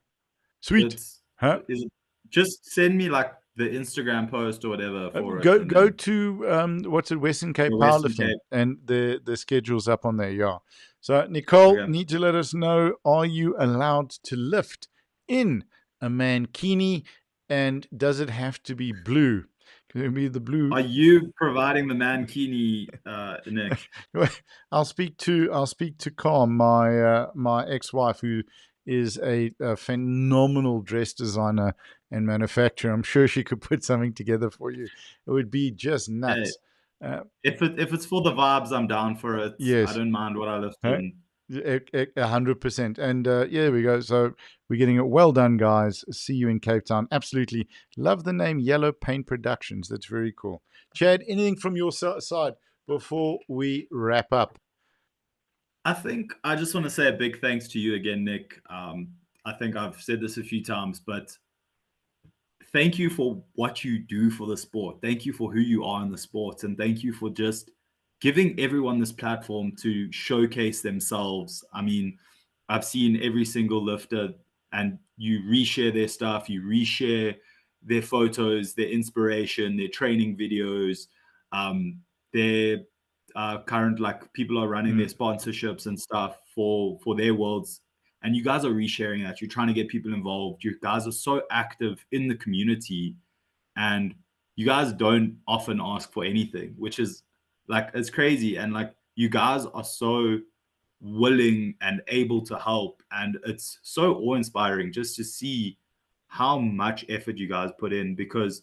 Sweet. It's Huh? is it, just send me like the Instagram post or whatever for it, Go and go then to what's it, Western Cape the Western Powerlifting, Cape. and the schedule's up on there. Yeah. So Nicole, Okay. need to let us know: are you allowed to lift in a mankini, and does it have to be blue? Can it be the blue? Are you providing the mankini, Nick? I'll speak to Carm, my ex-wife, who is a phenomenal dress designer and manufacturer. I'm sure she could put something together for you. It would be just Hey, nuts. Uh, if it's for the vibes, I'm down for it. I yes. don't mind what I lift Huh? in. 100%. And yeah, there we go. So we're getting it well done, guys. See you in Cape Town. Absolutely. Love the name Yellow Paint Productions. That's very cool. Chad, anything from your side before we wrap up? I think I just want to say a big thanks to you again, Nick. I think I've said this a few times, but thank you for what you do for the sport. Thank you for who you are in the sport. And thank you for just giving everyone this platform to showcase themselves. I mean, I've seen every single lifter, and you reshare their stuff, you reshare their photos, their inspiration, their training videos, their current, like, people are running their Mm, sponsorships and stuff for their worlds, and you guys are resharing that. You're trying to get people involved. You guys are so active in the community, and you guys don't often ask for anything, which is like, it's crazy. And like, you guys are so willing and able to help, and it's so awe-inspiring just to see how much effort you guys put in, because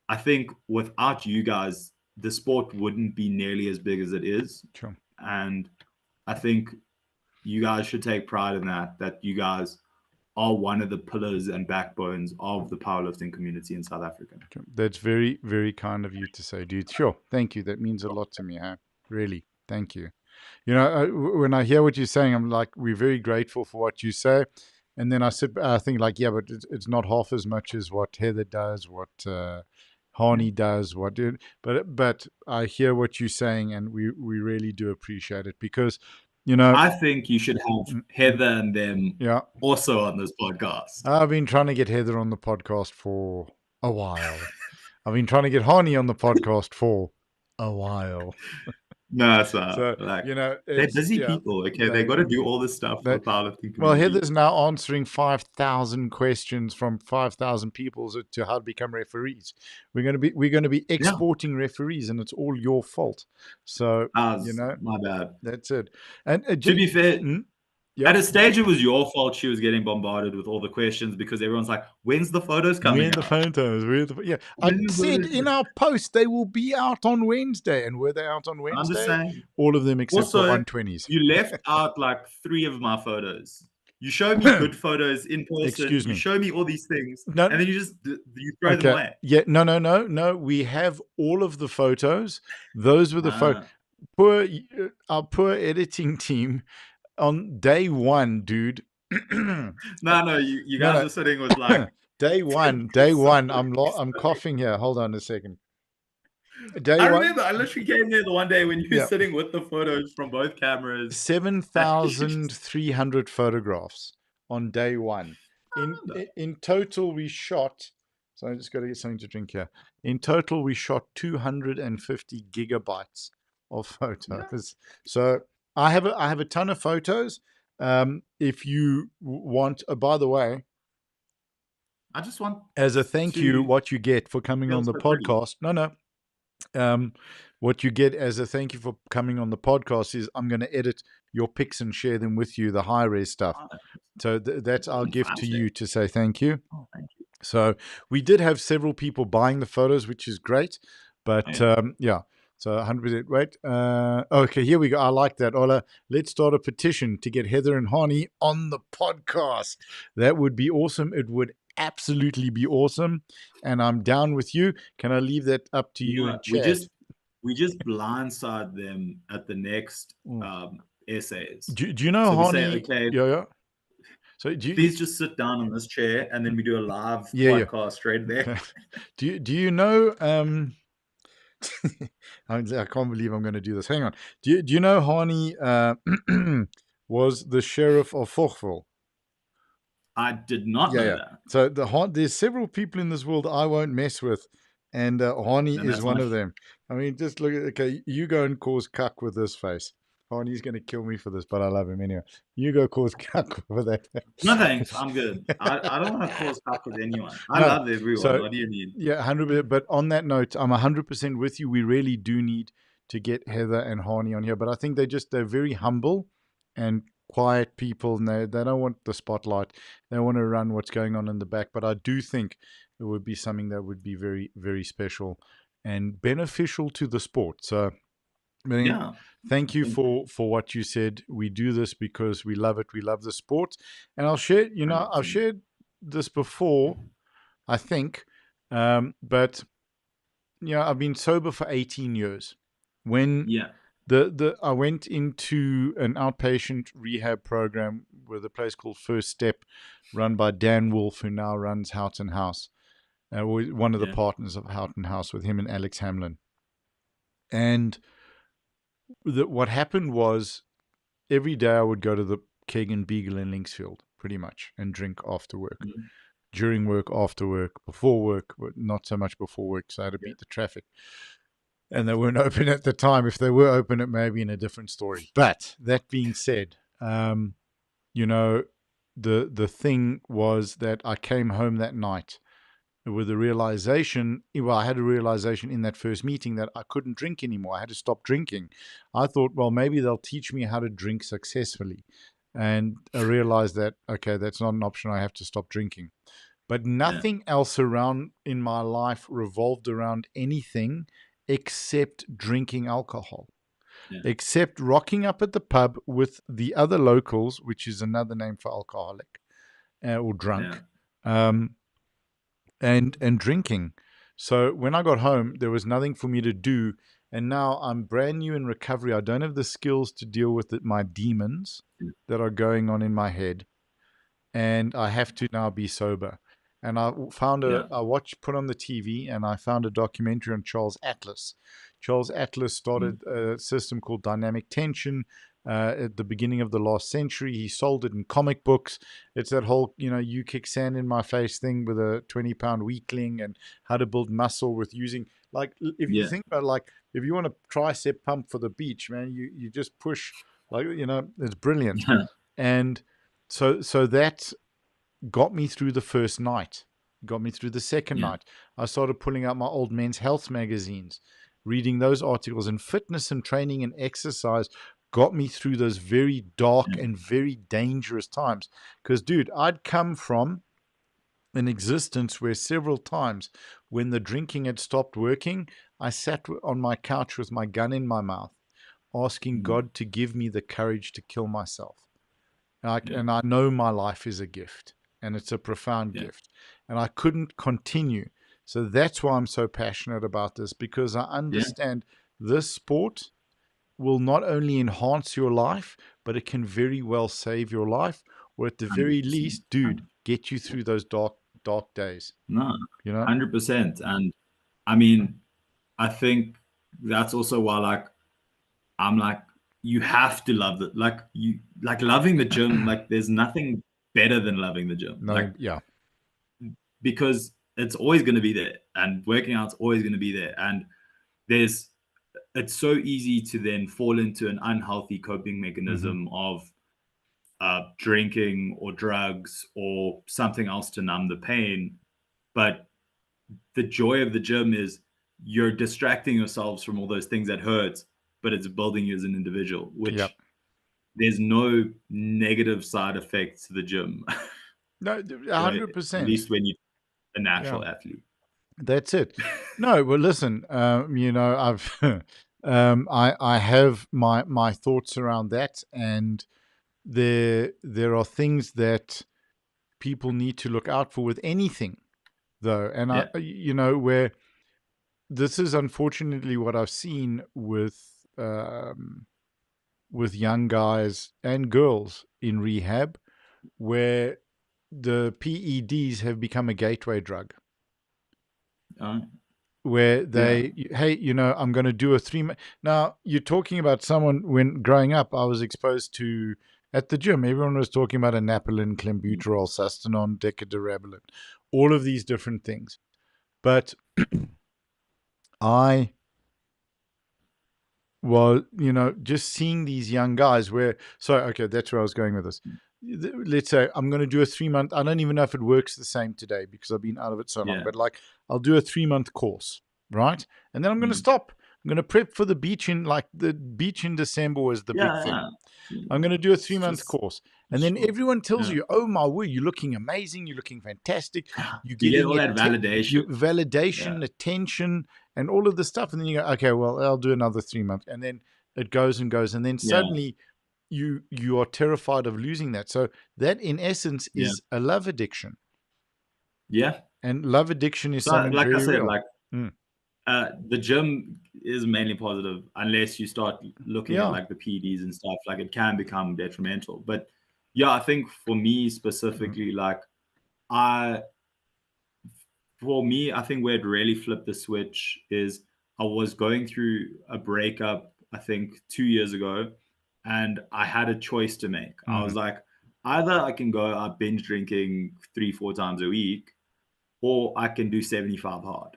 I think without you guys, the sport wouldn't be nearly as big as it is. sure. And I think you guys should take pride in that you guys are one of the pillars and backbones of the powerlifting community in South Africa. Sure. That's very, very kind of you to say, dude. Sure. Thank you. That means a lot to me. Huh? Really. Thank you. When I hear what you're saying, I'm like, we're very grateful for what you say. And then I think like, yeah, but it's not half as much as what Heather does, what Yeah. Harney does, but I hear what you're saying, and we really do appreciate it because, you know, I think you should have mm, mm, Heather and them yeah, also on this podcast. I've been trying to get Heather on the podcast for a while. I've been trying to get Harney on the podcast for a while. No, it's not. So, Like, they're it's, busy yeah, people. Okay, they they got to do all this stuff for they the powerlifting well, community. Heather's now answering 5,000 questions from 5,000 people to how to become referees. We're going to be Yeah, exporting referees, and it's all your fault. So my bad. that's it. And To be fair, mm, yeah, at a stage, it was your fault she was getting bombarded with all the questions, because everyone's like, "When's the photos we're coming the out? photos. Yeah. I When the said in photos?" our post they will be out on Wednesday, and were they out on I'm just Wednesday? saying. All of them except the Also, 120s. you left out like 3 of my photos. You show me good photos in person. Excuse You me. show me all these things, No, and then you throw them okay. away. Yeah. No. We have all of the photos. Those were the photos. Ah, Poor Our poor editing team. on day one, dude. No, you No, guys no. are sitting with like Day 10 one, day pieces of one. photos. I'm coughing here. Hold on a second. Day I one, remember I literally came there the one day when you were yeah, sitting with the photos from both cameras. And you just 7,300 photographs on day one. In total, we shot. So I just got to get something to drink here. In total, we shot 250 gigabytes of yeah. photos. So I have a ton of photos. If you want, by the way, I just want as a thank you, to what you get for coming feel on the so pretty. podcast. No. Um, what you get as a thank you for coming on the podcast is I'm going to edit your pics and share them with you, the high res stuff. Oh, So that's our gift to you fantastic. to say thank you. Oh, thank you. So we did have several people buying the photos, which is great. Oh, But yeah. yeah, so 100%. Wait. Okay, here we go. I like that. Ola, let's start a petition to get Heather and Hani on the podcast. That would be awesome. It would absolutely be awesome. And I'm down with you. Can I leave that up to You you know in what? chat? We just blindside them at the next Mm. essays. Do you know So we say, Hani? okay, Yeah, yeah. So do you, please just sit down in this chair, and then we do a live yeah, yeah. podcast right there. Okay. Do you know I can't believe I'm going to do this. Hang on. Do you know Hani was the sheriff of Fochville? I did not Yeah, know yeah. that, So there's several people in this world I won't mess with, and Hani and is that's one my of them. I mean, just look at okay. You go and cause cuck with this face. Hani's going to kill me for this, but I love him anyway. You go cause cuck with that. no thanks. I'm good. I don't want to cause talk with anyone. I No. love everyone. So What do you need? yeah, 100%. But on that note, I'm 100% with you. We really do need to get Heather and Hani on here. But I think they're very humble and quiet people, and they don't want the spotlight. They want to run what's going on in the back. But I do think it would be something that would be very, very special and beneficial to the sport. So I mean, Yeah, I thank you think for what you said. We do this because we love it. We love the sport. And I'll share, I've 100%. shared this before, I think. But I've been sober for 18 years. When Yeah, I went into an outpatient rehab program with a place called First Step, run by Dan Wolf, who now runs Houghton House. One of the yeah, partners of Houghton House with him and Alex Hamlin. And what happened was every day I would go to the Keg and Beagle in Linksfield, pretty much, and drink after work. mhm, During work, after work, before work, but not so much before work, so I had to yeah, beat the traffic. And they weren't open at the time. If they were open, it may be in a different story. But that being said, you know, the thing was that I came home that night with a realization. Well, I had a realization in that first meeting that I couldn't drink anymore. I had to stop drinking. I thought, well, maybe they'll teach me how to drink successfully. And I realized that, okay, that's not an option. I have to stop drinking. But yeah, nothing else around in my life revolved around anything except drinking alcohol, yeah, except rocking up at the pub with the other locals, which is another name for alcoholic or yeah, drunk, um, and drinking. So when I got home, there was nothing for me to do. And now I'm brand new in recovery. I don't have the skills to deal with my demons that are going on in my head, and I have to now be sober. And yeah, I watched, put on the TV, and I found a documentary on Charles Atlas. Charles Atlas mm, started a system called dynamic tension at the beginning of the last century. He sold it in comic books. It's that whole, you kick sand in my face thing with a 20-pound weakling, and how to build muscle with using, like, if you yeah, think about, like, if you want a tricep pump for the beach, man, you just push, like, it's brilliant. yeah, And so that got me through the first night, got me through the second yeah, night. I started pulling out my old men's health magazines, reading those articles, and fitness and training and exercise got me through those very dark yeah, and very dangerous times. Because, dude, I'd come from an existence where several times when the drinking had stopped working, I sat on my couch with my gun in my mouth, asking mhm, God to give me the courage to kill myself. yeah, And I know my life is a gift, and it's a profound yeah, gift. And I couldn't continue. So that's why I'm so passionate about this, because I yeah, understand this sport will not only enhance your life, but it can very well save your life, or at the very 100%. least, dude, get you through those dark days. No, You know? 100%. And I mean, I think that's also why, like, I'm like, you have to love it. Like, you like loving the gym. Like, there's nothing better than loving the gym. Like, No, yeah. because it's always going to be there, and working out's always going to be there. And there's, it's so easy to then fall into an unhealthy coping mechanism of drinking or drugs or something else to numb the pain. But the joy of the gym is you're distracting yourselves from all those things that hurt, but it's building you as an individual, Yep. which there's no negative side effects to the gym. No, At 100%. least when you're a Yeah. natural athlete. That's it. No, well, listen, you know, I've I have my thoughts around that, and there are things that people need to look out for with anything, though, and Yeah. you know, where this is unfortunately what I've seen with young guys and girls in rehab, where the PEDs have become a gateway drug. Where they, hey, you know, I'm going to do a 3 month. Now, you're talking about someone, when growing up, I was exposed to, at the gym, everyone was talking about anapolin, clenbuterol, sustanon, decadurabolin, all of these different things. But I was, you know, just seeing these young guys where, so, okay, that's where I was going with this. Let's say I'm going to do a 3 month, I don't even know if it works the same today because I've been out of it so long, but like I'll do a 3 month course, right? And then I'm going to stop. I'm going to prep for the beach the beach in December was the big thing. I'm going to do a 3 month course. And then everyone tells you, oh my word, you're looking amazing. You're looking fantastic. You're You get getting all that validation. validation, attention, and all of the stuff. And then you go, okay, well, I'll do another 3 months. And then it goes and goes. And then suddenly you are terrified of losing that. So that in essence is a love addiction. Yeah. And love addiction is So, something like very I said, real. like the gym is mainly positive unless you start looking at like the PEDs and stuff. Like it can become detrimental. But yeah, I think for me specifically, like for me, I think where it really flipped the switch is I was going through a breakup, I think 2 years ago, and I had a choice to make. I was like, either I can go out binge drinking 3-4 times a week, or I can do 75 hard.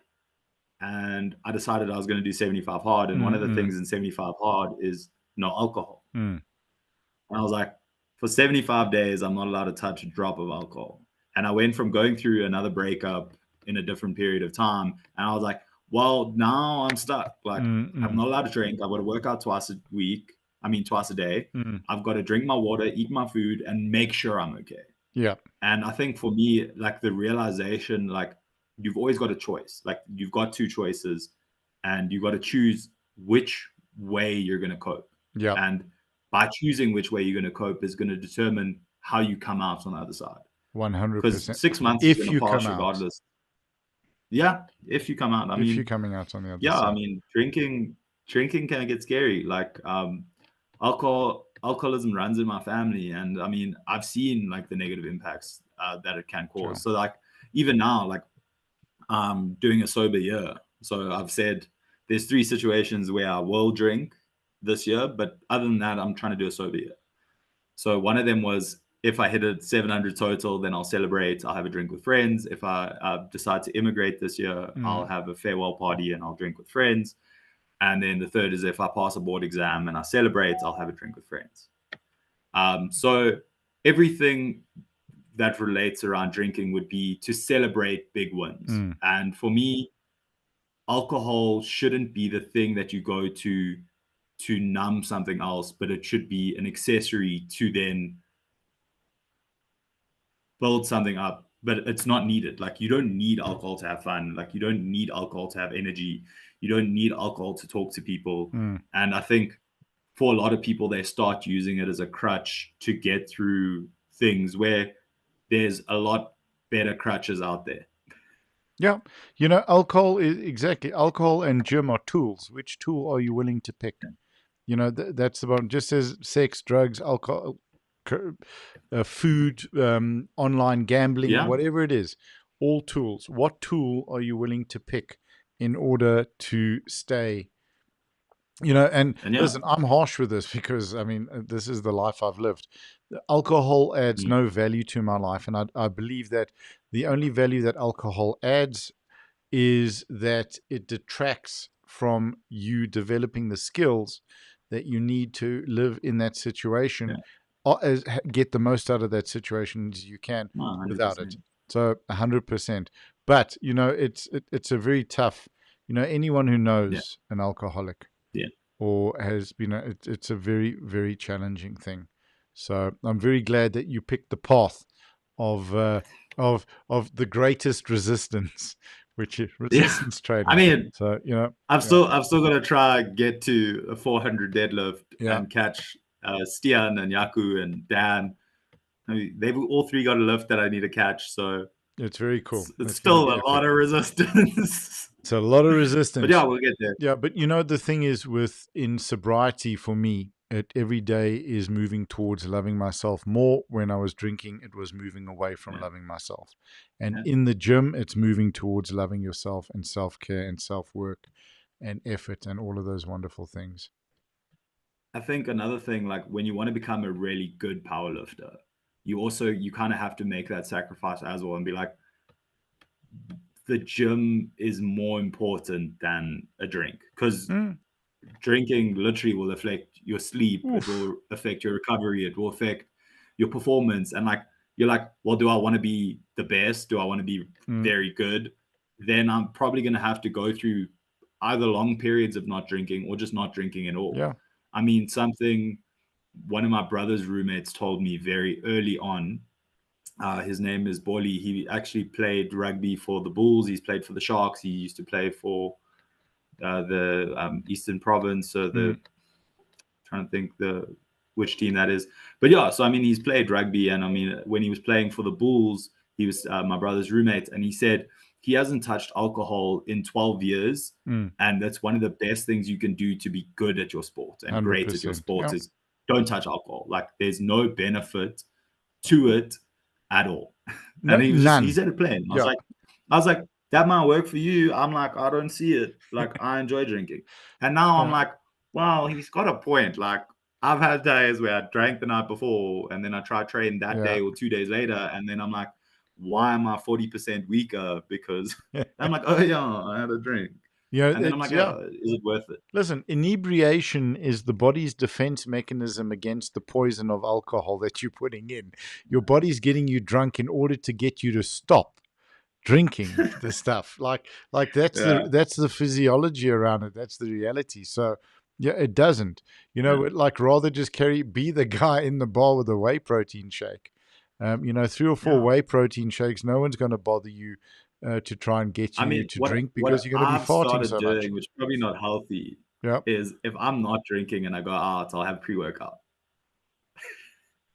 And I decided I was going to do 75 hard. And one of the things in 75 hard is no alcohol. And I was like, for 75 days, I'm not allowed to touch a drop of alcohol. And I went from going through another breakup in a different period of time. And I was like, well, now I'm stuck. Like, I'm not allowed to drink. I've got to work out twice a day. I've got to drink my water, eat my food, and make sure I'm okay. Yeah. And I think for me, like the realization, like you've always got a choice. Like you've got two choices and you've got to choose which way you're going to cope. Yeah. And by choosing which way you're going to cope is going to determine how you come out on the other side. 100%. Because 6 months if is going you to pass come regardless. Yeah, if you come out. If you're coming out on the other side. Yeah, I mean, drinking can get scary. Like alcoholism runs in my family, and I mean, I've seen like the negative impacts that it can cause. Sure. So like even now, like doing a sober year. So I've said there's 3 situations where I will drink this year, but other than that, I'm trying to do a sober year. So one of them was if I hit a 700 total, then I'll celebrate. I'll have a drink with friends. If I decide to immigrate this year, I'll have a farewell party and I'll drink with friends. And then the third is if I pass a board exam and I celebrate, I'll have a drink with friends. So everything that relates around drinking would be to celebrate big wins. And for me, alcohol shouldn't be the thing that you go to numb something else, but it should be an accessory to then build something up. But it's not needed. Like you don't need alcohol to have fun. Like you don't need alcohol to have energy. You don't need alcohol to talk to people. And I think for a lot of people, they start using it as a crutch to get through things where there's a lot better crutches out there. Yeah. Alcohol is exactly. Alcohol and gym are tools. Which tool are you willing to pick? You know, that's the bottom. Just as sex, drugs, alcohol, food, online gambling, Yeah. whatever it is, all tools. What tool are you willing to pick in order to stay? You know, and And yeah. listen, I'm harsh with this because I mean, this is the life I've lived. Alcohol adds Mm. no value to my life, and I believe that the only value that alcohol adds is that it detracts from you developing the skills that you need to live in that situation, Yeah. get the most out of that situation as you can No, without it. 100%. So 100%. But you know, it's a very tough. You know, anyone who Yeah. knows an alcoholic Yeah. or has been, it's a very very challenging thing. So I'm very glad that you picked the path of of the greatest resistance, which is Yeah. resistance I training. mean, So you know, I've yeah, still got to try get to a 400 deadlift yeah, and catch Stian and Yaku and Dan. I mean, they've all three got a lift that I need to catch, so it's very cool. it's It's going to still be a lot epic. of resistance. It's a lot of But yeah, resistance. we'll get there. Yeah, but you know the thing is with in sobriety for me, it every day is moving towards loving myself more. When I was drinking, it was moving away from Yeah. loving myself. And Yeah. in the gym, it's moving towards loving yourself and self-care and self-work and effort and all of those wonderful things. I think another thing, like when you want to become a really good powerlifter, you kind of have to make that sacrifice as well and be like, the gym is more important than a drink because Mm. drinking literally will affect your sleep, it Oof. will affect your recovery, it will affect your performance. And like you're like, well, do I want to be the best? Do I want to be Mm. very good? Then I'm probably going to have to go through either long periods of not drinking or just not drinking at all. Yeah. I mean, something one of my brother's roommates told me very early on. His name is Bolly. He actually played rugby for the Bulls. He's played for the Sharks. He used to play for the Eastern Province. So Mm. trying to think which team that is. But yeah, so I mean, he's played rugby, and I mean, when he was playing for the Bulls, he was my brother's roommate, and he said he hasn't touched alcohol in 12 years, Mm. and that's one of the best things you can do to be good at your sport and great at your 100%. sport Yeah. is don't touch alcohol. Like, there's no benefit to it at all. No, And he none. said it plain. Yeah. I was like, that might work for you. I'm like, I don't see it. Like, I enjoy drinking. And now I'm Yeah. like, wow, he's got a point. Like, I've had days where I drank the night before and then I try train that Yeah. day or 2 days later. And then I'm like, why am I 40% weaker? Because I'm like, oh, yeah, I had a drink. You know, And then I'm it's like, yeah. is it worth it? Listen, inebriation is the body's defense mechanism against the poison of alcohol that you're putting in. Your body's getting you drunk in order to get you to stop drinking the stuff. Like Yeah. that's the physiology around it. That's the reality. So yeah, it doesn't. You know, Yeah. like rather just be the guy in the bar with a whey protein shake. You know, 3 or 4 Yeah. whey protein shakes. No one's going to bother you to try and get I you mean, to drink because what you're going to be I've farting started so much. doing, which is probably not healthy, Yeah. is if I'm not drinking and I go out, I'll have pre-workout.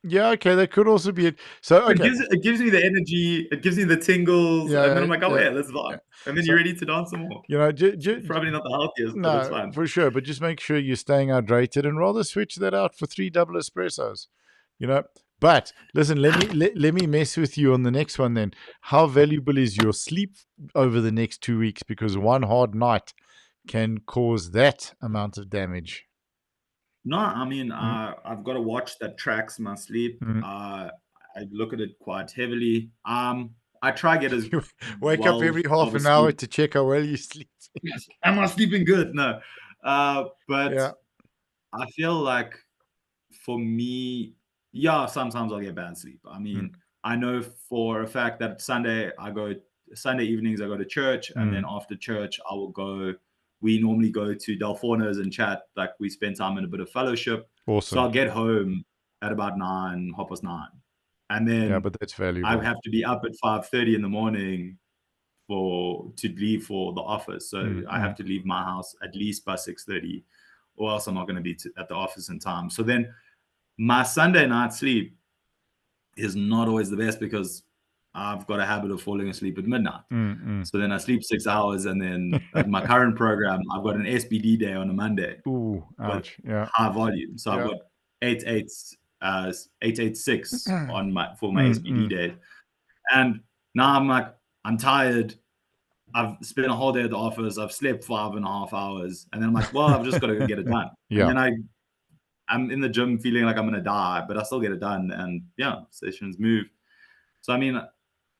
Yeah, okay, that could also be it. So, okay. It gives me the energy, it gives me the tingles, and then Yeah, I'm like, oh yeah, yeah, let's yeah. vibe. And then So, you're ready to dance some more. you know, It's probably not the healthiest, but it's no, fun. for sure, but just make sure you're staying hydrated and rather switch that out for 3 double espressos, you know. But listen, let me mess with you on the next one then. How valuable is your sleep over the next 2 weeks because one hard night can cause that amount of damage. No, I mean, Mm, I've got a watch that tracks my sleep. mm. I look at it quite heavily. I try get as You wake up well every half of a an hour sleep. to check how well you sleep. Am I sleeping good? No. But Yeah. I feel like for me, yeah, sometimes I'll get bad sleep. I Mm, mean, I know for a fact that Sunday evenings I go to church, and then mm. after church I will go. We normally go to Delforno's and chat. Like, we spend time in a bit of fellowship. So Awesome. I'll get home at about 9, 9:30, and Yeah, then but that's I valuable. have to be up at 5:30 in the morning to leave for the office. So Mm, I have mm. to leave my house at least by 6:30, or else I'm not going to be at the office in time. So then my Sunday night sleep is not always the best because I've got a habit of falling asleep at midnight. Mm. So then I sleep 6 hours, and then at my current program, I've got an SBD day on a Monday Ooh, with ouch. Yeah. high volume. So I've Yeah. got 886 on for my SBD Mm. day. And now I'm like, I'm tired. I've spent a whole day at the office. I've slept 5.5 hours. And then I'm like, well, I've just got to go get it done. And Yeah. then I'm in the gym feeling like I'm going to die, but I still get it done. And yeah, sessions move. So, I mean,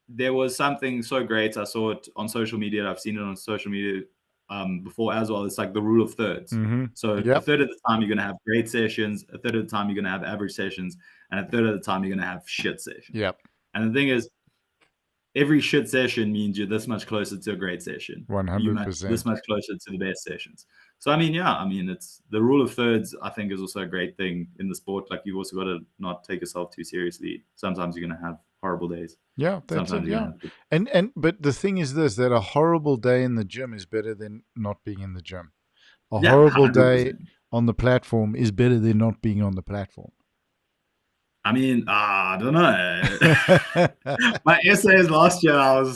there was something so great. I saw it on social media. I've seen it on social media before as well. It's like the rule of thirds. Mm-hmm. So a Yep. third of the time you're going to have great sessions, a third of the time you're going to have average sessions, and a third of the time you're going to have shit sessions. Yep. And the thing is, every shit session means you're this much closer to a great session. You're this 100%. much closer to the best sessions. So I mean, yeah, I mean, it's the rule of thirds. I think is also a great thing in the sport. Like you've also got to not take yourself too seriously. Sometimes you're going to have horrible days. Yeah, that's it. Sometimes you're Yeah. going to have But the thing is this, that a horrible day in the gym is better than not being in the gym. A yeah, horrible day 100%. on the platform is better than not being on the platform. I mean, I don't know. My essays last year, I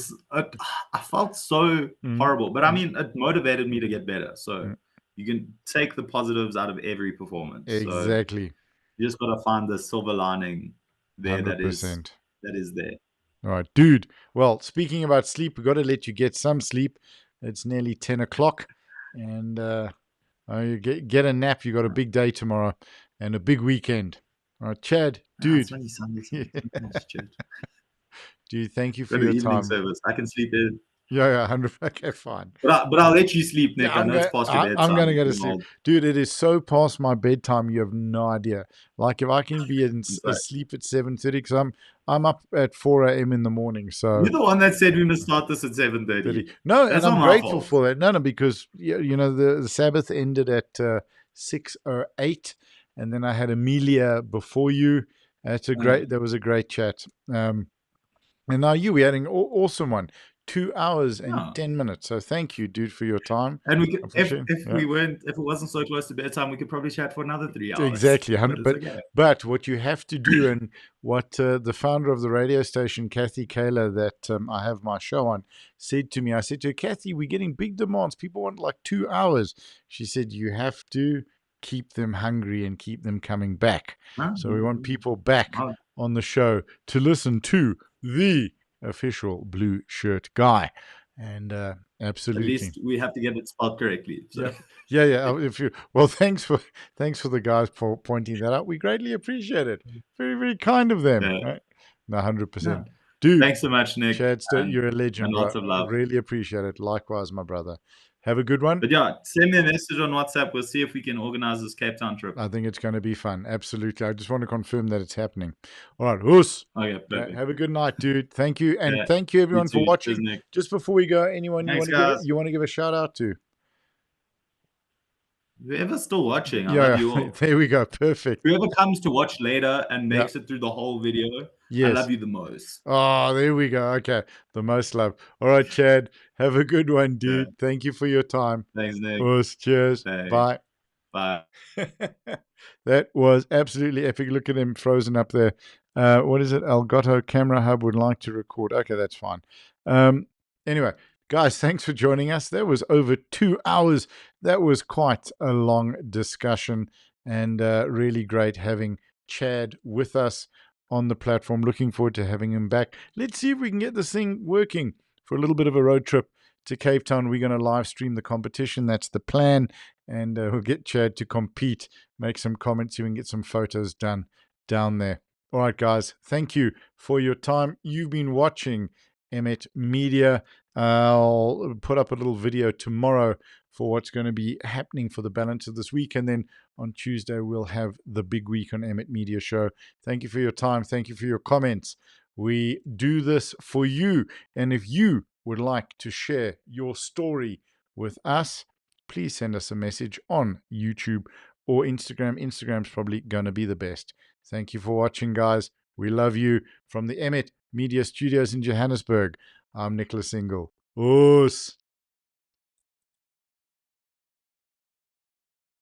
felt so horrible, but I mean, it motivated me to get better. So you can take the positives out of every performance. So Exactly. you just got to find the silver lining there that is 100%. there. All right, dude. Well, speaking about sleep, we've got to let you get some sleep. It's nearly 10 o'clock. And you get a nap. You got a big day tomorrow and a big weekend. All right, Chad, It's dude. only Sunday. Church. Dude, thank you for Go to your evening time. service. I can sleep in. Yeah, 100. Okay, fine. But I'll let you sleep, Yeah, Nick. I know it's past your I'm bedtime. going to go to sleep. Dude, it is so past my bedtime, you have no idea. Like if I can be asleep at 7:30, because I'm up at 4 a.m. in the morning. So you're the one that said we must start this at 7:30. no, That's and not I'm my grateful fault. for that. No, because you know the Sabbath ended at 6:08, and then I had Amelia before you. That's a great. That was a great chat. And now we had an awesome one, 2 hours and 10 minutes. So thank you, dude, for your time. And we could, I if appreciate it. if Yeah. it wasn't so close to bedtime, we could probably chat for another 3 hours. Exactly, But 100. it's okay. But what you have to do, and what the founder of the radio station, Kathy Kaler, that I have my show on, said to me, I said to her, Kathy, we're getting big demands. People want like 2 hours. She said, you have to keep them hungry and keep them coming back. So we want people back on the show to listen to the official blue shirt guy. And absolutely, at least we have to get it spelled correctly. So. Yeah. If you thanks for the guys for pointing that out. We greatly appreciate it. Very, very kind of them. Right? No, 100%, dude. Thanks so much, Nick. Chad, you're a legend, and bro. lots of love. Really appreciate it. Likewise, my brother. Have a good one. But yeah, send me a message on WhatsApp. We'll see if we can organize this Cape Town trip. I think it's going to be fun. Absolutely. I just want to confirm that it's happening. All right, Hus. Okay, perfect. Have a good night, dude. Thank you, and thank you everyone for watching. Cheers, just before we go, anyone Thanks, you want to give a shout out to? Whoever's still watching, I love you all. There we go. Perfect. Whoever comes to watch later and makes it through the whole video, I love you the most. Oh, there we go. Okay. The most love. All right, Chad. Have a good one, dude. Thank you for your time. Thanks, Nick. Cheers. Thanks. Bye. Bye. That was absolutely epic. Look at him frozen up there. What is it? Elgato Camera Hub would like to record. Okay, that's fine. Anyway, guys, thanks for joining us. That was over 2 hours. That was quite a long discussion, and really great having Chad with us on the platform. Looking forward to having him back. Let's see if we can get this thing working for a little bit of a road trip to Cape Town. We're going to live stream the competition. That's the plan. And we'll get Chad to compete, make some comments so we can get some photos done down there. All right, guys, thank you for your time. You've been watching Emet Media. I'll put up a little video tomorrow for what's going to be happening for the balance of this week. And then on Tuesday, we'll have the big week on Emet Media show. Thank you for your time. Thank you for your comments. We do this for you. And if you would like to share your story with us, please send us a message on YouTube or Instagram. Instagram's probably going to be the best. Thank you for watching, guys. We love you. From the Emet Media Studios in Johannesburg, I'm Nicholas Ingle. Oos.